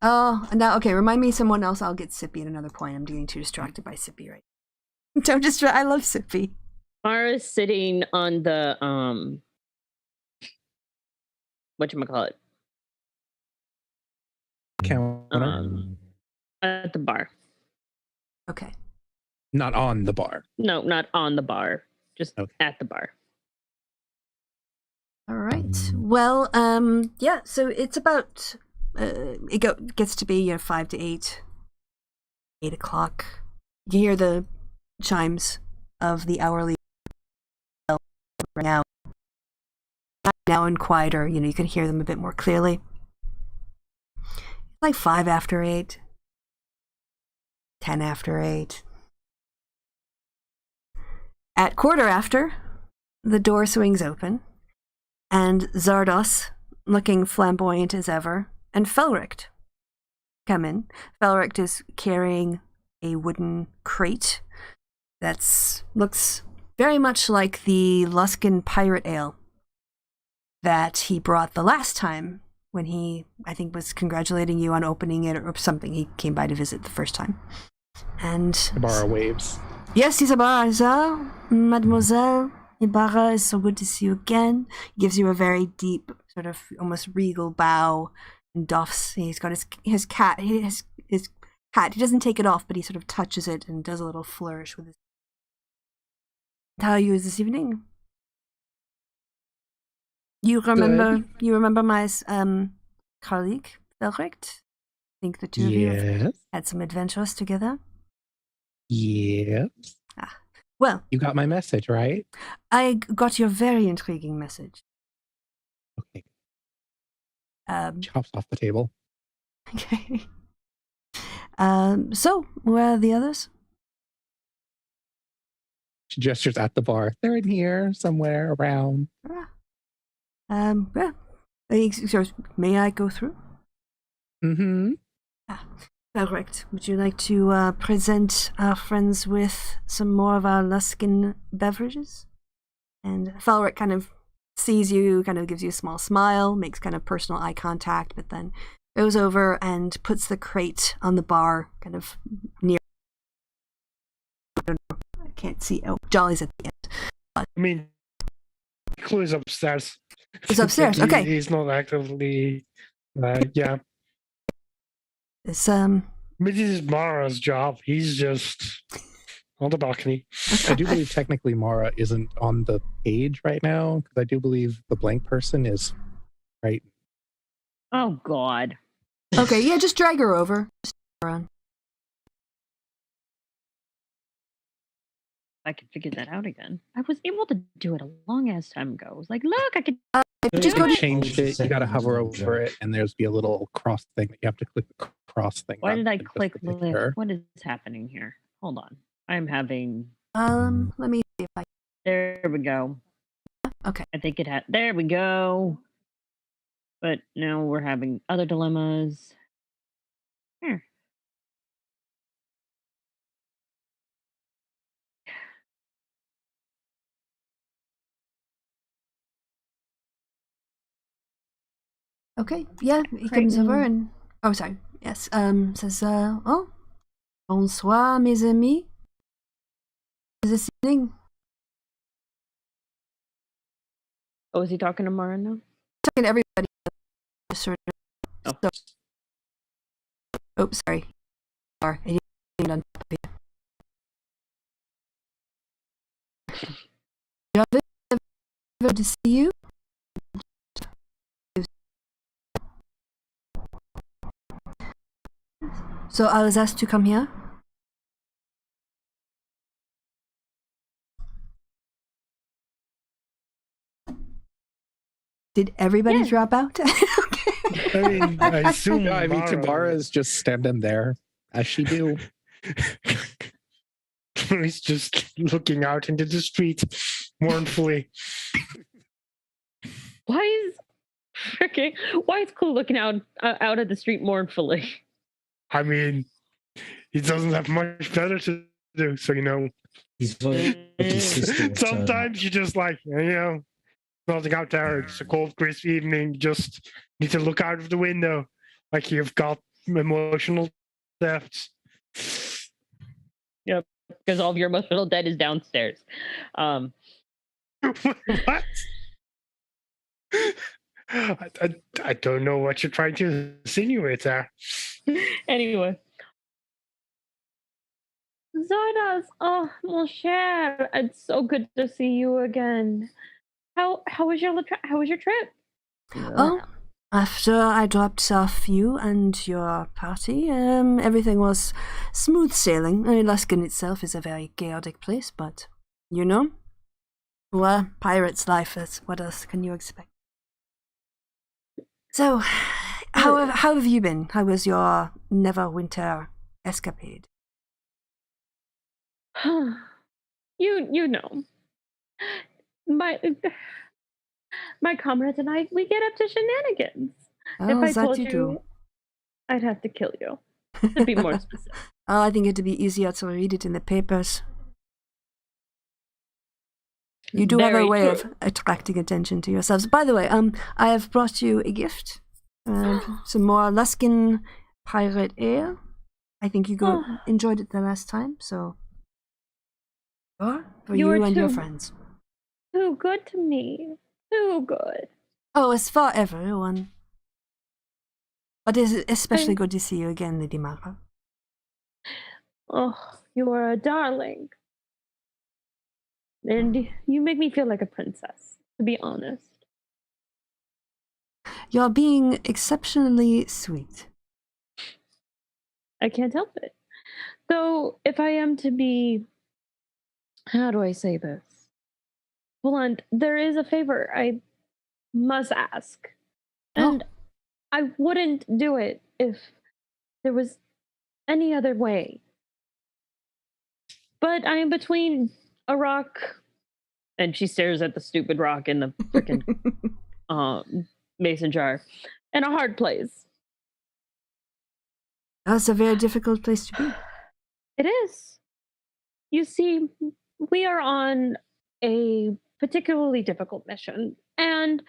Oh, now, okay, remind me someone else. I'll get Sippy at another point. I'm getting too distracted by Sippy right Don't distract. I love Sippy. Mara's sitting on the whatchamacallit? Counter. At the bar. Okay. Not on the bar. No, not on the bar. Just Okay. at the bar. All right. Well, yeah. So it's about gets to be 5 to 8, 8 o'clock. You hear the chimes of the hourly bell right now and quieter. You can hear them a bit more clearly. Like 5 after 8, 10 after 8. At quarter after, the door swings open, and Zardos, looking flamboyant as ever, and Felrict come in. Felrict is carrying a wooden crate that looks very much like the Luskan pirate ale that he brought the last time when he, I think, was congratulating you on opening it or something. He came by to visit the first time. And Ibarra waves. yes, Isabara, Mademoiselle Ibarra, is so good to see you again. He gives you a very deep, sort of almost regal bow and doffs. He's got his hat. His hat. He doesn't take it off, but he sort of touches it and does a little flourish with his. How are you this evening? You remember my colleague, Felrict? I think the two of you have had some adventures together. Yeah. Well, You got my message, right? I got your very intriguing message. Okay. Chops off the table. Okay. So, where are the others? She gestures at the bar. They're in here somewhere around. Yeah. So, may I go through? Mm-hmm. Correct. Would you like to present our friends with some more of our Luskan beverages? And Felric kind of sees you, kind of gives you a small smile, makes kind of personal eye contact, but then goes over and puts the crate on the bar, kind of near. I don't know. I can't see. Oh, Jolly's at the end. I mean, Clue's upstairs. He's upstairs. Okay. He's not actively. Yeah. It's I mean, this is Mara's job. He's just on the balcony. I do believe technically Mara isn't on the page right now, because I do believe the blank person is right. Oh, God. Okay, yeah, just drag her over. Just drag her on. I could figure that out again. I was able to do it a long ass time ago. I was like, look, I could. Just go You to changed it. You got to hover over it, and there's be a little cross thing that you have to click the cross thing. Why did I just to click take lift? care. What is happening here? Hold on. I'm having. let me see if I. There we go. Okay. I think it had. There we go. But now we're having other dilemmas. Here. Okay, yeah, he comes over and oh, sorry, yes, says, oh, bonsoir, mes amis. This evening, Oh, is he talking to Mara now? talking to everybody, just sort of. Oh. So, oh, sorry, I didn't get on top of you. Good to see you. So I was asked to come here. Did everybody Yeah. drop out? Okay. I mean, I assume. No, I mean, Mara- Tabara is just standing there, as she do. He's just looking out into the street mournfully. Why is Clue looking out at the street mournfully? I mean, he doesn't have much better to do, so He's very his sister will turn up. sometimes you just like, nothing out there. It's a cold, crisp evening. You just need to look out of the window like you've got emotional depths. Yep. because all of your emotional debt is downstairs. What? I don't know what you're trying to insinuate there. Anyway. Zardoz, oh, mon cher, it's so good to see you again. How was your trip? Oh, after I dropped off you and your party, everything was smooth sailing. I mean, Luskin itself is a very chaotic place, but you know, well, pirate's life is. What else can you expect? So, how have you been? How was your Neverwinter escapade? You know, my comrades and I, we get up to shenanigans. Oh, if I told you do. I'd have to kill you, to be more specific. Oh, I think it'd be easier to read it in the papers. You do have a way of attracting attention to yourselves. By the way, I have brought you a gift. Some more Luskin pirate ale. I think you enjoyed it the last time, so for you and your friends. Too good to me. Too good. Oh, it's for everyone. But it's especially good to see you again, Lady Mara. Oh, you are a darling. And you make me feel like a princess, to be honest. You're being exceptionally sweet. I can't help it. Though, if I am to be, how do I say this? Blunt, there is a favor I must ask. And I wouldn't do it if there was any other way. But I am between a rock, and she stares at the stupid rock in the freaking mason jar, and a hard place. That's a very difficult place to be. It is. You see, we are on a particularly difficult mission, and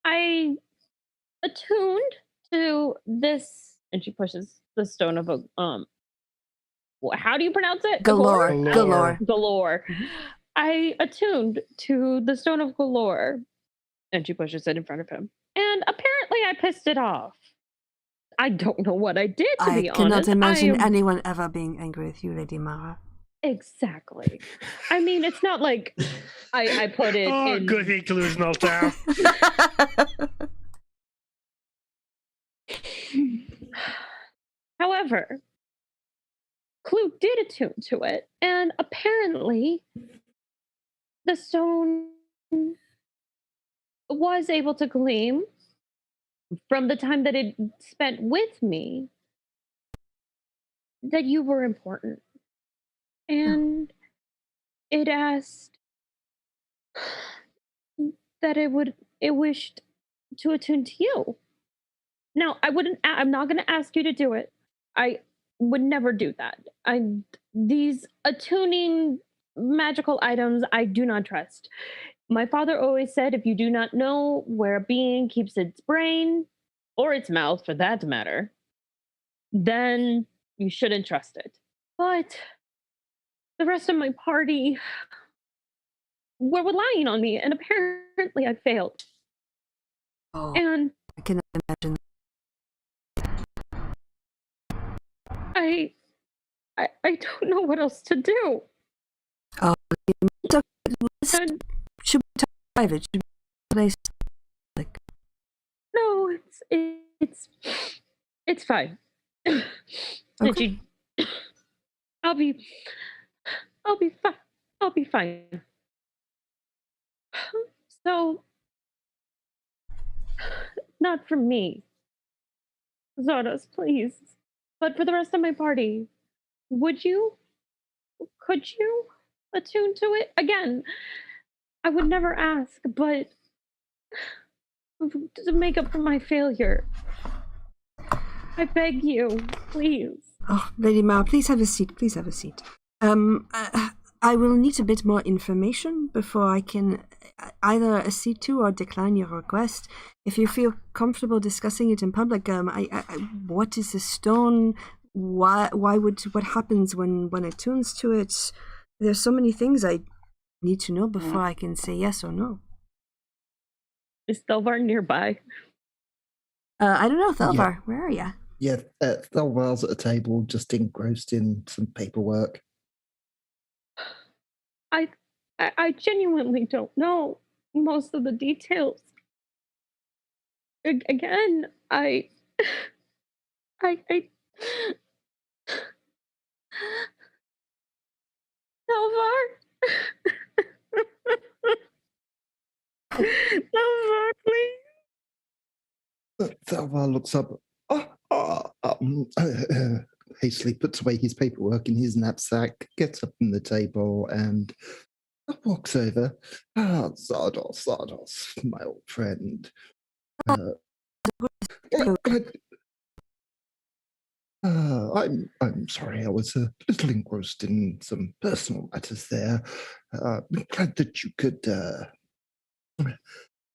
I attuned to this, and she pushes the stone of how do you pronounce it? Golorr. Golorr. I attuned to the Stone of Golorr, and she pushes it in front of him. And apparently I pissed it off. I don't know what I did, to be honest. I cannot imagine anyone ever being angry with you, Lady Mara. Exactly. I mean, it's not like I put it in... good thing to lose no time. However, Clue did attune to it, and apparently the stone was able to gleam from the time that it spent with me that you were important. And it asked that it wished to attune to you. Now, I'm not going to ask you to do it. I would never do that. These attuning magical items I do not trust. My father always said, if you do not know where a being keeps its brain, or its mouth for that matter, then you shouldn't trust it. But the rest of my party were relying on me, and apparently I failed. Oh, and I can imagine. I don't know what else to do. Oh, should we talk private? Should we place like? No, it's fine. Okay. I'll be fine. I'll be fine. So, not for me, Zardoz, please. But for the rest of my party, could you attune to it? Again, I would never ask, but to make up for my failure, I beg you, please. Oh, Lady Mara, please have a seat. Please have a seat. I will need a bit more information before I can either accede to or decline your request. If you feel comfortable discussing it in public, what is the stone? why would what happens when it tunes to it? There's so many things I need to know before I can say yes or no. Is Thelvar nearby? I don't know, Thelvar. Where are you? Yeah, Thelvar's at a table, just engrossed in some paperwork. I genuinely don't know most of the details. Again, I Thelvar. Thelvar, please. Thelvar looks up, hastily puts away his paperwork in his knapsack, gets up from the table, and walks over. Zardos, my old friend. I'm sorry, I was a little engrossed in some personal matters there. I'm glad that you could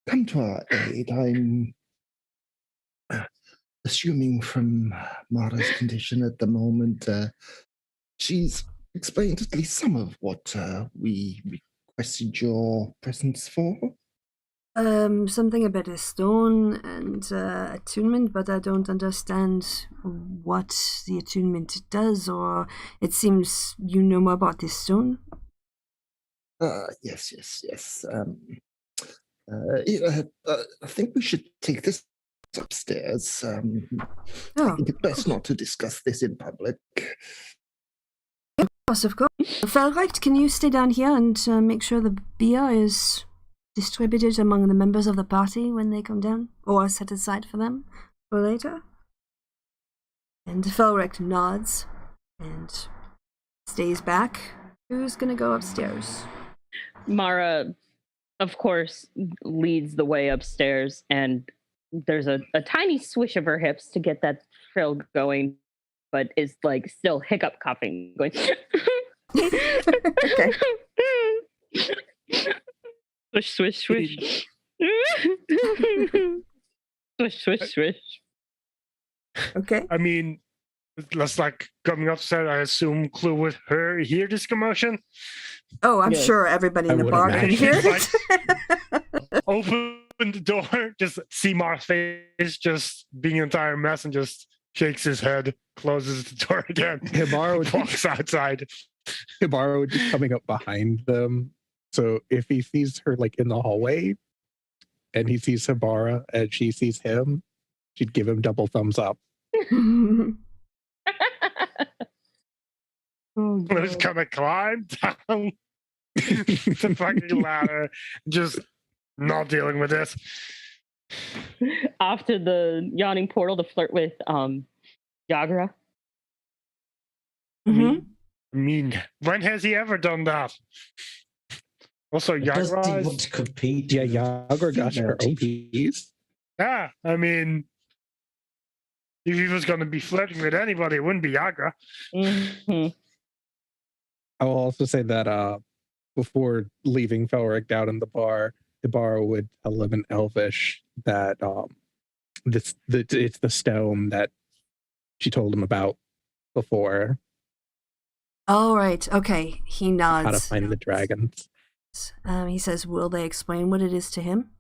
come to our aid. I'm assuming from Mara's condition at the moment, she's explained at least some of what we requested your presence for. Something about a stone and attunement, but I don't understand what the attunement does, or it seems you know more about this stone. Yes. I think we should take this upstairs. I think it's best not to discuss this in public. Of course. Felrecht, can you stay down here and make sure the beer is distributed among the members of the party when they come down, or set aside for them for later? And Felrecht nods and stays back. Who's gonna go upstairs? Mara, of course, leads the way upstairs, and there's a tiny swish of her hips to get that thrill going, but is like still hiccup coughing, going. Okay. Swish, swish, swish. Swish, swish, swish. Okay. I mean, that's like coming upstairs. I assume Clue would hear this commotion. Oh, I'm Yes. sure everybody in I the would bar can imagine. hear Like- it. Open the door, just see Mara's face, just being an entire mess, and just shakes his head, closes the door again, Hibara would, walks outside. Hibara would be coming up behind them. So if he sees her like in the hallway and he sees Hibara and she sees him, she'd give him double thumbs up. Oh, Just God. kind of climb down the fucking ladder, just not dealing with this. After the yawning portal to flirt with Yagra. Mhm. I mean, when has he ever done that? Also, Does he Yagra want is, to compete? Yeah, with Yagra got her female OPs. yeah, I mean, if he was going to be flirting with anybody, it wouldn't be Yagra. Mhm. I will also say that before leaving Felric down in the bar, Hibara would tell him in Elvish that it's the stone that she told him about before, All right. Okay. He nods. how to find the dragons. He says, "Will they explain what it is to him?"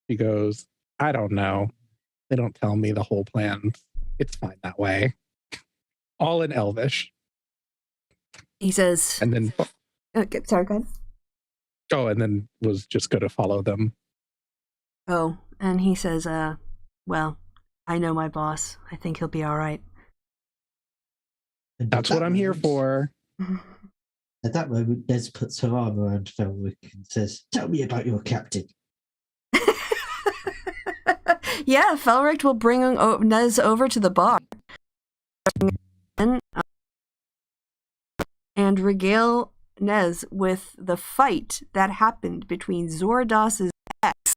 She goes, I don't know. They don't tell me the whole plan. It's fine that way. All in Elvish. He says, And then, okay, sorry, go ahead. and then was just going to follow them. Oh, and he says, well, I know my boss. I think he'll be all right. And That's at what that I'm here moment- for. At that moment, Nez puts her arm around Felwick and says, "Tell me about your captain." Yeah, Felricht will bring Nez over to the bar and regale Nez with the fight that happened between Zordas's ex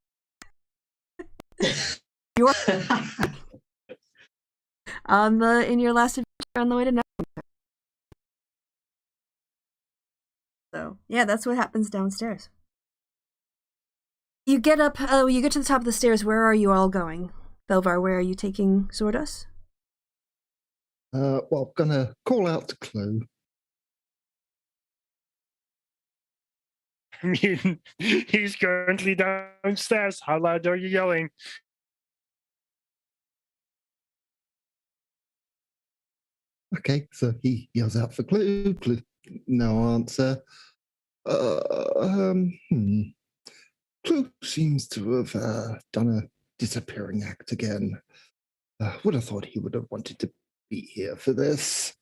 in your last adventure on the way to Neverwinter. So yeah, that's what happens downstairs. You get up. Oh, you get to the top of the stairs. Where are you all going, Thelvar? Where are you taking Zordas? Well, gonna call out to Clue. I mean, he's currently downstairs. How loud are you yelling? Okay, so he yells out for Clue. Clue, no answer. Clue seems to have done a disappearing act again. Would have thought he would have wanted to be here for this.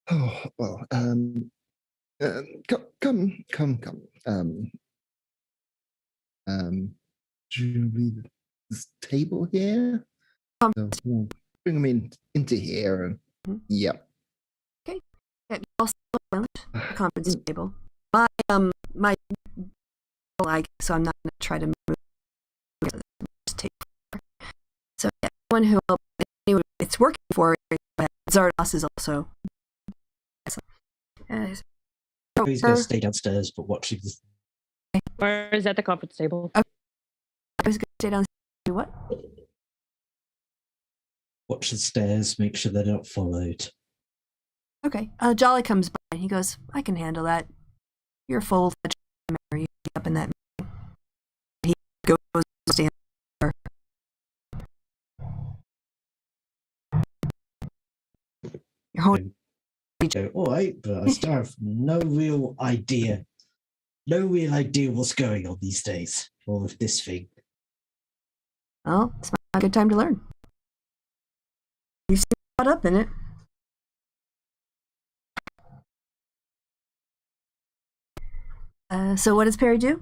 Oh well. Come. Do you leave this table here? So we'll bring him into here. And, yep. Okay. Yeah, you all sit around the conference table. My so I'm not going to try to move this table. So yeah, anyone who anyway, it's working for Zardos is also. He's going to stay downstairs, but watching this. Or is that the conference table? I was going to stay downstairs. Do what? Watch the stairs, make sure they're not followed. Okay. Jolly comes by and he goes, I can handle that. You're full-fledged memory up in that meeting. He goes stand there. You're holding. All right, but I still have no real idea what's going on these days, all of this thing. Well, it's not a good time to learn. You've seen caught up in it. So what does Perry do?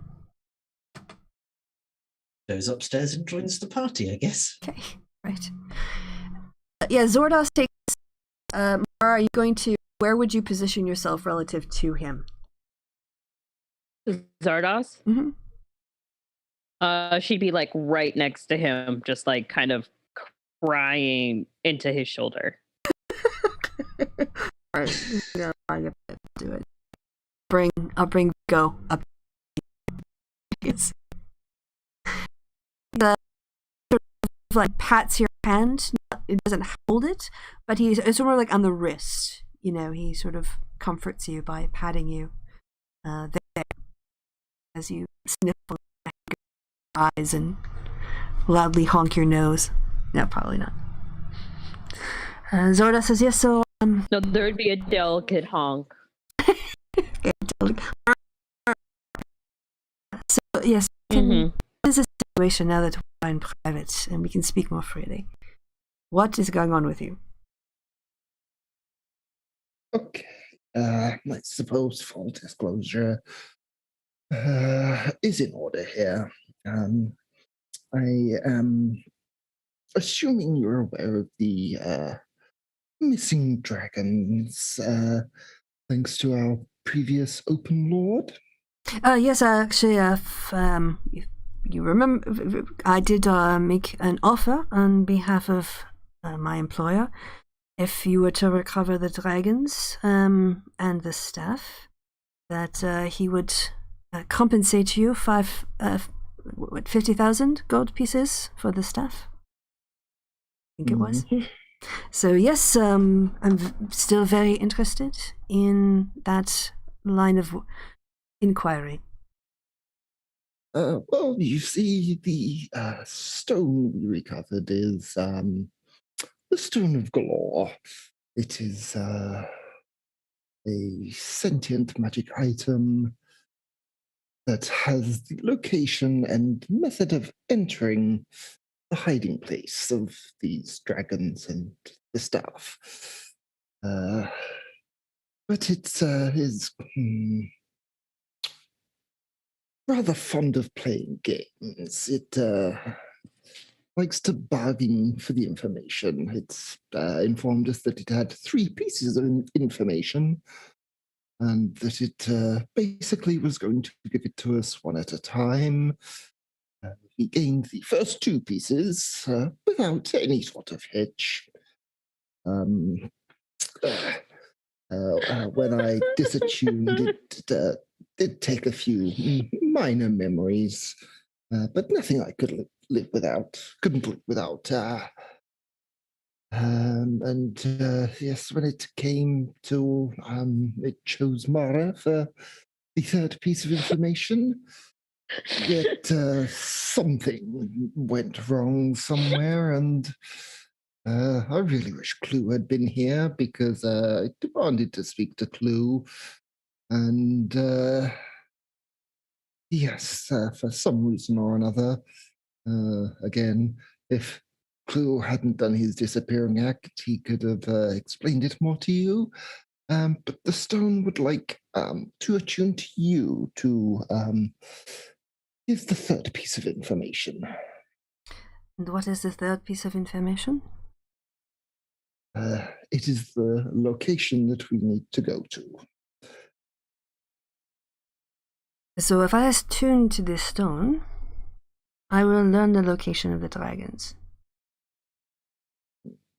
Goes upstairs and joins the party, I guess. Okay, right. Yeah, Zordos takes. Mara, are you going to? Where would you position yourself relative to him? Zardos? Mm-hmm. She'd be like right next to him, just like kind of crying into his shoulder. Alright, yeah, I'll do it. I'll bring Go up. Yes. The sort of like pats your hand. It doesn't hold it, but it's more like on the wrist. You know, he sort of comforts you by patting you there as you sniffle your eyes and loudly honk your nose. No, probably not. Zorda says yes, so No, there would be a delicate honk. Okay, so yes, this is a situation now that we're in private and we can speak more freely. What is going on with you? Okay. I suppose full disclosure is in order here. I am assuming you're aware of the missing dragons, thanks to our previous open lord. Yes, actually, if you remember, I did make an offer on behalf of my employer. If you were to recover the dragons and the staff, that he would compensate you 50,000 gold pieces for the staff. I think it was. So yes, I'm still very interested in that line of inquiry. Well, you see, the stone we recovered is the Stone of Golorr. It is a sentient magic item that has the location and method of entering the hiding place of these dragons and the staff. But it is rather fond of playing games. It likes to bargain for the information. It's informed us that it had 3 pieces of information and that it basically was going to give it to us one at a time. We gained the first 2 pieces without any sort of hitch. When I disattuned, it did take a few minor memories, but nothing I could live without. Couldn't live without Yes, when it came to it chose Mara for the third piece of information. Yet something went wrong somewhere, and I really wish Clue had been here because I demanded to speak to Clue, and yes, for some reason or another, again, if Clue hadn't done his disappearing act, he could have explained it more to you. But the stone would like to attune to you to give the third piece of information. And what is the third piece of information? It is the location that we need to go to. So if I attune to this stone, I will learn the location of the dragons.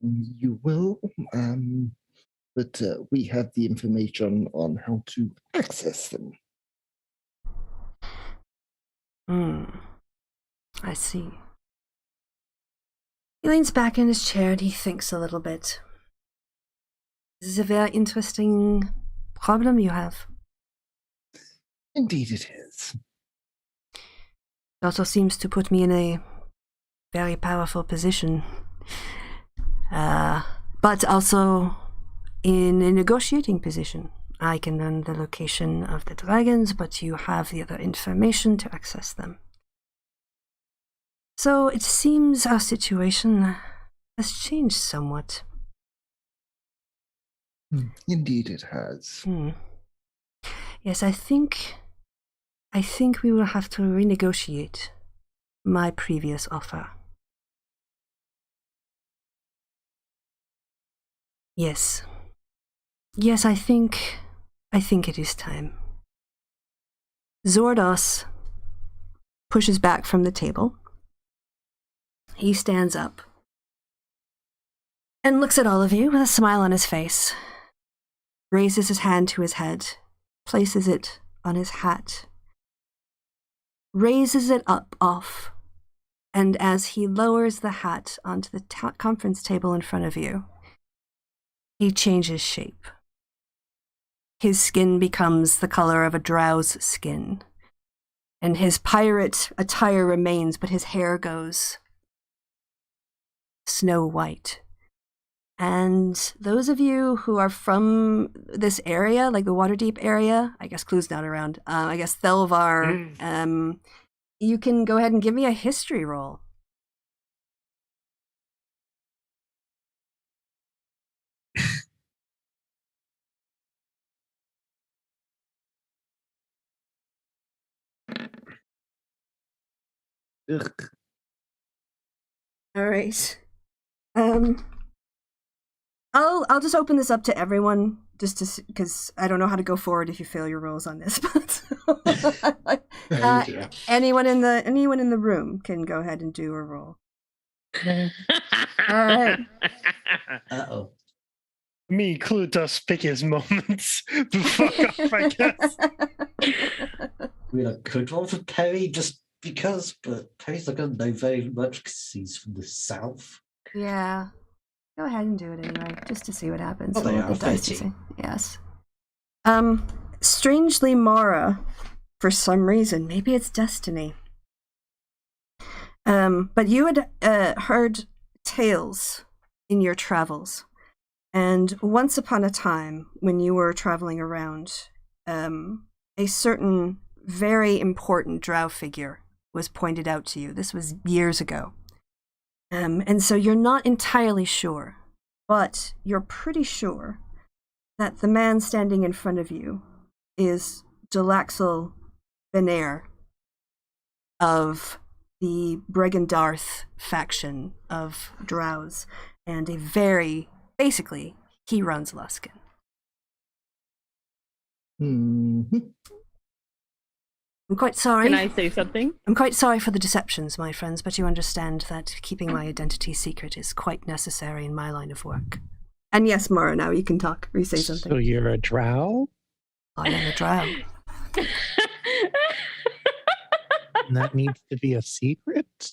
You will, but we have the information on how to access them. I see. He leans back in his chair and he thinks a little bit. This is a very interesting problem you have. Indeed it is. It also seems to put me in a very powerful position. But also in a negotiating position. I can learn the location of the dragons, but you have the other information to access them. So it seems our situation has changed somewhat. Indeed it has. Yes, I think we will have to renegotiate my previous offer. Yes. Yes, I think it is time. Zordos pushes back from the table. He stands up and looks at all of you with a smile on his face, raises his hand to his head, places it on his hat, raises it up off, and as he lowers the hat onto the conference table in front of you, he changes shape. His skin becomes the color of a drow's skin, and his pirate attire remains, but his hair goes snow white. And those of you who are from this area, like the Waterdeep area, I guess Clue's not around, I guess Thelvar, you can go ahead and give me a history roll. Ugh. All right. I'll just open this up to everyone, just to because I don't know how to go forward if you fail your rolls on this. But anyone in the room can go ahead and do a roll. All right. Uh-oh. Me, Clue does pick his moments to fuck off, I guess. I mean, I could roll for Perry just because, but Perry's not going to know very much because he's from the south. Yeah. Go ahead and do it anyway, just to see what happens. Oh, they are the dice 30. Yes. Strangely, Mara, for some reason, maybe it's destiny. But you had heard tales in your travels, and once upon a time, when you were traveling around, a certain very important drow figure was pointed out to you. This was years ago. And so you're not entirely sure, but you're pretty sure that the man standing in front of you is Jalaxel Benair of the Bregendarth faction of drows, and basically, he runs Luskan. Mm-hmm. I'm quite sorry. Can I say something? I'm quite sorry for the deceptions, my friends, but you understand that keeping my identity secret is quite necessary in my line of work. And yes, Mara, now you can talk or you say something. So you're a drow? I am a drow. And that needs to be a secret?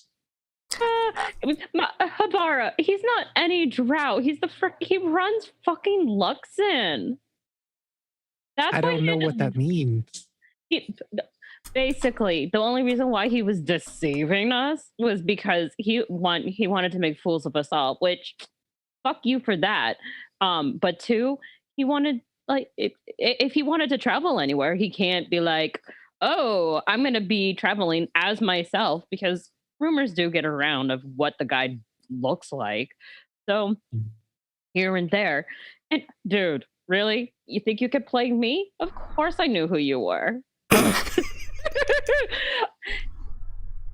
Habara, he's not any drow. He's he runs fucking Luxon. That's I don't know what that means. Basically, the only reason why he was deceiving us was because he wanted to make fools of us all, which fuck you for that. But two, he wanted, like, if he wanted to travel anywhere, he can't be like, oh, I'm going to be traveling as myself, because rumors do get around of what the guy looks like. So here and there. And dude, really? You think you could play me? Of course I knew who you were.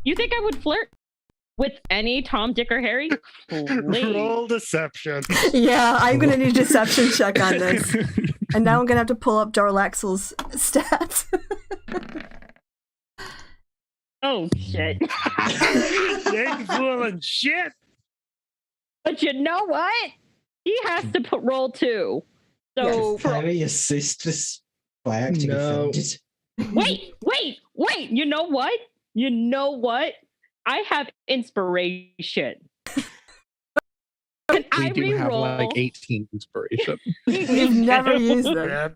You think I would flirt with any Tom, Dick, or Harry? Please. Roll deception. Yeah, I'm gonna need a deception check on this. And now I'm gonna have to pull up Darlaxle's stats. Oh shit. Big fool and shit. But you know what? He has to roll 2. So Yes, Harry assist us by acting offended. Wait. You know what? I have inspiration. We do have like 18 inspiration. You've never used them. Yeah.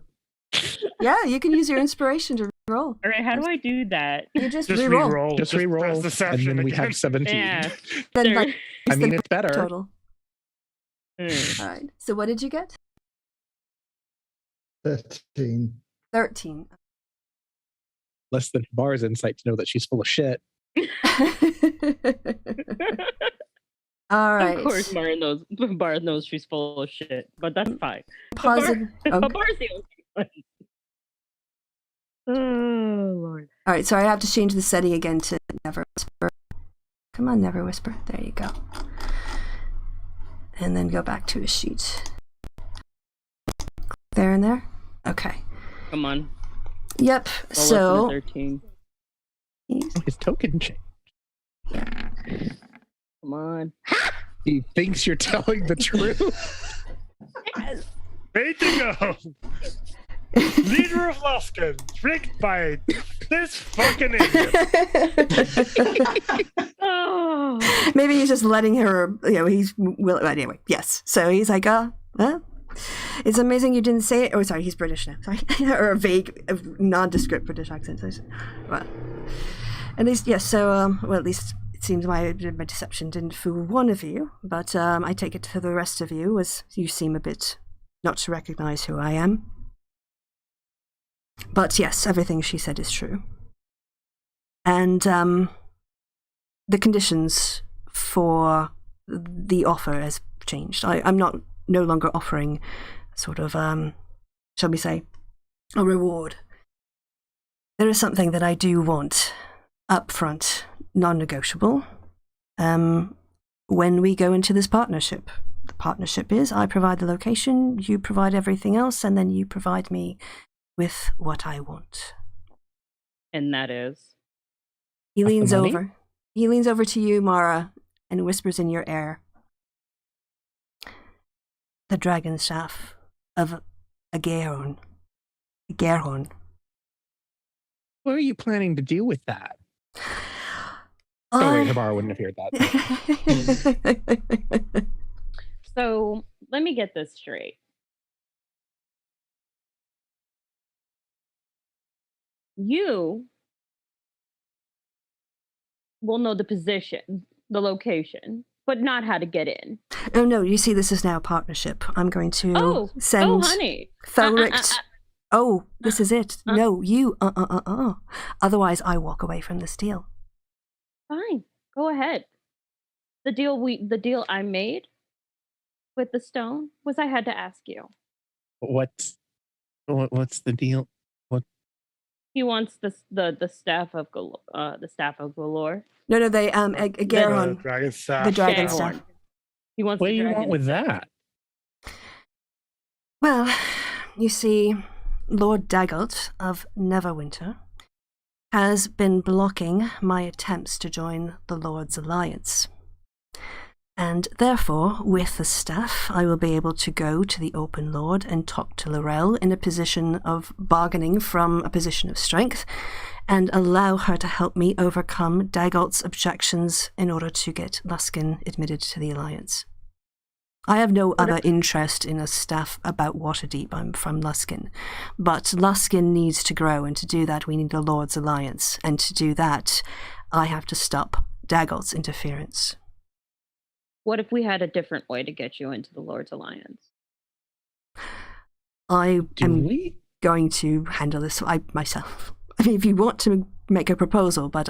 Yeah, you can use your inspiration to roll. All right, how do I do that? You just Just re-roll. re-roll. Just re-roll, press and deception then we again. have 17. Yeah. Then, like, I mean, the it's better. total. Mm. All right. So what did you get? 13. 13. Less than Bar's insight to know that she's full of shit. All right. Of course, Bar knows she's full of shit, but that's fine. Positive. Bar's Okay. the only one. Oh Lord. All right. So I have to change the setting again to Never Whisper. Come on, Never Whisper. There you go. And then go back to a sheet. There and there. Okay. Come on. Yep. Roll So up to 13. Oh, his token changed. Come on. He thinks you're telling the truth. Way to go! Leader of Luskan, tricked by this fucking idiot. Oh. maybe he's just letting her. He's will. Anyway, yes. So he's like, it's amazing you didn't say it. Oh, sorry, he's British now. Sorry, or a vague, nondescript British accent. Well, at least yes. So well, at least it seems my deception didn't fool one of you. But I take it for the rest of you, as you seem a bit not to recognize who I am. But yes, everything she said is true. And the conditions for the offer has changed. I'm no longer offering sort of, shall we say, a reward. There is something that I do want upfront, non-negotiable, when we go into this partnership. The partnership is I provide the location, you provide everything else, and then you provide me with what I want. And that is? He leans money? over. He leans over to you, Mara, and whispers in your ear. The dragon staff of Agerhorn. Agerhorn. What are you planning to do with that? Oh, wait, Habar wouldn't have heard that. So let me get this straight. You will know the position, the location, but not how to get in. Oh no, you see, this is now a partnership. I'm going to send honey. Thelric. Oh, this is it. No, you. Otherwise, I walk away from this deal. Fine, go ahead. The deal I made with the stone was I had to ask you. What's the deal? He wants the staff of Golorr. No, they Agerhorn, Dragon staff. the dragon Agerhorn. staff. He wants. What the do you dragon want with that? Well, you see, Lord Daggart of Neverwinter has been blocking my attempts to join the Lord's Alliance. And therefore, with the staff, I will be able to go to the Open Lord and talk to Lorel in a position of bargaining from a position of strength, and allow her to help me overcome Dagalt's objections in order to get Luskin admitted to the Alliance. I have no other interest in a staff about Waterdeep. I'm from Luskin. But Luskin needs to grow, and to do that we need the Lord's Alliance. And to do that, I have to stop Dagalt's interference. What if we had a different way to get you into the Lord's Alliance? I am going to handle this myself. I mean, if you want to make a proposal, but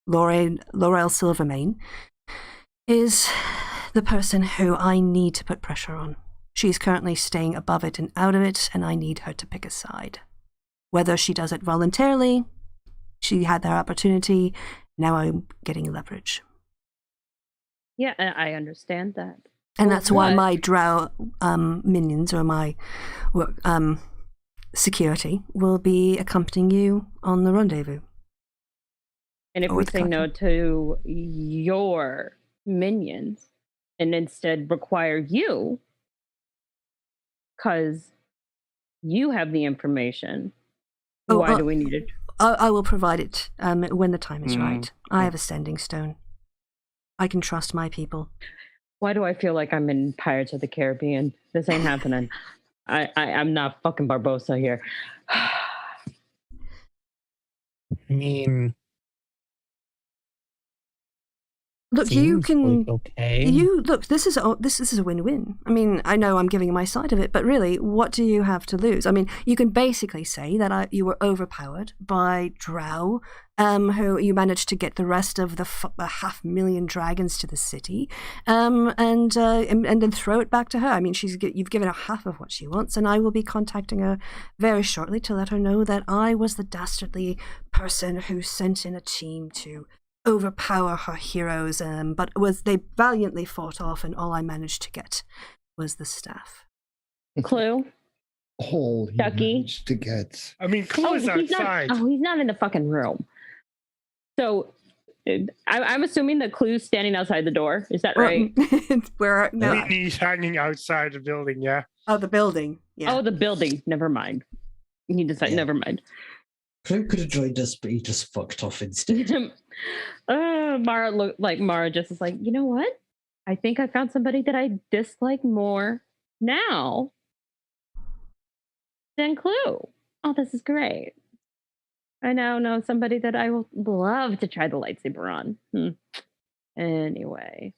Laurel Silvermane is the person who I need to put pressure on. She's currently staying above it and out of it, and I need her to pick a side. Whether she does it voluntarily, she had that opportunity, now I'm getting leverage. Yeah, I understand that. And that's why my drow minions, or my security, will be accompanying you on the rendezvous. And if we say no to your minions, and instead require you, because you have the information, why do we need it? I will provide it when the time is right. I have a standing stone. I can trust my people. Why do I feel like I'm in Pirates of the Caribbean? This ain't happening. I'm not fucking Barbossa here. I mean... Look, you can. Like okay. This is a win-win. I mean, I know I'm giving my side of it, but really, what do you have to lose? I mean, you can basically say that you were overpowered by drow, who you managed to get the rest of the 500,000 dragons to the city, and then throw it back to her. I mean, you've given her half of what she wants, and I will be contacting her very shortly to let her know that I was the dastardly person who sent in a team to overpower her heroes, but they valiantly fought off, and all I managed to get was the staff. Clue? All he Ducky? managed to get. I mean, Clue is outside. He's not in the fucking room. So, I'm assuming that Clue's standing outside the door. Is that right? He's hanging outside the building, yeah. Oh, the building. Yeah. Oh, the building. Never mind. He decided, never mind. Clue could have joined us, but he just fucked off instead. Mara looked like Mara just was like, you know what? I think I found somebody that I dislike more now than Clue. Oh, this is great. I now know somebody that I will love to try the lightsaber on. Anyway.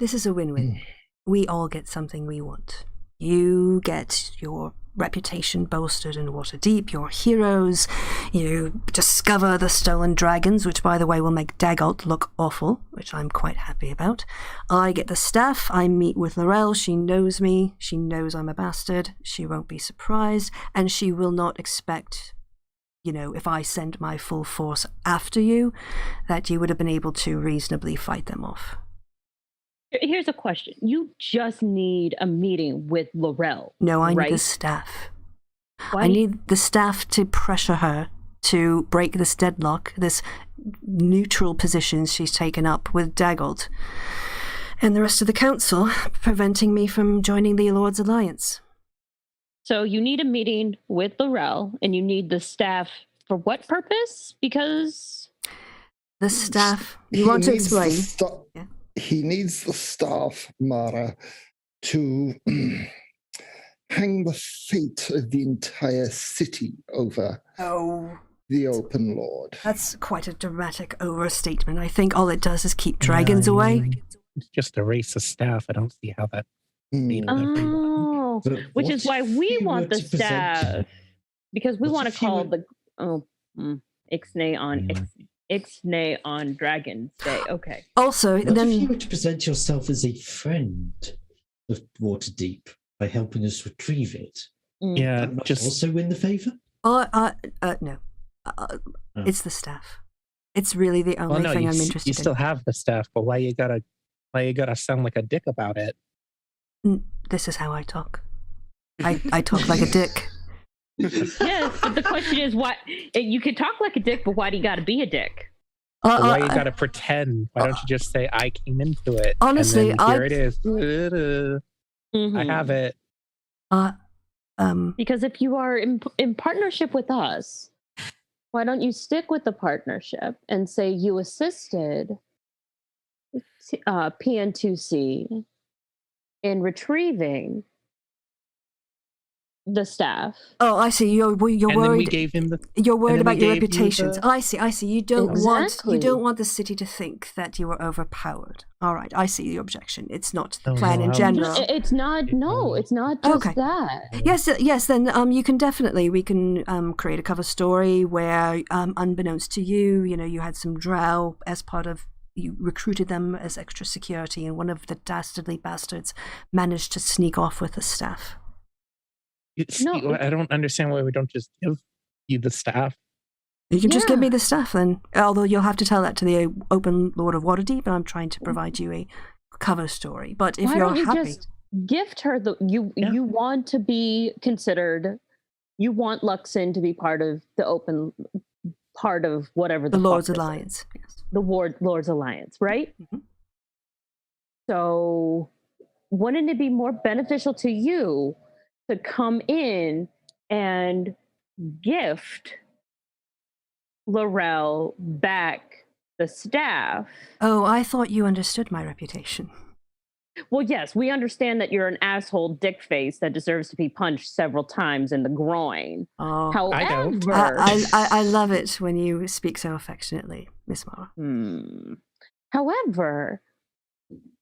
This is a win-win. We all get something we want. You get your reputation bolstered in Waterdeep, your heroes. You discover the stolen dragons, which, by the way, will make Dagalt look awful, which I'm quite happy about. I get the staff. I meet with Laurel. She knows me. She knows I'm a bastard. She won't be surprised, and she will not expect, if I send my full force after you, that you would have been able to reasonably fight them off. Here's a question. You just need a meeting with Laurel. No, I need the staff. I need the staff to pressure her to break this deadlock, this neutral position she's taken up with Dagalt and the rest of the council, preventing me from joining the Lord's Alliance. So you need a meeting with Laurel, and you need the staff for what purpose? Because... The staff... You want to explain? Yeah. He needs the staff, Mara, to hang the fate of the entire city over the open lord. That's quite a dramatic overstatement. I think all it does is keep dragons away. It's just a race of staff. I don't see how that... which is why we want the staff. Because we want to call Ixnay on Dragon's Day. Okay. Also, what if you were to present yourself as a friend of Waterdeep by helping us retrieve it? Yeah, just also win the favor. No. It's the staff. It's really the only thing I'm interested in. You still have the staff, but why you gotta sound like a dick about it? This is how I talk. I talk like a dick. Yes, but the question is, what you can talk like a dick, but why do you got to be a dick? Why you got to pretend? Why don't you just say, "I came into it"? Honestly, and then here it is. I have it. Because if you are in partnership with us, why don't you stick with the partnership and say you assisted PN2C in retrieving the staff? Oh, I see. You're And then we worried. gave him the. You're worried then we about your gave you reputations. the- I see. You don't Exactly. want the city to think that you were overpowered. All right, I see your objection. It's not the Oh, plan no, in I'm general. just- It's not. No, it's not just Okay. that. Yes. Then you can definitely we can create a cover story where unbeknownst to you, you had some drow as part of. You recruited them as extra security, and one of the dastardly bastards managed to sneak off with the staff. No. I don't understand why we don't just give you the staff. You can just give Yeah. me the staff then. Although you'll have to tell that to the Open Lord of Waterdeep, and I'm trying to provide you a cover story. But if Why you're don't you happy, just gift her the Yeah. you want to be considered? You want Luxon to be part of the open part of whatever the the Lord's fuck this is. Alliance. Yes. The Lord's Alliance, right? Mhm. So, wouldn't it be more beneficial to you to come in and gift Laurel back the staff? Oh, I thought you understood my reputation. Well, yes, we understand that you're an asshole dick face that deserves to be punched several times in the groin. Oh, I know. However, I love it when you speak so affectionately, Miss Mara. However,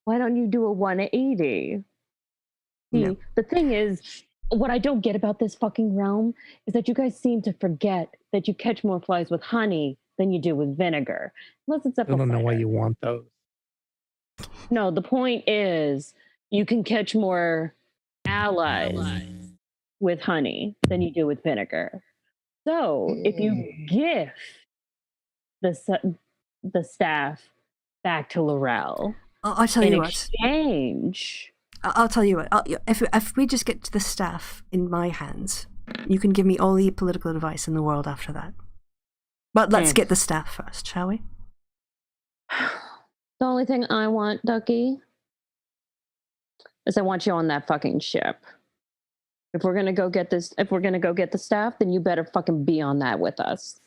why don't you do a 180? See, No. the thing is, what I don't get about this fucking realm is that you guys seem to forget that you catch more flies with honey than you do with vinegar. Unless it's I apple don't know why cider. you want those. No, the point is you can catch more allies with honey than you do with vinegar. So if you gift the staff back to Laurel I'll tell in you what. exchange, I'll tell you what. If we just get to the staff in my hands, you can give me all the political advice in the world after that. But let's get the staff first, shall we? the only thing I want, Ducky, is I want you on that fucking ship. If we're gonna go get the staff, then you better fucking be on that with us.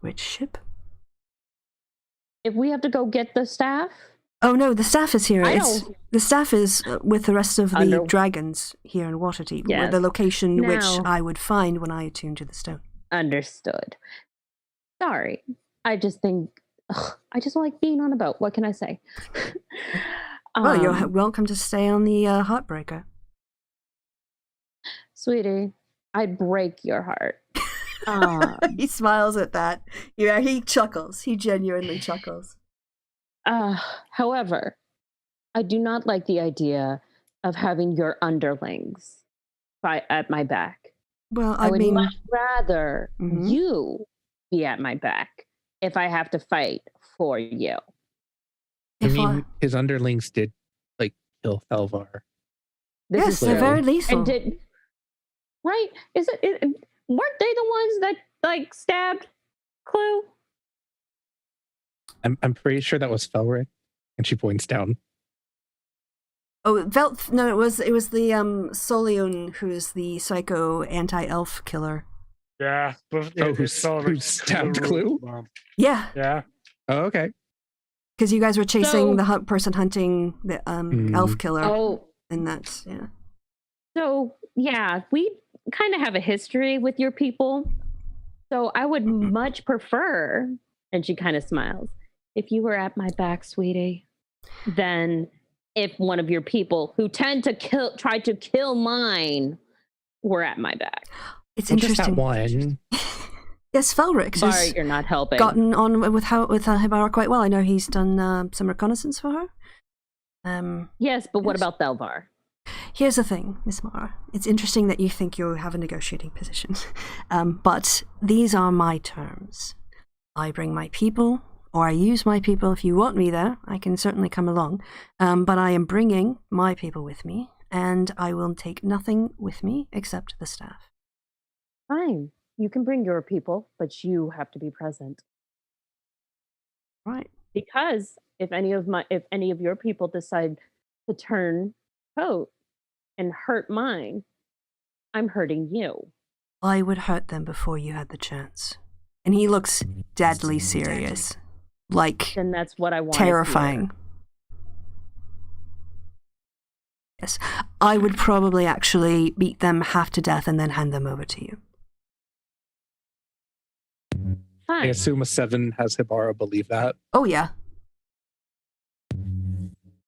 Which ship? If we have to go get the staff, Oh no, the staff is here. I The staff is with the rest of the Under- dragons here in Waterdeep, where Yes. the location which Now- I would find when I attune to the stone. understood. Sorry, I just think I just like being on a boat. What can I say? Well, you're welcome to stay on the Heartbreaker. Sweetie, I'd break your heart. He smiles at that. Yeah, he chuckles. He genuinely chuckles. However, I do not like the idea of having your underlings at my back. Well, I I would mean, much rather Mhm. you be at my back if I have to fight for you. I if mean, his underlings did kill Thelvar. This yes, is they're true. very lethal. And right? Weren't they the ones that stabbed Clue? I'm pretty sure that was Felric, and she points down. Oh, no, it was the Solion, who's the psycho anti-elf killer. Yeah. But Who stabbed Clue? Yeah, Yeah. Oh, okay. because you guys were chasing So- the person hunting the elf killer, Oh, and that's yeah. so yeah, we kind of have a history with your people. So I would much prefer, and she kind of smiles, if you were at my back, sweetie, than if one of your people who tend to try to kill mine were at my back. It's Well, just that interesting. one. Yes, Felric Sorry, has you're not helping. gotten on with Hibara quite well. I know he's done some reconnaissance for her. Yes, but what Yes. about Thelvar? Here's the thing, Miss Mara. It's interesting that you think you have a negotiating position. But these are my terms. I bring my people, or I use my people. If you want me there, I can certainly come along. But I am bringing my people with me, and I will take nothing with me except the staff. Fine. You can bring your people, but you have to be present. Right. Because if any of your people decide to turn coat and hurt mine, I'm hurting you. I would hurt them before you had the chance. And he looks deadly serious. Like, Then that's what I want. terrifying. Yes. I would probably actually beat them half to death and then hand them over to you. I Fine. assume a 7 has Hibara believe that. Oh, yeah.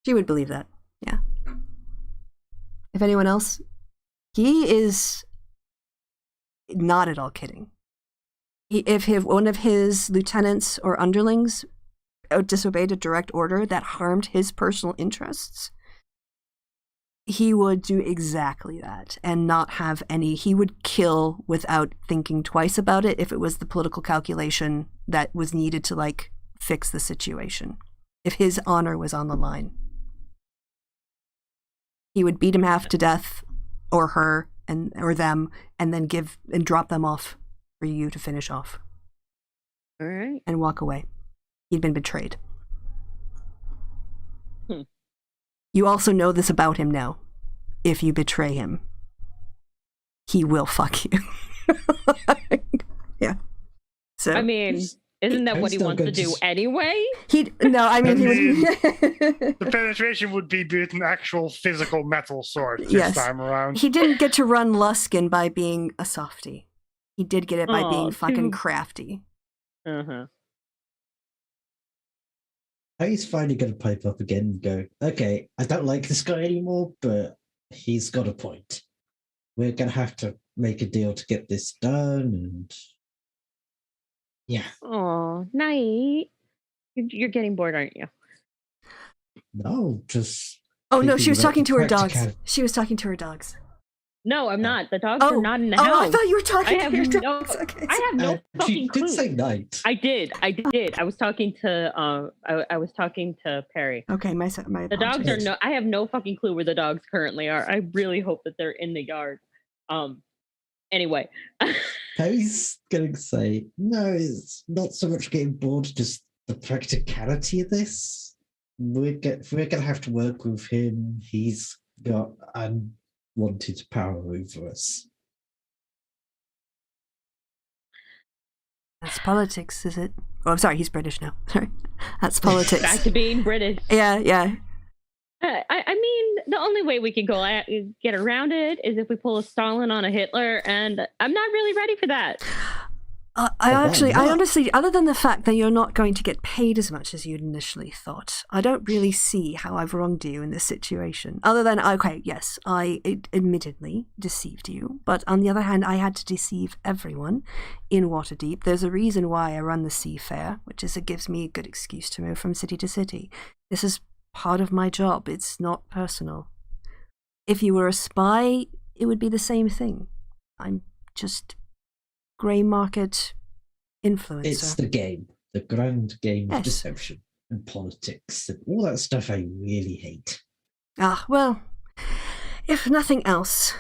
She would believe that. Yeah. If anyone else, he is not at all kidding. If one of his lieutenants or underlings disobeyed a direct order that harmed his personal interests, he would do exactly that and not have any. He would kill without thinking twice about it if it was the political calculation that was needed to, like, fix the situation. If his honor was on the line, he would beat him half to death, or her, or them, and then drop them off for you to finish off. All right. And walk away. He'd been betrayed. You also know this about him now. If you betray him, he will fuck you. Yeah. So I mean, isn't that what he wants to do anyway? he would. The penetration would be with an actual physical metal sword this Yes. time around. He didn't get to run Luskin by being a softie. He did get it by being fucking too- crafty. Uh-huh. He's finally going to pipe up again and go, okay, I don't like this guy anymore, but he's got a point. We're going to have to make a deal to get this done. And yeah. Oh, night. You're getting bored, aren't you? No, just. Oh no, thinking she was about talking the to her dogs. practical- She was talking to her dogs. No, I'm not. The dogs are not in the Oh, house. I thought you were talking I to your have no- dogs. Okay. I have no She fucking clue. did say night. I did. I was talking to I was talking to Perry. Okay, my The dogs are apologies. I have no fucking clue where the dogs currently are. I really hope that they're in the yard. Anyway. Perry's going to say, no, it's not so much getting bored, just the practicality of this. We're going to have to work with him. He's got unwanted power over us. That's politics, is it? Oh, I'm sorry, he's British now. Sorry. That's politics. Back to being British. Yeah. I mean, the only way we can get around it is if we pull a Stalin on a Hitler, and I'm not really ready for that. I honestly, other than the fact that you're not going to get paid as much as you'd initially thought, I don't really see how I've wronged you in this situation. Other than, okay, yes, I admittedly deceived you, but on the other hand, I had to deceive everyone in Waterdeep. There's a reason why I run the Sea Fair, which is it gives me a good excuse to move from city to city. This is part of my job. It's not personal. If you were a spy, it would be the same thing. I'm just grey market influencer. It's the game, the grand game of Yes. deception and politics and all that stuff I really hate. Well, if nothing else,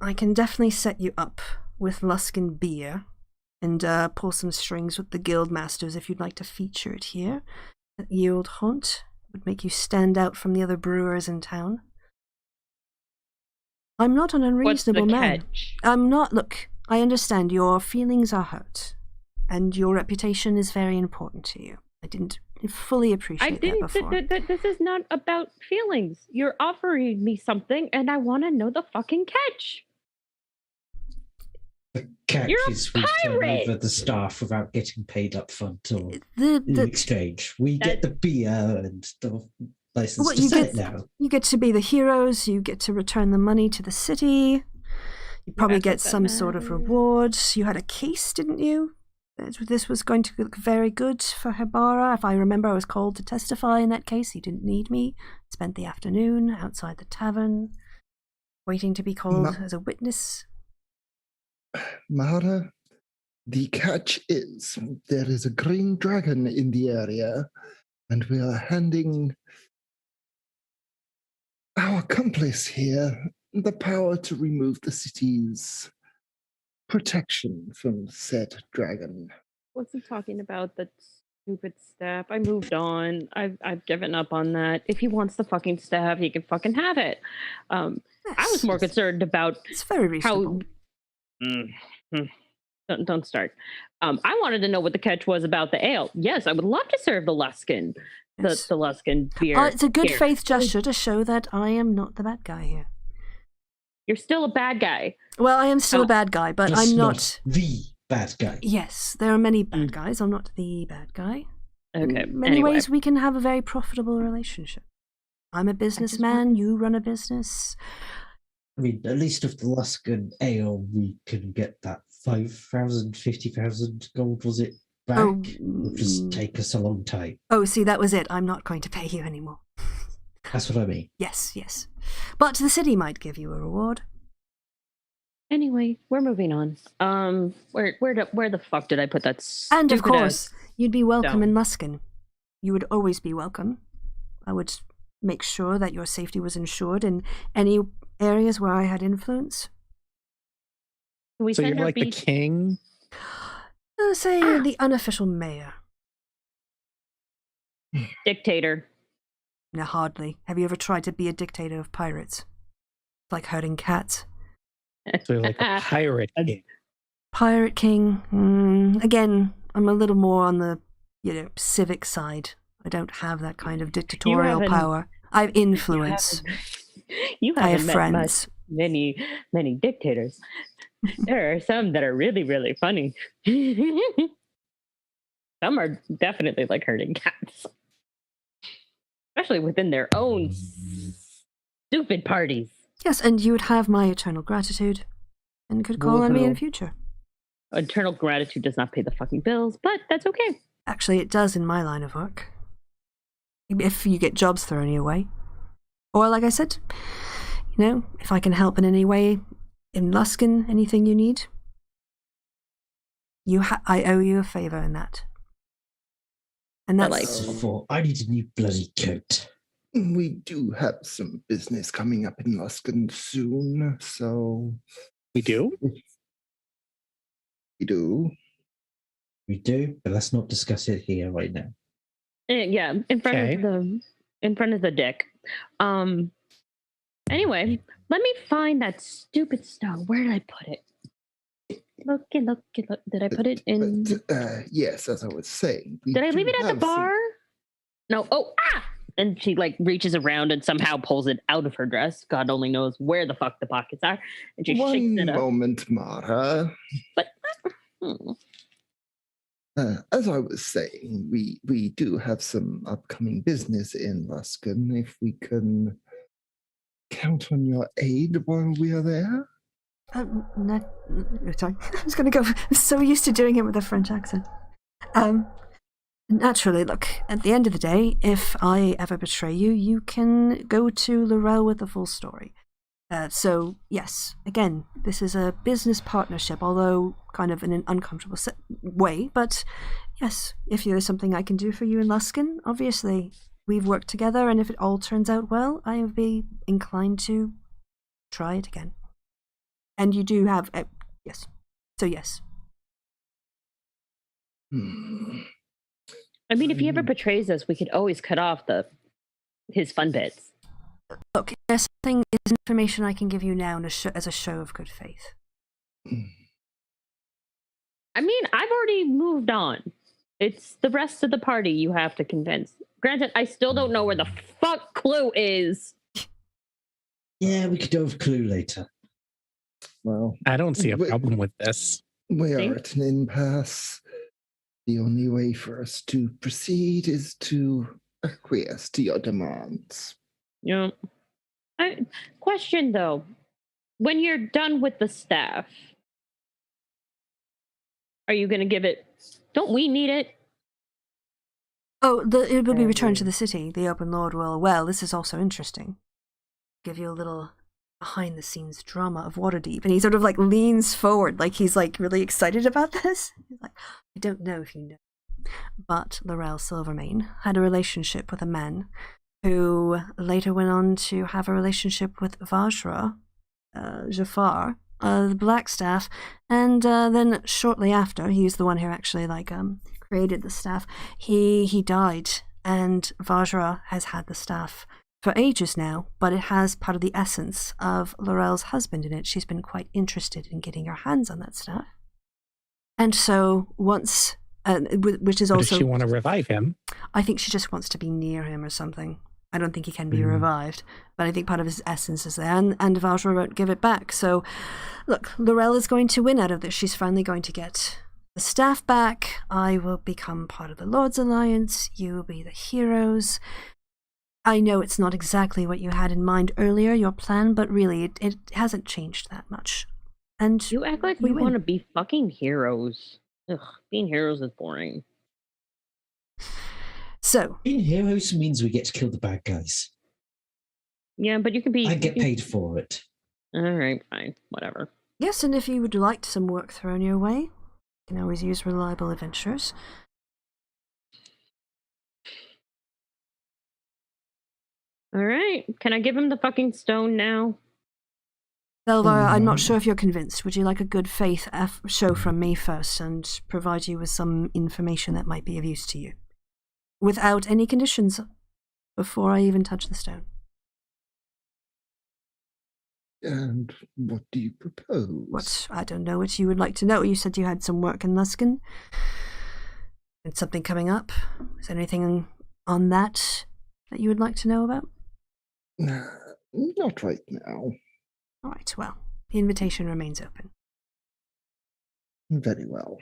I can definitely set you up with Luskin beer and pull some strings with the guild masters if you'd like to feature it here. That yield haunt would make you stand out from the other brewers in town. I'm not an What's the unreasonable man. catch? I'm not. Look, I understand your feelings are hurt, and your reputation is very important to you. I didn't fully appreciate that before. This is not about feelings. You're offering me something, and I want to know the fucking catch. The catch You're a is we turn pirate! over the staff without getting paid up front or in The exchange. We get the beer and the license Well, to you sell get- it now. You get to be the heroes, you get to return the money to the city, you probably That's get what that some sort of matters. reward. You had a case, didn't you? This was going to look very good for Hibara. If I remember, I was called to testify in that case. He didn't need me. Spent the afternoon outside the tavern, waiting to be called as a witness. Mahara, the catch is there is a green dragon in the area, and we are handing our accomplice here the power to remove the city's protection from said dragon. What's he talking about? That's Stupid staff. I moved on. I've given up on that. If he wants the fucking staff, he can fucking have it. I was more concerned about It's very reasonable. Don't start. I wanted to know what the catch was about the ale. Yes, I would love to serve the Luskin, Yes. the Luskin beer. It's a good here. faith gesture to show that I am not the bad guy here. You're still a bad guy. Well, I am still a bad guy, but Just I'm not. the bad guy. Yes, there are many bad guys. I'm not the bad guy. Okay. In many anyway. ways, we can have a very profitable relationship. I'm a businessman. You run a business. I mean, at least with the Luskin ale, we can get that 5,000, 50,000 gold, was it, back? Oh, Which just take us a long time. Oh, see, that was it. I'm not going to pay you anymore. That's what I mean. Yes. But the city might give you a reward. Anyway, we're moving on. Where the fuck did I put that? And of stupid course, ass- you'd be welcome stone? in Luskin. You would always be welcome. I would make sure that your safety was ensured in any areas where I had influence. Can we So send you're our like the beast- king? Say the unofficial mayor. dictator? No, hardly. Have you ever tried to be a dictator of pirates? It's like herding cats. So you're like a pirate king. Pirate king. Again, I'm a little more on the, civic side. I don't have that kind of dictatorial haven't- power. I have influence. You I haven't have met friends. many dictators. There are some that are really, really funny. Some are definitely like herding cats, especially within their own stupid parties. Yes, and you would have my eternal gratitude and could call on me in the future. Eternal gratitude does not pay the fucking bills, but that's okay. Actually, it does in my line of work. If you get jobs thrown your way. Or, like I said, if I can help in any way in Luskin, anything you need, I owe you a favor in that. And that's I need a new bloody coat. We do have some business coming up in Luskin soon, so We do? we do. We do, but let's not discuss it here right now. Yeah, in front Okay. of the dick. Anyway, let me find that stupid stone. Where did I put it? Look. Did I put it in? But, yes, as I was saying. Did I leave it at the have some- bar? No. And she reaches around and somehow pulls it out of her dress. God only knows where the fuck the pockets are. And she shakes One it up. moment, Mara. But As I was saying, we do have some upcoming business in Luskin. If we can count on your aid while we are there. Sorry, I was going to go. I'm so used to doing it with a French accent. Naturally, look, at the end of the day, if I ever betray you, you can go to Laurel with the full story. So, yes, again, this is a business partnership, although kind of in an uncomfortable way. But yes, if there's something I can do for you in Luskin, obviously, we've worked together, and if it all turns out well, I would be inclined to try it again. And you do have, yes. So, yes. I mean, if he ever betrays us, we could always cut off his fun bits. Look, there's something, is information I can give you now as a show of good faith. I mean, I've already moved on. It's the rest of the party you have to convince. Granted, I still don't know where the fuck Clue is. Yeah, we could go with Clue later. Well, I don't see a Wait. problem with this. we See? are at an impasse. The only way for us to proceed is to acquiesce to your demands. Yeah. Question though, when you're done with the staff, are you going to give it? Don't we need it? Oh, it will be returned to the city. The open lord will. Well, this is also interesting. Give you a little behind-the-scenes drama of Waterdeep, and he sort of leans forward, like he's really excited about this. He's like, I don't know if you know, but Laurel Silvermane had a relationship with a man who later went on to have a relationship with Vajra, Jafar, the black staff, and then shortly after, he's the one who actually created the staff. He died, and Vajra has had the staff for ages now, but it has part of the essence of Laurel's husband in it. She's been quite interested in getting her hands on that staff, and so once, which is also, does she want to revive him? I think she just wants to be near him or something. I don't think he can be revived, but I think part of his essence is there, and Vajra won't give it back. So, look, Laurel is going to win out of this. She's finally going to get the staff back. I will become part of the Lord's Alliance. You will be the heroes. I know it's not exactly what you had in mind earlier, your plan, but really, it hasn't changed that much. And you act like we want to be fucking heroes. Ugh, being heroes is boring. So being heroes means we get to kill the bad guys. Yeah, but you can be. I get paid for it. All right, fine, whatever. Yes, and if you would like some work thrown your way, you can always use reliable adventurers. All right, can I give him the fucking stone now? Thelvar, I'm not sure if you're convinced. Would you like a good faith show from me first and provide you with some information that might be of use to you? Without any conditions before I even touch the stone. And what do you propose? What? I don't know what you would like to know. You said you had some work in Luskan. And something coming up. Is there anything on that you would like to know about? Not right now. All right, well, the invitation remains open. Very well.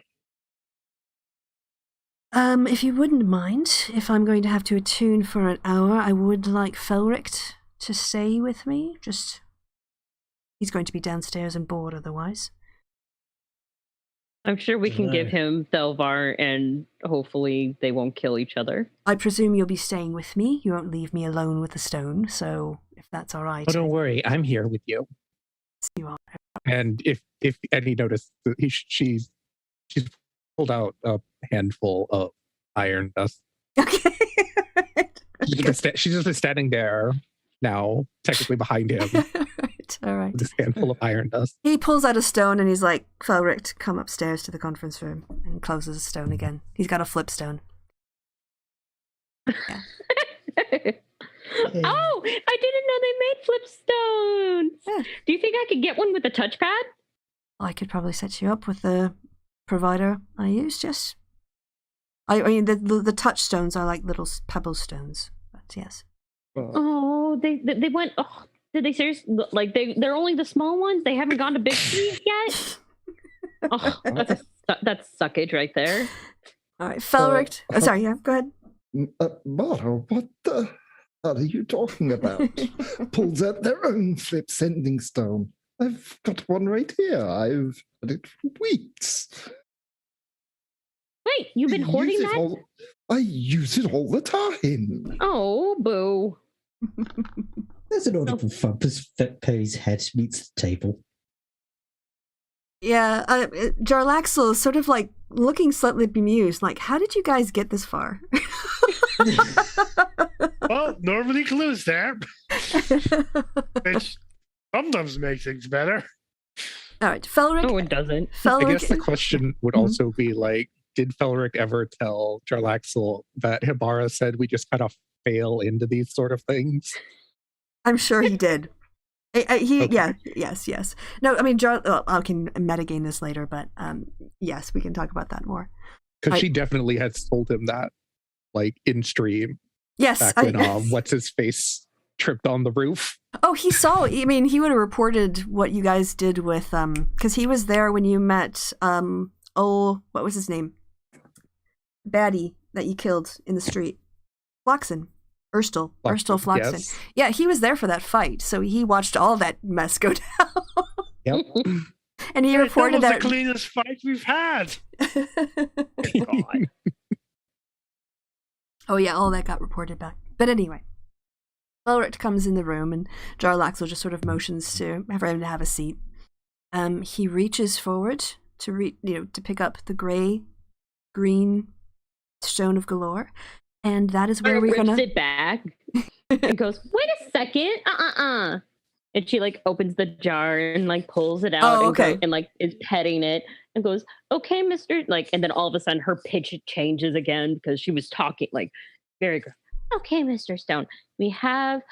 If you wouldn't mind, if I'm going to have to attune for an hour, I would like Felric to stay with me. He's going to be downstairs and bored otherwise. I'm sure we can give him Thelvar, and hopefully they won't kill each other. I presume you'll be staying with me. You won't leave me alone with the stone, so if that's all right. Oh, don't worry, I'm here with you. You are. And if Eddie noticed, she's pulled out a handful of iron dust. Okay. She's just been standing there now, technically behind him. All right. With this handful of iron dust. He pulls out a stone and he's like, Felric, come upstairs to the conference room, and closes the stone again. He's got a flip stone. Yeah. Oh, I didn't know they made flip stones. Yeah. Do you think I could get one with a touchpad? I could probably set you up with the provider I used, yes. I mean, the touchstones are like little pebble stones, but yes. Oh, they went. Oh, did they seriously? Like they're only the small ones. They haven't gone to big trees yet. Oh, that's suckage right there. All right, Felric. Sorry, yeah, go ahead. Mara, what the hell are you talking about? Pulls out their own flip sending stone. I've got one right here. I've had it for weeks. Wait, you've been hoarding that? I use it all the time. Oh, boo. There's an audible thump as Perry's head meets the table. Yeah, Jarlaxle is sort of like looking slightly bemused, like, how did you guys get this far? Well, normally clues there. Which sometimes makes things better. All right, Felric. No, it doesn't. Felric, I guess the question would also be like, did Felric ever tell Jarlaxle that Hibara said we just kind of fail into these sort of things? I'm sure he did. Okay. Yeah, yes. No, I mean, I can metagame this later, but yes, we can talk about that more. Because she definitely had told him that, like, in stream. Yes. Back when what's-his-face tripped on the roof. Oh, he saw. I mean, he would have reported what you guys did with, because he was there when you met, what was his name? Baddie that you killed in the street. Floxen. Urstel Floxen. Yes. Yeah, he was there for that fight, so he watched all that mess go down. Yep. And he reported that was the cleanest fight we've had. God. Oh yeah, all that got reported back. But anyway, Felric comes in the room, and Jarlaxle just sort of motions for him to have a seat. He reaches forward to pick up the green Stone of Golorr, and that is where we're gonna sit back. And goes, wait a second, And she like opens the jar and like pulls it out Oh, and, okay. and like is petting it and goes, "Okay, Mister." Like, and then all of a sudden her pitch changes again because she was talking like very good. "Okay, Mr. Stone, we have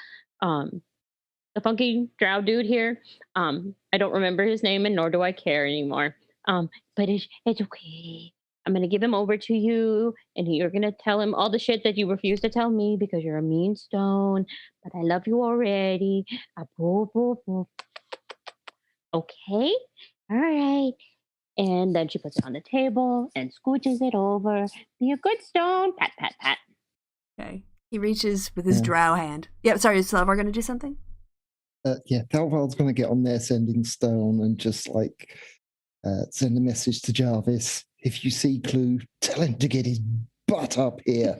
the funky drow dude here. I don't remember his name and nor do I care anymore. But it's okay. I'm gonna give him over to you, and you're gonna tell him all the shit that you refuse to tell me because you're a mean stone. But I love you already. Okay, all right." And then she puts it on the table and scooches it over. "Be a good stone." Pat, pat, pat. Okay. He reaches with his Yeah. drow hand. Yeah, sorry, is Thelvar going to do something? Yeah, Thelvar's going to get on there sending stone and just like send a message to Jarvis. If you see Clue, tell him to get his butt up here.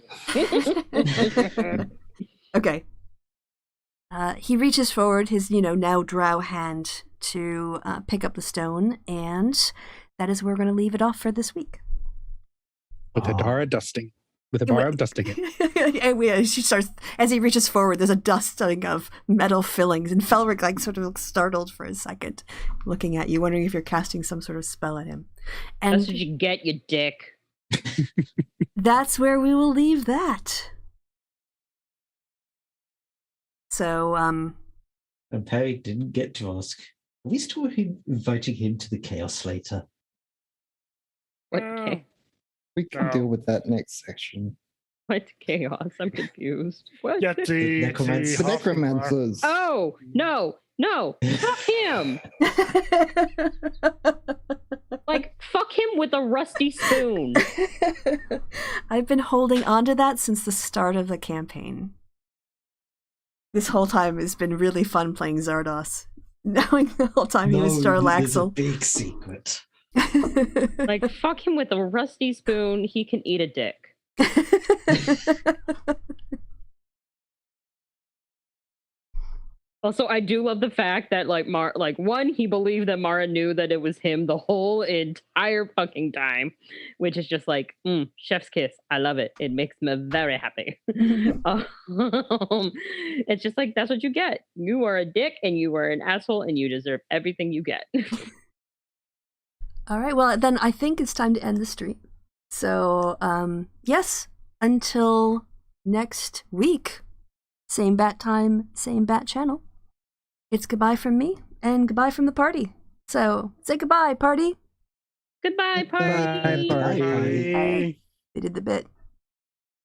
Okay. He reaches forward his, now drow hand to pick up the stone, and that is where we're going to leave it off for this week. With a bar of dusting. With a bar of dusting it. And she starts, as he reaches forward, there's a dusting of metal fillings, and Felric like sort of looks startled for a second, looking at you, wondering if you're casting some sort of spell at him. And That's what you get, you dick. that's where we will leave that. So, And Perry didn't get to ask, are we still inviting him to the Chaos later? What? We can deal with that next section. What chaos? I'm confused. What? Yeah, The necromancer. The necromancers. Oh, no, fuck him. Like, fuck him with a rusty spoon. I've been holding on to that since the start of the campaign. This whole time has been really fun playing Zardos. Knowing the whole time he was There's a Starlaxle. big secret. Like, fuck him with a rusty spoon. He can eat a dick. Also, I do love the fact that one, he believed that Mara knew that it was him the whole entire fucking time, which is just like, chef's kiss. I love it. It makes me very happy. It's just like, that's what you get. You are a dick and you are an asshole and you deserve everything you get. All right, well, then I think it's time to end the stream. So, yes, until next week, same bat time, same bat channel. It's goodbye from me and goodbye from the party. So, say goodbye, party. Goodbye, party. Bye, party. They did the bit.